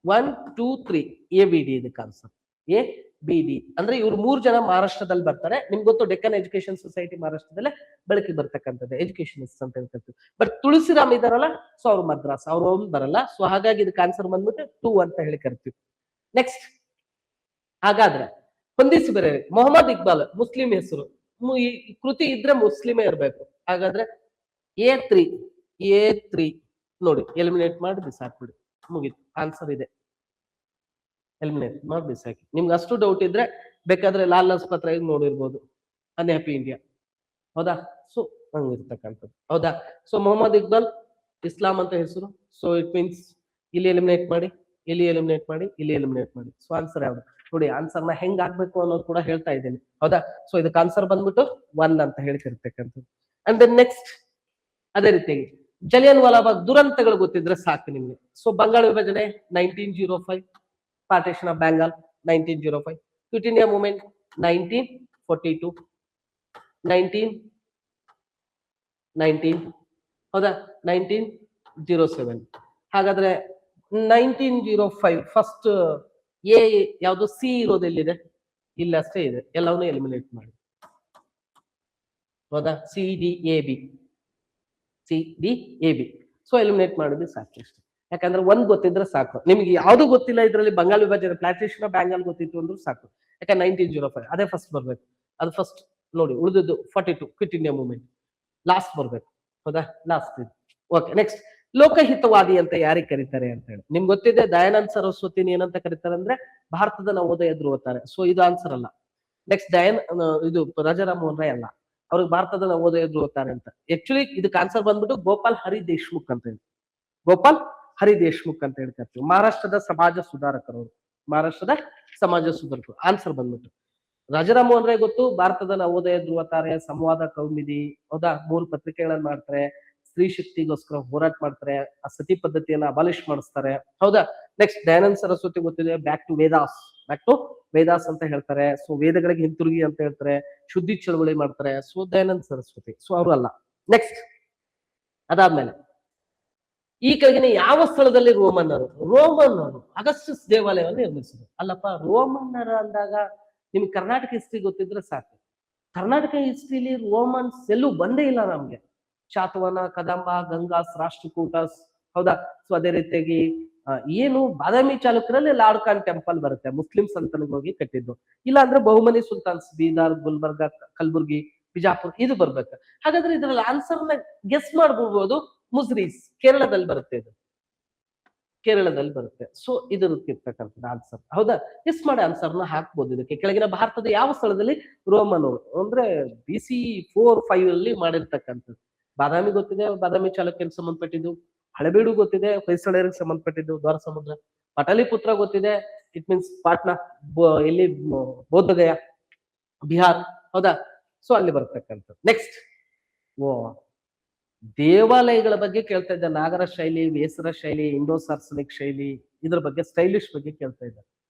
1, 2, 3 ABD ಇದಕ್ಕೆ ಆನ್ಸರ್. ABD ಅಂದ್ರೆ ಇವ್ರು 3 ಜನ ಮಹಾರಾಷ್ಟ್ರದಲ್ಲಿ ಬರ್ತಾರೆ. ನಿಮ್ಗೆ ಗೊತ್ತು ಡೆಕ್ಕನ್ ಎಜುಕೇಶನ್ ಸೊಸೈಟಿ ಮಹಾರಾಷ್ಟ್ರದಲ್ಲೇ ಬೆಳಕಿಗೆ ಬರ್ತಕ್ಕಂಥದ್ದು, ಎಜುಕೇಶನಿಸ್ಟ್ ಅಂತ ಹೇಳ್ತೀವಿ. ಬಟ್ ತುಳಸಿರಾಮ್ ಇದಾರಲ್ಲ, ಸೊ ಅವ್ರು ಮದ್ರಾಸ್, ಅವ್ರು ಬರಲ್ಲ. ಸೊ ಹಾಗಾಗಿ ಇದಕ್ಕೆ ಆನ್ಸರ್ ಬಂದ್ಬಿಟ್ಟು 2 ಅಂತ ಹೇಳಿ ಕರಿತೀವಿ. ನೆಕ್ಸ್ಟ್ ಹಾಗಾದ್ರೆ ಹೊಂದಿಸಿ ಬೇರೆ ಮೊಹಮ್ಮದ್ ಇಕ್ಬಾಲ್ ಮುಸ್ಲಿಂ ಹೆಸರು, ಈ ಕೃತಿ ಇದ್ರೆ ಮುಸ್ಲಿಮೇ ಇರ್ಬೇಕು. ಹಾಗಾದ್ರೆ A3 ನೋಡಿ, ಎಲಿಮಿನೇಟ್ ಮಾಡಿ ಬಿಸಾಕ್ಬಿಡಿ, ಮುಗೀತು. ಆನ್ಸರ್ ಇದೆ, ಎಲಿಮಿನೇಟ್ ಮಾಡಿ ಬಿಸಾಕಿ. ನಿಮ್ಗೆ ಅಷ್ಟು ಡೌಟ್ ಇದ್ರೆ ಬೇಕಾದ್ರೆ ಲಾಲ್ ಲಜಪತ್ ರಾಯ್ ನೋಡಿರ್ಬೋದು, ಅನ್ಹ್ಯಾಪಿ ಇಂಡಿಯಾ, ಹೌದಾ. ಸೊ ಹಂಗಿರ್ತಕ್ಕಂಥದ್ದು, ಹೌದಾ. ಸೊ ಮೊಹಮ್ಮದ್ ಇಕ್ಬಾಲ್ ಇಸ್ಲಾಂ ಅಂತ ಹೆಸರು. ಸೊ ಇಟ್ ಮೀನ್ಸ್ ಇಲ್ಲಿ ಎಲಿಮಿನೇಟ್ ಮಾಡಿ, ಇಲ್ಲಿ ಎಲಿಮಿನೇಟ್ ಮಾಡಿ, ಇಲ್ಲಿ ಎಲಿಮಿನೇಟ್ ಮಾಡಿ. ಸೊ ಆನ್ಸರ್ ಯಾವುದು? ನೋಡಿ ಆನ್ಸರ್ ನ ಹೆಂಗ್ ಆಗ್ಬೇಕು ಅನ್ನೋದು ಕೂಡ ಹೇಳ್ತಾ ಇದ್ದೀನಿ, ಹೌದಾ. ಸೊ ಇದಕ್ಕೆ ಆನ್ಸರ್ ಬಂದ್ಬಿಟ್ಟು 1 ಅಂತ ಹೇಳ್ತಿರ್ತಕ್ಕಂಥದ್ದು. ಅಂಡ್ ದೆನ್ ನೆಕ್ಸ್ಟ್ ಅದೇ ರೀತಿಯಾಗಿ ಜಲಿಯನ್ ವಾಲಾಬಾಗ್ ದುರಂತಗಳು ಗೊತ್ತಿದ್ರೆ ಸಾಕು ನಿಮ್ಗೆ. ಸೊ ಬಂಗಾಳ ವಿಭಜನೆ 1905, partition of Bengal 1905, quit India movement 1942, 1919, ಹೌದಾ, 1907. ಹಾಗಾದ್ರೆ 1905 ಫಸ್ಟ್ ಎ ಯಾವುದು, ಸಿ ಇರೋದೆಲ್ಲಿದೆ, ಇಲ್ಲ ಅಷ್ಟೇ ಇದೆ, ಎಲ್ಲವನ್ನೂ ಎಲಿಮಿನೇಟ್ ಮಾಡಿ, ಹೌದಾ. C D A B, C D A B. So eliminate ಮಾಡಿದ್ರೆ ಸಾಕು ಅಷ್ಟೇ. ಯಾಕಂದ್ರೆ ಒಂದ್ ಗೊತ್ತಿದ್ರೆ ಸಾಕು ನಿಮ್ಗೆ, ಯಾವ್ದು ಗೊತ್ತಿಲ್ಲ ಇದರಲ್ಲಿ ಬಂಗಾಳ ವಿಭಜನೆ ಪ್ಲಾಟೇಷನ್ ಬ್ಯಾಂಗಾಲ್ ಗೊತ್ತಿತ್ತು ಅಂದ್ರೂ ಸಾಕು. ಯಾಕಂದ್ರೆ 1905 ಅದೇ ಫಸ್ಟ್ ಬರ್ಬೇಕು, ಅದು ಫಸ್ಟ್ ನೋಡಿ. ಉಳಿದದ್ದು 42 ಕ್ವಿಟ್ ಇಂಡಿಯಾ ಮೂವ್ಮೆಂಟ್ ಲಾಸ್ಟ್ ಬರ್ಬೇಕು, ಹೌದಾ, ಲಾಸ್ಟ್ ಇದು. ಓಕೆ, ನೆಕ್ಸ್ಟ್ ಲೋಕಹಿತವಾದಿ ಅಂತ ಯಾರಿಗೆ ಕರೀತಾರೆ ಅಂತ ಹೇಳಿ ನಿಮ್ಗೆ ಗೊತ್ತಿದೆ. ದಯಾನಂದ ಸರಸ್ವತಿನ ಏನಂತ ಕರೀತಾರೆ ಅಂದ್ರೆ ಭಾರತದ ನವೋದಯ ಧ್ರುವತಾರೆ. ಸೊ ಇದು ಆನ್ಸರ್ ಅಲ್ಲ. ನೆಕ್ಸ್ಟ್ ಇದು ರಾಜಾರಾಮ್ ಮೋಹನ್ ರಾಯ್ ಅಲ್ಲ, ಅವ್ರಿಗೆ ಭಾರತದ ನವೋದಯ ಧ್ರುವತಾರೆ ಅಂತ. ಆಕ್ಚುಲಿ ಇದಕ್ಕೆ ಆನ್ಸರ್ ಬಂದ್ಬಿಟ್ಟು ಗೋಪಾಲ್ ಹರಿ ದೇಶ್ಮುಖ್ ಅಂತ ಹೇಳಿ, ಗೋಪಾಲ್ ಹರಿ ದೇಶ್ಮುಖ್ ಅಂತ ಹೇಳಿ ಕರ್ತೀವಿ. ಮಹಾರಾಷ್ಟ್ರದ ಸಮಾಜ ಸುಧಾರಕರು ಅವರು, ಮಹಾರಾಷ್ಟ್ರದ ಸಮಾಜ ಸುಧಾರಕರು. ಆನ್ಸರ್ ಬಂದ್ಬಿಟ್ಟು ರಾಜಾರಾಮ್ ಮೋಹನ್ ರಾಯ್ ಗೊತ್ತು, ಭಾರತದ ನವೋದಯ ಧ್ರುವತಾರೆ, ಸಂವಾದ ಕೌಮುದಿ, ಹೌದಾ, 3 ಪತ್ರಿಕೆಗಳನ್ನ ಮಾಡ್ತಾರೆ, ಸ್ತ್ರೀ ಶಕ್ತಿಗೋಸ್ಕರ ಹೋರಾಟ ಮಾಡ್ತಾರೆ, ಆ ಸತಿ ಪದ್ಧತಿಯನ್ನ ಅಬಾಲಿಷ್ ಮಾಡಿಸ್ತಾರೆ, ಹೌದಾ. ನೆಕ್ಸ್ಟ್ ದಯಾನಂದ ಸರಸ್ವತಿ ಗೊತ್ತಿದೆ, ಬ್ಯಾಕ್ ಟು ವೇದಾಸ್ ಅಂತ ಹೇಳ್ತಾರೆ. ಸೊ ವೇದಗಳಿಗೆ ಹಿಂತಿರುಗಿ ಅಂತ ಹೇಳ್ತಾರೆ, ಶುದ್ಧಿ ಚಳವಳಿ ಮಾಡ್ತಾರೆ. ಸೊ ದಯಾನಂದ ಸರಸ್ವತಿ, ಸೊ ಅವರು ಅಲ್ಲ. ನೆಕ್ಸ್ಟ್ ಅದಾದ್ಮೇಲೆ ಈ ಕೆಳಗಿನ ಯಾವ ಸ್ಥಳದಲ್ಲಿ ರೋಮನ್ನರು ಅಗಸ್ಟಸ್ ದೇವಾಲಯವನ್ನು ನಿರ್ಮಿಸಿದ್ರು? ಅಲ್ಲಪ್ಪ, ರೋಮನ್ನರ ಅಂದಾಗ ನಿಮ್ಗೆ ಕರ್ನಾಟಕ ಹಿಸ್ಟ್ರಿ ಗೊತ್ತಿದ್ರೆ ಸಾಕು. ಕರ್ನಾಟಕ ಹಿಸ್ಟ್ರಿಲಿ ರೋಮನ್ಸ್ ಎಲ್ಲೂ ಬಂದೇ ಇಲ್ಲ ನಮ್ಗೆ. ಶಾತವಾಹನ, ಕದಂಬ, ಗಂಗಾಸ್, ರಾಷ್ಟ್ರಕೂಟಸ್, ಹೌದಾ. ಸೊ ಅದೇ ರೀತಿಯಾಗಿ ಏನು ಬಾದಾಮಿ ಚಾಲುಕ್ಯರಲ್ಲಿ ಲಾರ್ಡ್ ಖಾನ್ ಟೆಂಪಲ್ ಬರುತ್ತೆ, ಮುಸ್ಲಿಂ ಸಂತನಿಗೆ ಹೋಗಿ ಕಟ್ಟಿದ್ದು. ಇಲ್ಲ ಅಂದ್ರೆ ಬಹುಮನಿ ಸುಲ್ತಾನ್ಸ್, ಬೀದರ್, ಗುಲ್ಬರ್ಗ, ಕಲಬುರ್ಗಿ, ಬಿಜಾಪುರ್, ಇದು ಬರ್ಬೇಕು. ಹಾಗಾದ್ರೆ ಇದ್ರಲ್ಲಿ ಆನ್ಸರ್ ನ ಗೆಸ್ ಮಾಡ್ಬಿಡ್ಬೋದು. ಮುಸ್ರೀಸ್ ಕೇರಳದಲ್ಲಿ ಬರುತ್ತೆ, ಇದು ಕೇರಳದಲ್ಲಿ ಬರುತ್ತೆ. ಸೊ ಇದಿರ್ತಕ್ಕಂಥದ್ದು ಆನ್ಸರ್, ಹೌದಾ. ಗೆಸ್ ಮಾಡಿ ಆನ್ಸರ್ ನ ಹಾಕ್ಬೋದು. ಇದಕ್ಕೆ ಕೆಳಗಿನ ಭಾರತದ ಯಾವ ಸ್ಥಳದಲ್ಲಿ ರೋಮನ್ ಅಂದ್ರೆ BC 4-5 ಅಲ್ಲಿ ಮಾಡಿರ್ತಕ್ಕಂಥದ್ದು. ಬಾದಾಮಿ ಗೊತ್ತಿದೆ, ಬಾದಾಮಿ ಚಾಲುಕ್ಯರಿಗೆ ಸಂಬಂಧಪಟ್ಟಿದ್ದು. ಹಳೆಬೀಡು ಗೊತ್ತಿದೆ, ಹೊಯ್ಸಳರಿಗೆ ಸಂಬಂಧಪಟ್ಟಿದ್ದು, ದ್ವಾರ ಸಮುದ್ರ. ಪಟಲಿಪುತ್ರ ಗೊತ್ತಿದೆ, ಇಟ್ ಮೀನ್ಸ್ ಪಾಟ್ನಾ, ಎಲ್ಲಿ ಬೌದ್ಧಗಯ, ಬಿಹಾರ್, ಹೌದಾ. ಸೊ ಅಲ್ಲಿ ಬರ್ತಕ್ಕಂಥದ್ದು. ನೆಕ್ಸ್ಟ್ ದೇವಾಲಯಗಳ ಬಗ್ಗೆ ಕೇಳ್ತಾ ಇದ್ದ. ನಾಗರ ಶೈಲಿ, ವೇಸರ ಶೈಲಿ, ಇಂಡೋ ಸಾರ್ಸನಿಕ್ ಶೈಲಿ, ಇದ್ರ ಬಗ್ಗೆ ಸ್ಟೈಲಿಶ್ ಬಗ್ಗೆ ಕೇಳ್ತಾ ಇದ್ದ.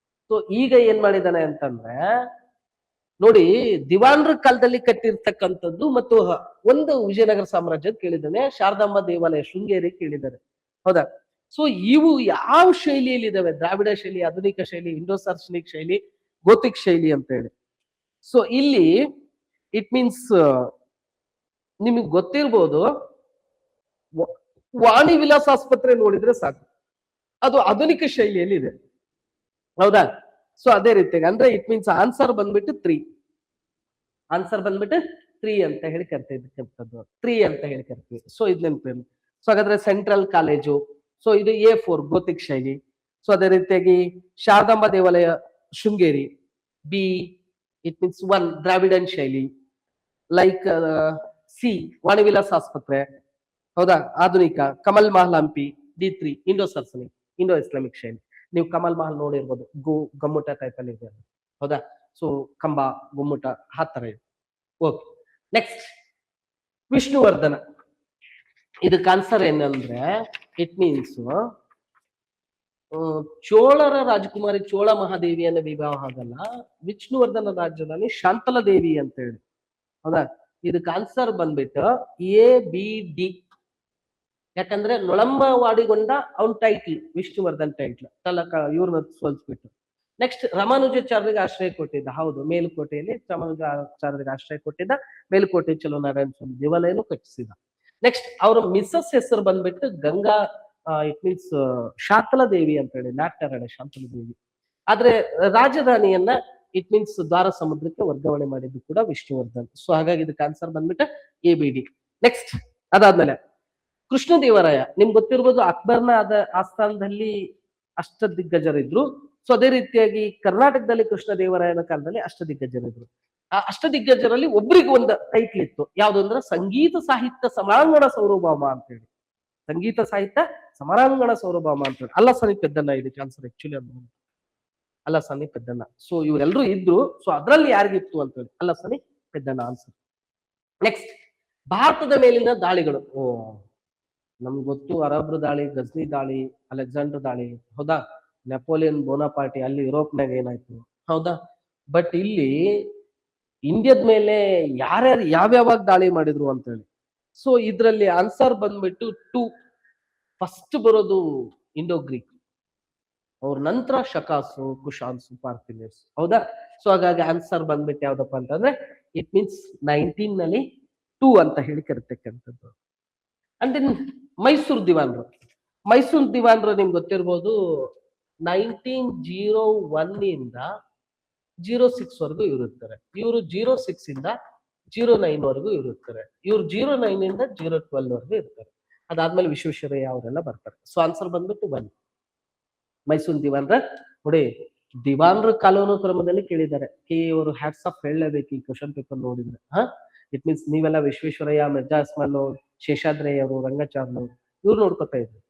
ಸೊ ಈಗ ಏನ್ ಮಾಡಿದಾನೆ ಅಂತಂದ್ರೆ ನೋಡಿ, ದಿವಾನ್ರ ಕಾಲದಲ್ಲಿ ಕಟ್ಟಿರ್ತಕ್ಕಂಥದ್ದು ಮತ್ತು ಒಂದು ವಿಜಯನಗರ ಸಾಮ್ರಾಜ್ಯದ ಕೇಳಿದ್ದಾನೆ, ಶಾರದಾಂಬ ದೇವಾಲಯ ಶೃಂಗೇರಿ ಕೇಳಿದ್ದಾರೆ, ಹೌದಾ. ಸೊ ಇವು ಯಾವ ಶೈಲಿಯಲ್ಲಿ ಇದಾವೆ? ದ್ರಾವಿಡ ಶೈಲಿ, ಆಧುನಿಕ ಶೈಲಿ, ಇಂಡೋ ಸಾರ್ಸನಿಕ್ ಶೈಲಿ, ಗೋತಿಕ್ ಶೈಲಿ ಅಂತ ಹೇಳಿ. ಸೊ ಇಲ್ಲಿ ಇಟ್ ಮೀನ್ಸ್ ನಿಮಗೆ ಗೊತ್ತಿರ್ಬೋದು, ವಾಣಿ ವಿಲಾಸ್ ಆಸ್ಪತ್ರೆ ನೋಡಿದ್ರೆ ಸಾಕು, ಅದು ಆಧುನಿಕ ಶೈಲಿಯಲ್ಲಿ ಇದೆ, ಹೌದಾ. ಸೊ ಅದೇ ರೀತಿಯಾಗಿ ಅಂದ್ರೆ ಇಟ್ ಮೀನ್ಸ್ ಆನ್ಸರ್ ಬಂದ್ಬಿಟ್ಟು 3 ಅಂತ ಹೇಳಿ ಕರಿತಿದ್ದಕ್ಕಂಥದ್ದು, 3 ಅಂತ ಹೇಳಿ ಕರಿತೀವಿ. ಸೊ ಇದ್ ನೆನಪೇನು. ಸೊ ಹಾಗಾದ್ರೆ ಸೆಂಟ್ರಲ್ ಕಾಲೇಜು, ಸೊ ಇದು A4 ಗೋತಿಕ್ ಶೈಲಿ. ಸೊ ಅದೇ ರೀತಿಯಾಗಿ ಶಾರದಾಂಬ ದೇವಾಲಯ Sringeri, B it means 1 Dravidian ಶೈಲಿ, ಲೈಕ್ C ವಾಣಿ ವಿಲಾಸ್ ಆಸ್ಪತ್ರೆ, ಹೌದಾ, ಆಧುನಿಕ. Kamal Mahal Hampi, D3 Indo Saracenic, Indo Islamic ಶೈಲಿ. ನೀವು ಕಮಲ್ ಮಹಲ್ ನೋಡಿರ್ಬೋದು, ಗಮ್ಮುಟ ಟೈಪ್ ಅಲ್ಲಿ ಇದೆ, ಹೌದಾ. ಸೊ ಕಂಬ, ಗುಮ್ಮುಟ, ಆ ತರ ಇದೆ. Okay, next Vishnuvardhana. ಇದಕ್ಕೆ ಆನ್ಸರ್ ಏನಂದ್ರೆ ಇಟ್ ಮೀನ್ಸ್ ಚೋಳರ ರಾಜಕುಮಾರಿ ಚೋಳ ಮಹಾದೇವಿಯನ್ನ ವಿವಾಹ ಆಗಲ್ಲ, ವಿಷ್ಣುವರ್ಧನ ರಾಜ್ಯದಲ್ಲಿ ಶಾಂತಲಾ ದೇವಿ ಅಂತ ಹೇಳಿ, ಹೌದಾ. ಇದಕ್ಕೆ ಆನ್ಸರ್ ಬಂದ್ಬಿಟ್ಟು ABD. ಯಾಕಂದ್ರೆ ನೊಳಂಬವಾಡಿಗೊಂಡ ಅವನ್ ಟೈಟ್ಲ್ ವಿಷ್ಣುವರ್ಧನ್ ಟೈಟ್ಲ್ ತಲಕ ಇವ್ರನ್ನ ಸೋಲ್ಸ್ಬಿಟ್ಟು. ನೆಕ್ಸ್ಟ್ ರಾಮಾನುಜಾಚಾರ್ಯರಿಗೆ ಆಶ್ರಯ ಕೊಟ್ಟಿದ್ದ, ಹೌದು, ಮೇಲುಕೋಟೆಯಲ್ಲಿ ರಾಮಾನುಜಾಚಾರ್ಯರಿಗೆ ಆಶ್ರಯ ಕೊಟ್ಟಿದ್ದ, ಮೇಲುಕೋಟೆ ಚಲುವನಾರಾಯಣ ಸ್ವಾಮಿ ದೇವಾಲಯನು ಕಟ್ಟಿಸಿದ. ನೆಕ್ಸ್ಟ್ ಅವ್ರ ಮಿಸಸ್ ಹೆಸರು ಬಂದ್ಬಿಟ್ಟು ಗಂಗಾ, ಇಟ್ ಮೀನ್ಸ್ ಶಾಂತಲಾ ದೇವಿ ಅಂತ ಹೇಳಿ, ನಾಟ್ಯರಾಣಿ ಶಾಂತಲಾ ದೇವಿ. ಆದ್ರೆ ರಾಜಧಾನಿಯನ್ನ ಇಟ್ ಮೀನ್ಸ್ ದ್ವಾರ ಸಮುದ್ರಕ್ಕೆ ವರ್ಗಾವಣೆ ಮಾಡಿದ್ದು ಕೂಡ ವಿಷ್ಣುವರ್ಧನ್. ಸೊ ಹಾಗಾಗಿ ಇದಕ್ಕೆ ಆನ್ಸರ್ ಬಂದ್ಬಿಟ್ಟು ABD. ನೆಕ್ಸ್ಟ್ ಅದಾದ್ಮೇಲೆ ಕೃಷ್ಣದೇವರಾಯ. ನಿಮ್ಗೆ ಗೊತ್ತಿರ್ಬೋದು, ಅಕ್ಬರ್ನ ಆಸ್ಥಾನದಲ್ಲಿ ಅಷ್ಟದಿಗ್ಗಜರಿದ್ರು. ಸೊ ಅದೇ ರೀತಿಯಾಗಿ ಕರ್ನಾಟಕದಲ್ಲಿ ಕೃಷ್ಣದೇವರಾಯನ ಕಾಲದಲ್ಲಿ ಅಷ್ಟದಿಗ್ಗಜರಿದ್ರು. ಆ ಅಷ್ಟದಿಗ್ಗಜರಲ್ಲಿ ಒಬ್ರಿಗೆ ಒಂದು ಟೈಟ್ಲ್ ಇತ್ತು, ಯಾವ್ದು ಅಂದ್ರೆ ಸಂಗೀತ ಸಾಹಿತ್ಯ ಸಮರಾಂಗಣ ಸೌರಭಾಮ ಅಂತ ಹೇಳಿ. ಸಂಗೀತ ಸಾಹಿತ್ಯ ಸಮರಾಂಗಣ ಸೌರಭಾಮ ಅಂತ ಹೇಳಿ. ಅಲ್ಲ ಸರಿ ಪೆದ್ದನ್ನ ಇದಕ್ಕೆ ಆನ್ಸರ್ ಆಕ್ಚುಲಿ. ಅಲಸಾನಿ ಪೆದ್ದಣ್ಣ. ಸೊ ಇವರೆಲ್ಲರೂ ಇದ್ರು. ಸೊ ಅದ್ರಲ್ಲಿ ಯಾರಿಗಿತ್ತು ಅಂತ ಹೇಳಿ ಅಲಸಾನಿ ಪೆದ್ದಣ್ಣ ಆನ್ಸರ್. ನೆಕ್ಸ್ಟ್, ಭಾರತದ ಮೇಲಿನ ದಾಳಿಗಳು. ನಮ್ಗೆ ಗೊತ್ತು, ಅರಬ್ರ ದಾಳಿ, ಗಜ್ನಿ ದಾಳಿ, ಅಲೆಕ್ಸಾಂಡರ್ ದಾಳಿ, ಹೌದಾ, ನೆಪೋಲಿಯನ್ ಬೋನಾಪಾರ್ಟಿ, ಅಲ್ಲಿ ಯುರೋಪ್ನಾಗ ಏನಾಯ್ತು, ಹೌದಾ. ಬಟ್ ಇಲ್ಲಿ ಇಂಡಿಯಾದ ಮೇಲೆ ಯಾರ್ಯಾರು ಯಾವ್ಯಾವಾಗ ದಾಳಿ ಮಾಡಿದ್ರು ಅಂತ ಹೇಳಿ. ಸೊ ಇದ್ರಲ್ಲಿ ಆನ್ಸರ್ ಬಂದ್ಬಿಟ್ಟು 2. ಫಸ್ಟ್ ಬರೋದು ಇಂಡೋ ಗ್ರೀಕ್, ಅವ್ರ ನಂತರ ಶಕಾಸು, ಕುಶಾನ್ಸು, ಪಾರ್ಥಿನಿಯರ್ಸ್, ಹೌದಾ. ಸೊ ಹಾಗಾಗಿ ಆನ್ಸರ್ ಬಂದ್ಬಿಟ್ಟು ಯಾವ್ದಪ್ಪ ಅಂತಂದ್ರೆ ಇಟ್ ಮೀನ್ಸ್ 19 ನಲ್ಲಿ 2 ಅಂತ ಹೇಳಿ ಕರಿತಕ್ಕಂಥದ್ದು. ಅಂಡ್ ದೆನ್ ಮೈಸೂರು ದಿವಾನ್ರು. ಮೈಸೂರು ದಿವಾನ್ರು ನಿಮ್ಗೆ ಗೊತ್ತಿರ್ಬೋದು, 1901 ಇಂದ 06 ವರೆಗೂ ಇರುತ್ತಾರೆ. ಇವರು 06 ಇಂದ 09 ವರೆಗೂ ಇರುತ್ತಾರೆ. ಇವ್ರು 09 ಇಂದ 012 ವರೆಗೂ ಇರ್ತಾರೆ. ಅದಾದ್ಮೇಲೆ ವಿಶ್ವೇಶ್ವರಯ್ಯ ಅವರೆಲ್ಲ ಬರ್ತಾರೆ. ಸೊ ಆನ್ಸರ್ ಬಂದ್ಬಿಟ್ಟು 1. ಮೈಸೂರು ದಿವಾನ್ರ ನೋಡಿ, ದಿವಾನ್ರ ಕಾನೂನು ಕ್ರಮದಲ್ಲಿ ಕೇಳಿದ್ದಾರೆ. ಅವರು ಹ್ಯಾಟ್ಸ್ ಆಫ್ ಹೇಳಲೇಬೇಕು ಈ ಕ್ವಶನ್ ಪೇಪರ್ ನೋಡಿದ್ರೆ. ಇಟ್ ಮೀನ್ಸ್ ನೀವೆಲ್ಲ ವಿಶ್ವೇಶ್ವರಯ್ಯ, ಮಿರ್ಜಾ ಅಸ್ಮಾನ್, ಶೇಷಾದ್ರಯ್ಯ ಅವರು, ರಂಗಾಚಾರ್ಲು ಇವ್ರು ನೋಡ್ಕೊತಾ ಇದ್ರು,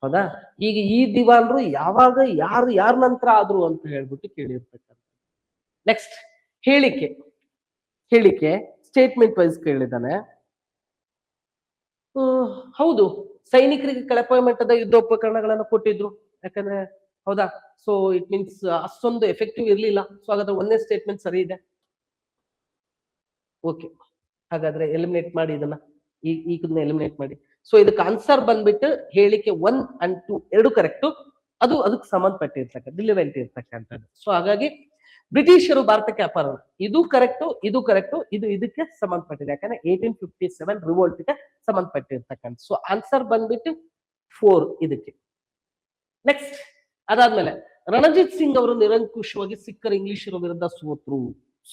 ಹೌದಾ. ಈಗ ಈ ದಿವಾನ್ರು ಯಾವಾಗ ಯಾರ ನಂತರ ಆದ್ರು ಅಂತ ಹೇಳ್ಬಿಟ್ಟು ಕೇಳಿರ್ತಕ್ಕಂಥ. ನೆಕ್ಸ್ಟ್, ಹೇಳಿಕೆ ಸ್ಟೇಟ್ಮೆಂಟ್ ವೈಸ್ ಕೇಳಿದ್ದಾನೆ. ಹೌದು, ಸೈನಿಕರಿಗೆ ಕಳಪೆ ಮಟ್ಟದ ಯುದ್ಧೋಪಕರಣಗಳನ್ನು ಕೊಟ್ಟಿದ್ರು, ಯಾಕಂದ್ರೆ ಹೌದಾ. ಸೊ ಇಟ್ ಮೀನ್ಸ್ ಅಷ್ಟೊಂದು ಎಫೆಕ್ಟಿವ್ ಇರ್ಲಿಲ್ಲ. ಸೊ ಹಾಗಾದ್ರೆ ಒಂದೇ ಸ್ಟೇಟ್ಮೆಂಟ್ ಸರಿ ಇದೆ. ಓಕೆ, ಹಾಗಾದ್ರೆ ಎಲಿಮಿನೇಟ್ ಮಾಡಿ ಇದನ್ನ, ಈಗನ್ನ ಎಲಿಮಿನೇಟ್ ಮಾಡಿ. ಸೊ ಇದಕ್ಕೆ ಆನ್ಸರ್ ಬಂದ್ಬಿಟ್ಟು ಹೇಳಿಕೆ 1 and 2 ಎರಡು ಕರೆಕ್ಟ್. ಅದಕ್ಕೆ ಸಂಬಂಧಪಟ್ಟಿರ್ತಕ್ಕಂಥ ರಿಲೆವೆಂಟ್ ಇರ್ತಕ್ಕಂಥದ್ದು. ಸೊ ಹಾಗಾಗಿ ಬ್ರಿಟಿಷರು ಭಾರತಕ್ಕೆ ಅಪಹರಣ, ಇದು ಕರೆಕ್ಟ್, ಇದು ಇದಕ್ಕೆ ಸಂಬಂಧಪಟ್ಟಿದೆ, ಯಾಕಂದ್ರೆ 1857 ರಿವೋಲ್ಟ್ಗೆ ಸಂಬಂಧಪಟ್ಟಿರ್ತಕ್ಕಂಥ. ಸೊ ಆನ್ಸರ್ ಬಂದ್ಬಿಟ್ಟು 4 ಇದಕ್ಕೆ. ನೆಕ್ಸ್ಟ್, ಅದಾದ್ಮೇಲೆ ರಣಜಿತ್ ಸಿಂಗ್ ಅವರು ನಿರಂಕುಶವಾಗಿ ಸಿಖ್ಖರ ಇಂಗ್ಲಿಷರ ವಿರುದ್ಧ ಸೋತ್ರು.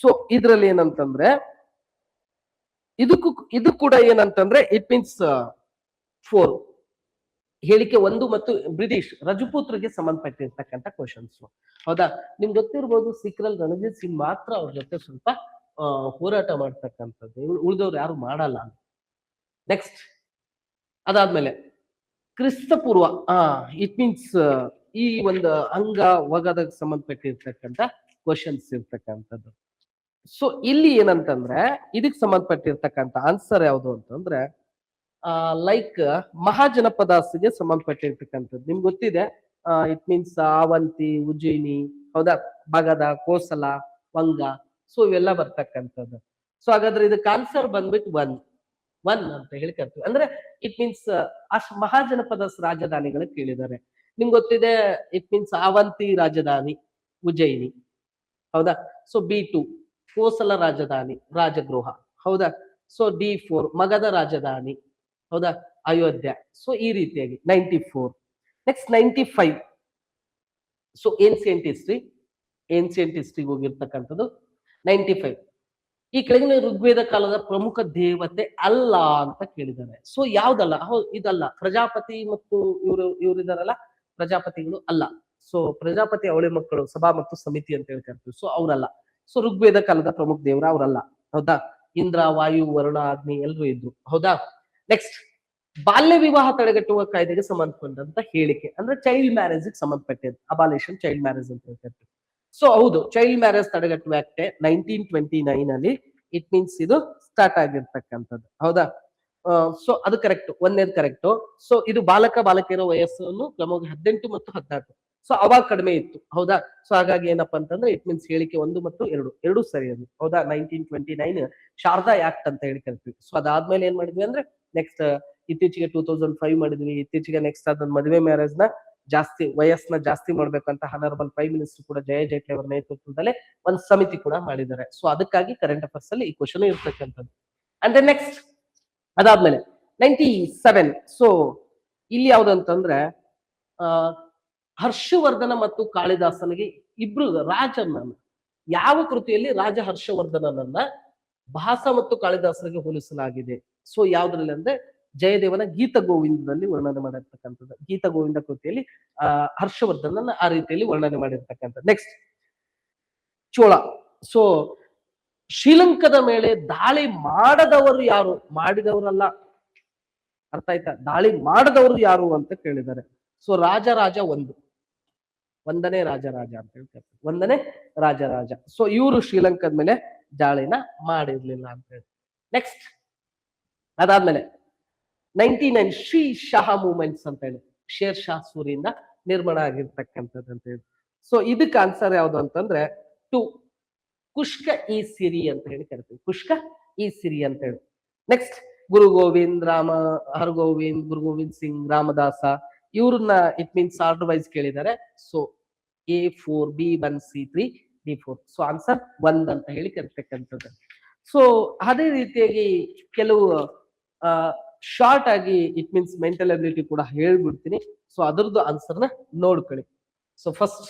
ಸೊ ಇದ್ರಲ್ಲಿ ಏನಂತಂದ್ರೆ ಇದು ಕೂಡ ಏನಂತಂದ್ರೆ ಇಟ್ ಮೀನ್ಸ್ 4. ಹೇಳಿಕೆ 1 ಮತ್ತು ಬ್ರಿಟಿಷ್ ರಜಪೂತ್ರಿಗೆ ಸಂಬಂಧಪಟ್ಟಿರ್ತಕ್ಕಂಥ ಕ್ವಶನ್ಸ್, ಹೌದಾ. ನಿಮ್ಗೆ ಗೊತ್ತಿರ್ಬೋದು, ಸಿಖ್ರಲ್ಲಿ ರಣಜಿತ್ ಸಿಂಗ್ ಮಾತ್ರ ಅವ್ರ ಜೊತೆ ಸ್ವಲ್ಪ ಹೋರಾಟ ಮಾಡ್ತಕ್ಕಂಥದ್ದು, ಉಳಿದವ್ರು ಯಾರು ಮಾಡಲ್ಲ. ನೆಕ್ಸ್ಟ್, ಅದಾದ್ಮೇಲೆ ಕ್ರಿಸ್ತಪೂರ್ವ, ಇಟ್ ಮೀನ್ಸ್ ಈ ಒಂದು ಅಂಗ ವಗದ ಸಂಬಂಧಪಟ್ಟಿರ್ತಕ್ಕಂಥ ಕ್ವಶನ್ಸ್ ಇರ್ತಕ್ಕಂಥದ್ದು. ಸೊ ಇಲ್ಲಿ ಏನಂತಂದ್ರೆ ಇದಕ್ಕೆ ಸಂಬಂಧಪಟ್ಟಿರ್ತಕ್ಕಂಥ ಆನ್ಸರ್ ಯಾವುದು ಅಂತಂದ್ರೆ ಲೈಕ್ ಮಹಾಜನಪದಾಸ್ಗೆ ಸಂಬಂಧಪಟ್ಟಿರ್ತಕ್ಕಂಥದ್ದು. ನಿಮ್ಗೆ ಗೊತ್ತಿದೆ, ಇಟ್ ಮೀನ್ಸ್ ಅವಂತಿ, ಉಜ್ಜಯಿನಿ, ಹೌದಾ, ಬಗದ, ಕೋಸಲ, ವಂಗ, ಸೊ ಇವೆಲ್ಲ ಬರ್ತಕ್ಕಂಥದ್ದು. ಸೊ ಹಾಗಾದ್ರೆ ಇದಕ್ಕೆ ಆನ್ಸರ್ ಬಂದ್ಬಿಟ್ಟು 1 ಅಂತ ಹೇಳಿ ಕರ್ತೀವಿ. ಅಂದ್ರೆ ಇಟ್ ಮೀನ್ಸ್ ಮಹಾಜನಪದ ರಾಜಧಾನಿಗಳು ಕೇಳಿದ್ದಾರೆ. ನಿಮ್ಗೆ ಗೊತ್ತಿದೆ, ಇಟ್ ಮೀನ್ಸ್ ಅವಂತಿ ರಾಜಧಾನಿ ಉಜ್ಜಯಿನಿ, ಹೌದಾ. ಸೊ B2 ಕೋಸಲ ರಾಜಧಾನಿ ರಾಜಗೃಹ, ಹೌದಾ. ಸೊ D4 ಮಗಧ ರಾಜಧಾನಿ, ಹೌದಾ, ಅಯೋಧ್ಯ. ಸೊ ಈ ರೀತಿಯಾಗಿ 94. ನೆಕ್ಸ್ಟ್ 95. ಸೊ ಏನ್ಸಿಯಂಟ್ ಹಿಸ್ಟ್ರಿ ಹೋಗಿರ್ತಕ್ಕಂಥದ್ದು 95. ಈ ಕೆಳಗಿನ ಋಗ್ವೇದ ಕಾಲದ ಪ್ರಮುಖ ದೇವತೆ ಅಲ್ಲ ಅಂತ ಕೇಳಿದ್ದಾರೆ. ಸೊ ಯಾವ್ದಲ್ಲ? ಇದಲ್ಲ. ಪ್ರಜಾಪತಿ ಮತ್ತು ಇವರಿದಾರಲ್ಲ, ಪ್ರಜಾಪತಿಗಳು ಅಲ್ಲ. ಸೊ ಪ್ರಜಾಪತಿ ಅವಳಿ ಮಕ್ಕಳು, ಸಭಾ ಮತ್ತು ಸಮಿತಿ ಅಂತ ಹೇಳ್ತಾರೆ. ಸೊ ಅವರಲ್ಲ. ಸೊ ಋಗ್ವೇದ ಕಾಲದ ಪ್ರಮುಖ ದೇವರ ಅವರಲ್ಲ, ಹೌದಾ. ಇಂದ್ರ, ವಾಯು, ವರುಣ, ಅಗ್ನಿ ಎಲ್ಲರೂ ಇದ್ರು, ಹೌದಾ. ನೆಕ್ಸ್ಟ್, ಬಾಲ್ಯ ವಿವಾಹ ತಡೆಗಟ್ಟುವ ಕಾಯ್ದೆಗೆ ಸಂಬಂಧಪಟ್ಟಂತ ಹೇಳಿಕೆ ಅಂದ್ರೆ ಚೈಲ್ಡ್ ಮ್ಯಾರೇಜ್ ಸಂಬಂಧಪಟ್ಟಿದ್ದು, ಅಬಾಲಿಷನ್ ಚೈಲ್ಡ್ ಮ್ಯಾರೇಜ್ ಅಂತ ಹೇಳ್ತಾರೆ. ಸೊ ಹೌದು, ಚೈಲ್ಡ್ ಮ್ಯಾರೇಜ್ ತಡೆಗಟ್ಟುವ ಆಕ್ಟ್ 1929 ಅಲ್ಲಿ ಇಟ್ ಮೀನ್ಸ್ ಇದು ಸ್ಟಾರ್ಟ್ ಆಗಿರ್ತಕ್ಕಂಥದ್ದು, ಹೌದಾ. ಸೊ ಅದು ಕರೆಕ್ಟ್, ಒಂದೇದು ಕರೆಕ್ಟ್. ಸೊ ಇದು ಬಾಲಕಿಯರ ವಯಸ್ಸನ್ನು ಕ್ರಮವಾಗಿ 18 ಮತ್ತು 14. ಸೊ ಅವಾಗ ಕಡಿಮೆ ಇತ್ತು, ಹೌದಾ. ಸೊ ಹಾಗಾಗಿ ಏನಪ್ಪಾ ಅಂತಂದ್ರೆ ಇಟ್ ಮೀನ್ಸ್ ಹೇಳಿಕೆ 1 ಮತ್ತು 2 ಎರಡು ಸರಿ ಅದು, ಹೌದಾ. 1929 ಶಾರದಾ ಆಕ್ಟ್ ಅಂತ ಹೇಳಿ ಕರಿತೀವಿ. ಸೊ ಅದಾದ್ಮೇಲೆ ಏನ್ ಮಾಡಿದ್ವಿ ಅಂದ್ರೆ ನೆಕ್ಸ್ಟ್ ಇತ್ತೀಚೆಗೆ 2005 ಮಾಡಿದ್ವಿ. ಇತ್ತೀಚೆಗೆ ನೆಕ್ಸ್ಟ್ ಅದನ್ನ ಮದುವೆ ಮ್ಯಾರೇಜ್ ನ ವಯಸ್ಸನ್ನ ಜಾಸ್ತಿ ಮಾಡ್ಬೇಕಂತ ಹಾನರಬಲ್ ಪ್ರೈಮ್ ಮಿನಿಸ್ಟರ್ ಕೂಡ ಜಯ ಜೇಟ್ಲಿ ಅವರ ನೇತೃತ್ವದಲ್ಲೇ ಒಂದು ಸಮಿತಿ ಕೂಡ ಮಾಡಿದ್ದಾರೆ. ಸೊ ಅದಕ್ಕಾಗಿ ಕರೆಂಟ್ ಅಫೇರ್ಸ್ ಅಲ್ಲಿ ಈ ಕ್ವಶನ್ ಇರ್ತಕ್ಕಂಥದ್ದು. ಅಂಡ್ ನೆಕ್ಸ್ಟ್, ಅದಾದ್ಮೇಲೆ 97. ಸೊ ಇಲ್ಲಿ ಯಾವ್ದಂತಂದ್ರೆ ಹರ್ಷವರ್ಧನ ಮತ್ತು ಕಾಳಿದಾಸನಿಗೆ ಇಬ್ರು ರಾಜನ ಯಾವ ಕೃತಿಯಲ್ಲಿ ರಾಜ ಹರ್ಷವರ್ಧನನನ್ನ ಭಾಸ ಮತ್ತು ಕಾಳಿದಾಸನಿಗೆ ಹೋಲಿಸಲಾಗಿದೆ? ಸೊ ಯಾವ್ದ್ರಲ್ಲಿ ಅಂದ್ರೆ ಜಯದೇವನ ಗೀತ ಗೋವಿಂದದಲ್ಲಿ ವರ್ಣನೆ ಮಾಡಿರ್ತಕ್ಕಂಥದ್ದು. ಗೀತ ಗೋವಿಂದ ಕೃತಿಯಲ್ಲಿ ಹರ್ಷವರ್ಧನನ್ನ ಆ ರೀತಿಯಲ್ಲಿ ವರ್ಣನೆ ಮಾಡಿರ್ತಕ್ಕಂಥದ್ದು. ನೆಕ್ಸ್ಟ್, ಚೋಳ. ಸೊ ಶ್ರೀಲಂಕಾದ ಮೇಲೆ ದಾಳಿ ಮಾಡದವರು ಯಾರು? ಮಾಡಿದವರಲ್ಲ, ಅರ್ಥ ಆಯ್ತಾ? ದಾಳಿ ಮಾಡದವರು ಯಾರು ಅಂತ ಕೇಳಿದ್ದಾರೆ. ಸೊ ರಾಜ 1, ಒಂದನೇ ರಾಜರಾಜ ಅಂತ ಹೇಳಿ ಕರಿತೀವಿ. ಒಂದನೇ ರಾಜರಾಜ. ಸೊ ಇವರು ಶ್ರೀಲಂಕಾದ ಮೇಲೆ ದಾಳಿನ ಮಾಡಿರ್ಲಿಲ್ಲ ಅಂತ ಹೇಳಿ. ನೆಕ್ಸ್ಟ್ ಅದಾದ್ಮೇಲೆ 99 ಶ್ರೀ ಶಹ ಮೂವ್ಮೆಂಟ್ಸ್ ಅಂತ ಹೇಳಿ ಶೇರ್ ಶಾ ಸೂರಿಯಿಂದ ನಿರ್ಮಾಣ ಆಗಿರ್ತಕ್ಕಂಥದ್ದು ಅಂತ ಹೇಳಿ. ಸೊ ಇದಕ್ಕೆ ಆನ್ಸರ್ ಯಾವ್ದು ಅಂತಂದ್ರೆ 2 ಕುಷ್ಕ ಇ ಸಿರಿ ಅಂತ ಹೇಳಿ ಕರಿತೀವಿ. ಕುಷ್ಕ ಇ ಸಿರಿ ಅಂತ ಹೇಳಿ. ನೆಕ್ಸ್ಟ್ ಗುರು ಗೋವಿಂದ್ ಗುರು ಗೋವಿಂದ್ ಸಿಂಗ್, ರಾಮದಾಸ ಇವ್ರನ್ನ ಇಟ್ ಮೀನ್ಸ್ ಆರ್ಡರ್ ವೈಸ್ ಕೇಳಿದ್ದಾರೆ. So A4 B1 C3 D4. So answer 1 ಅಂತ ಹೇಳಿ ಕರಿತಕ್ಕಂಥದ್ದು. ಸೊ ಅದೇ ರೀತಿಯಾಗಿ ಕೆಲವು ಶಾರ್ಟ್ ಆಗಿ ಇಟ್ ಮೀನ್ಸ್ ಮೆಂಟಲ್ ಅಬಿಲಿಟಿ ಕೂಡ ಹೇಳ್ಬಿಡ್ತೀನಿ. ಸೊ ಅದರದ್ದು ಆನ್ಸರ್ನ ನೋಡ್ಕೊಳ್ಳಿ. ಸೊ ಫಸ್ಟ್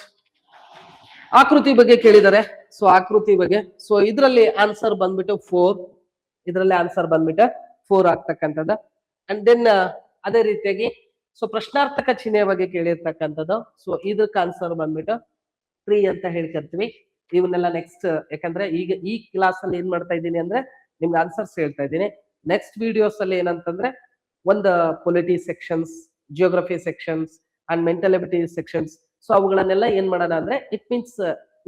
ಆಕೃತಿ ಬಗ್ಗೆ ಕೇಳಿದ್ದಾರೆ. ಸೊ ಆಕೃತಿ ಬಗ್ಗೆ ಸೊ ಇದರಲ್ಲಿ ಆನ್ಸರ್ ಬಂದ್ಬಿಟ್ಟು 4. ಇದರಲ್ಲಿ ಆನ್ಸರ್ ಬಂದ್ಬಿಟ್ಟು 4 ಆಗ್ತಕ್ಕಂಥದ್ದು. ಅಂಡ್ ದೆನ್ ಅದೇ ರೀತಿಯಾಗಿ ಸೊ ಪ್ರಶ್ನಾರ್ಥಕ ಚಿಹ್ನೆ ಬಗ್ಗೆ ಕೇಳಿರ್ತಕ್ಕಂಥದ್ದು. ಸೊ ಇದಕ್ಕೆ ಆನ್ಸರ್ ಬಂದ್ಬಿಟ್ಟು 3 ಅಂತ ಹೇಳಿ ಕರ್ತೀವಿ. ಇವನ್ನೆಲ್ಲ ನೆಕ್ಸ್ಟ್, ಯಾಕಂದ್ರೆ ಈಗ ಈ ಕ್ಲಾಸ್ ಅಲ್ಲಿ ಏನ್ ಮಾಡ್ತಾ ಇದ್ದೀನಿ ಅಂದ್ರೆ ನಿಮ್ಗೆ ಆನ್ಸರ್ಸ್ ಹೇಳ್ತಾ ಇದ್ದೀನಿ. ನೆಕ್ಸ್ಟ್ ವಿಡಿಯೋಸ್ ಅಲ್ಲಿ ಏನಂತಂದ್ರೆ ಒಂದು polity sections, geography sections and mental ability sections. So ಅವುಗಳನ್ನೆಲ್ಲ ಏನ್ ಮಾಡೋಣ ಅಂದ್ರೆ ಇಟ್ ಮೀನ್ಸ್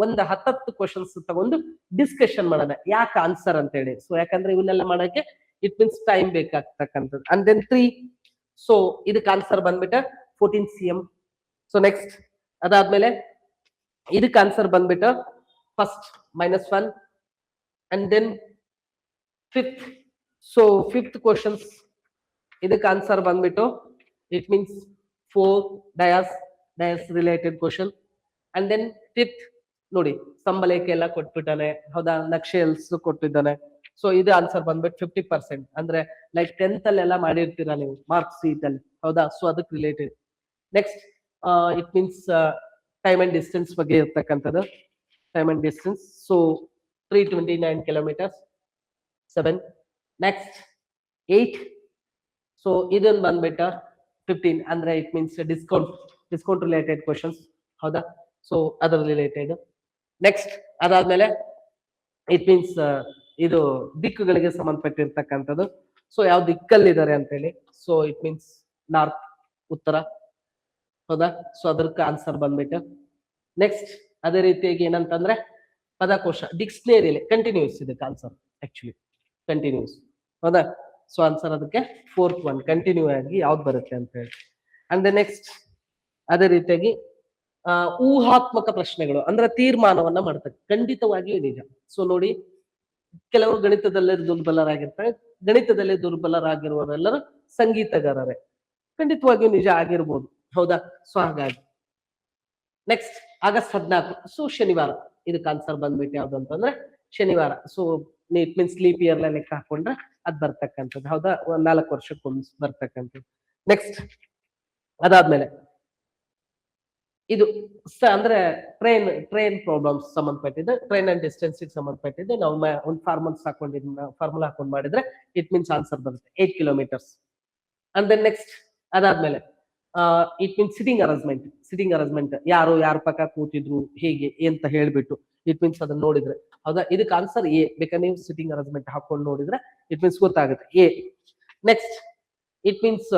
ಒಂದು 10 ಕ್ವಶನ್ಸ್ ತಗೊಂಡು ಡಿಸ್ಕಷನ್ ಮಾಡೋಣ ಯಾಕೆ ಆನ್ಸರ್ ಅಂತ ಹೇಳಿ. ಸೊ ಯಾಕಂದ್ರೆ ಇವನ್ನೆಲ್ಲ ಮಾಡಕ್ಕೆ ಇಟ್ ಮೀನ್ಸ್ ಟೈಮ್ ಬೇಕಾಗ್ತಕ್ಕಂಥದ್ದು. And then 3. ಸೊ ಇದಕ್ಕೆ ಆನ್ಸರ್ ಬಂದ್ಬಿಟ್ಟು 14 CM. ಸೊ ನೆಕ್ಸ್ಟ್ ಅದಾದ್ಮೇಲೆ ಇದಕ್ಕೆ ಆನ್ಸರ್ ಬಂದ್ಬಿಟ್ಟು first -1 and then 5th. So 5th questions ಇದಕ್ಕೆ ಆನ್ಸರ್ ಬಂದ್ಬಿಟ್ಟು it means 4 dice related question. And then 5th ನೋಡಿ ಸಂಬಳಕ್ಕೆ ಎಲ್ಲ ಕೊಟ್ಬಿಟ್ಟಾನೆ, ಹೌದಾ, ನಕ್ಷೆಲ್ಸ್ ಕೊಟ್ಟಿದ್ದಾನೆ. ಸೊ ಇದು ಆನ್ಸರ್ ಬಂದ್ಬಿಟ್ಟು 50%. ಅಂದ್ರೆ ಲೈಕ್ 10th ಅಲ್ಲೆಲ್ಲ ಮಾಡಿರ್ತೀರಾ ನೀವು ಮಾರ್ಕ್ ಶೀಟ್ ಅಲ್ಲಿ, ಹೌದಾ. ಸೊ ಅದಕ್ಕೆ related. Next it means time and distance ಬಗ್ಗೆ ಇರ್ತಕ್ಕಂಥದ್ದು. Time and distance so 329 kilometers 7. Next 8. So ಇದನ್ನ ಬಂದ್ಬಿಟ್ಟು 15 ಅಂದ್ರೆ it means discount related questions, ಹೌದಾ. ಸೊ ಅದರ ರಿಲೇಟೆಡ್. ನೆಕ್ಸ್ಟ್ ಅದಾದ್ಮೇಲೆ ಇಟ್ ಮೀನ್ಸ್ ಇದು ದಿಕ್ಕುಗಳಿಗೆ ಸಂಬಂಧಪಟ್ಟಿರ್ತಕ್ಕಂಥದ್ದು. ಸೊ ಯಾವ ದಿಕ್ಕಲ್ಲಿದ್ದಾರೆ ಅಂತ ಹೇಳಿ. ಸೊ ಇಟ್ ಮೀನ್ಸ್ ನಾರ್ತ್, ಉತ್ತರ, ಹೌದಾ. ಸೊ ಅದಕ್ಕೆ ಆನ್ಸರ್ ಬಂದ್ಬಿಟ್ಟು. ನೆಕ್ಸ್ಟ್ ಅದೇ ರೀತಿಯಾಗಿ ಏನಂತಂದ್ರೆ ಪದಕೋಶ, ಡಿಕ್ಷನರಿಯಲ್ಲಿ ಕಂಟಿನ್ಯೂಸ್ ಇದಕ್ಕೆ ಆನ್ಸರ್ ಆಕ್ಚುಲಿ ಕಂಟಿನ್ಯೂಸ್, ಹೌದಾ. ಸೊ ಆನ್ಸರ್ ಅದಕ್ಕೆ 4th one ಕಂಟಿನ್ಯೂ ಆಗಿ ಯಾವ್ದು ಬರುತ್ತೆ ಅಂತ ಹೇಳಿ. ಅಂಡ್ ನೆಕ್ಸ್ಟ್ ಅದೇ ರೀತಿಯಾಗಿ ಊಹಾತ್ಮಕ ಪ್ರಶ್ನೆಗಳು ಅಂದ್ರೆ ತೀರ್ಮಾನವನ್ನ ಮಾಡ್ತಾರೆ. ಖಂಡಿತವಾಗಿಯೂ ನಿಜ. ಸೊ ನೋಡಿ, ಕೆಲವರು ಗಣಿತದಲ್ಲೇ ದುರ್ಬಲರಾಗಿರ್ತಾರೆ. ಗಣಿತದಲ್ಲಿ ದುರ್ಬಲರಾಗಿರುವವರೆಲ್ಲರೂ ಸಂಗೀತಗಾರರೇ. ಖಂಡಿತವಾಗಿಯೂ ನಿಜ ಆಗಿರ್ಬೋದು, ಹೌದಾ. ಸೊ ಹಾಗಾಗಿ ನೆಕ್ಸ್ಟ್ ಆಗಸ್ಟ್ 14. ಸೊ ಶನಿವಾರ. ಇದಕ್ಕೆ ಆನ್ಸರ್ ಬಂದ್ಬಿಟ್ಟು ಯಾವ್ದು ಅಂತಂದ್ರೆ ಶನಿವಾರ. So it means leap year ಲೆಕ್ಕ ಹಾಕೊಂಡ್ರೆ ಅದ್ ಬರ್ತಕ್ಕಂಥದ್ದು, ಹೌದಾ. 4 ವರ್ಷಕ್ಕೊಮ್ಮೆ ಬರ್ತಕ್ಕಂಥದ್ದು. ನೆಕ್ಸ್ಟ್ ಅದಾದ್ಮೇಲೆ ಇದು ಅಂದ್ರೆ ಟ್ರೈನ್ ಪ್ರಾಬ್ಲಮ್ಸ್ ಸಂಬಂಧಪಟ್ಟಿದೆ. ಟ್ರೈನ್ ಅಂಡ್ ಡಿಸ್ಟೆನ್ಸ್ ಸಂಬಂಧಪಟ್ಟಿದೆ. ನಾವು ಒಂದು ಫಾರ್ಮುಲಾ ಹಾಕೊಂಡು ಮಾಡಿದ್ರೆ ಇಟ್ ಮೀನ್ಸ್ ಆನ್ಸರ್ ಬರುತ್ತೆ 8 kilometers. ಅಂಡ್ ದೆನ್ ನೆಕ್ಸ್ಟ್ ಅದಾದ್ಮೇಲೆ ಇಟ್ ಮೀನ್ಸ್ ಸಿಟಿಂಗ್ ಅರೇಂಜ್ಮೆಂಟ್ ಯಾರ ಪಕ್ಕ ಕೂತಿದ್ರು ಹೇಗೆ ಅಂತ ಹೇಳ್ಬಿಟ್ಟು ಇಟ್ ಮೀನ್ಸ್ ಅದನ್ನ ನೋಡಿದ್ರೆ, ಹೌದಾ. ಇದಕ್ಕೆ ಆನ್ಸರ್ ಎ. ಬೇಕಾದ್ರೆ ನೀವು ಸಿಟಿಂಗ್ ಅರೇಂಜ್ಮೆಂಟ್ ಹಾಕೊಂಡು ನೋಡಿದ್ರೆ ಇಟ್ ಮೀನ್ಸ್ ಗೊತ್ತಾಗುತ್ತೆ ಎ. ನೆಕ್ಸ್ಟ್ ಇಟ್ ಮೀನ್ಸ್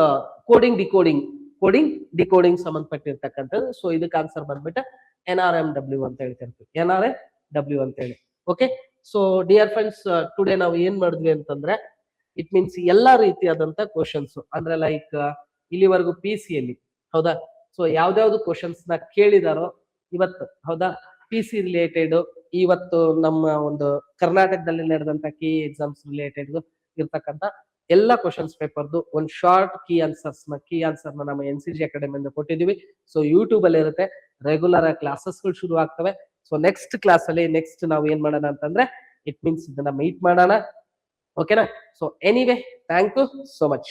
ಡಿಕೋಡಿಂಗ್ ಸಂಬಂಧಪಟ್ಟಿರ್ತಕ್ಕಂಥದ್ದು. ಸೊ ಇದಕ್ಕೆ ಆನ್ಸರ್ ಬಂದ್ಬಿಟ್ಟು NRMW ಅಂತ ಹೇಳ್ತಿರ್ತೀವಿ. NRMW ಅಂತ ಹೇಳಿ. Okay. So dear friends, today ನಾವು ಏನ್ ಮಾಡಿದ್ವಿ ಅಂತಂದ್ರೆ ಇಟ್ ಮೀನ್ಸ್ ಎಲ್ಲಾ ರೀತಿಯಾದಂತ ಕ್ವಶನ್ಸ್ ಅಂದ್ರೆ ಲೈಕ್ ಇಲ್ಲಿವರೆಗೂ PC ಯಲ್ಲಿ, ಹೌದಾ. ಸೊ ಯಾವ್ದಾವ್ದು ಕ್ವಶನ್ಸ್ ನ ಕೇಳಿದಾರೋ ಇವತ್ತು, ಹೌದಾ, PC ರಿಲೇಟೆಡ್ ಇವತ್ತು ನಮ್ಮ ಒಂದು ಕರ್ನಾಟಕದಲ್ಲಿ ನಡೆದಂತ ಕೀ ಎಕ್ಸಾಮ್ಸ್ ರಿಲೇಟೆಡ್ ಇರ್ತಕ್ಕಂಥ ಎಲ್ಲ ಕ್ವಶನ್ಸ್ ಪೇಪರ್ದು ಒಂದು ಶಾರ್ಟ್ ಕೀ ಆನ್ಸರ್ನ ನಮ್ಮ NCG ಅಕಾಡೆಮಿಯಿಂದ ಕೊಟ್ಟಿದೀವಿ. ಸೊ ಯೂಟ್ಯೂಬ್ ಅಲ್ಲಿ ಇರುತ್ತೆ. ರೆಗ್ಯುಲರ್ ಕ್ಲಾಸಸ್ಗಳು ಶುರು ಆಗ್ತವೆ. ಸೊ ನೆಕ್ಸ್ಟ್ ಕ್ಲಾಸ್ ಅಲ್ಲಿ ನೆಕ್ಸ್ಟ್ ನಾವು ಏನ್ ಮಾಡೋಣ ಅಂತಂದ್ರೆ ಇಟ್ ಮೀನ್ಸ್ ಇದನ್ನ ಮೀಟ್ ಮಾಡೋಣ, ಓಕೆನಾ. So anyway thank you so much.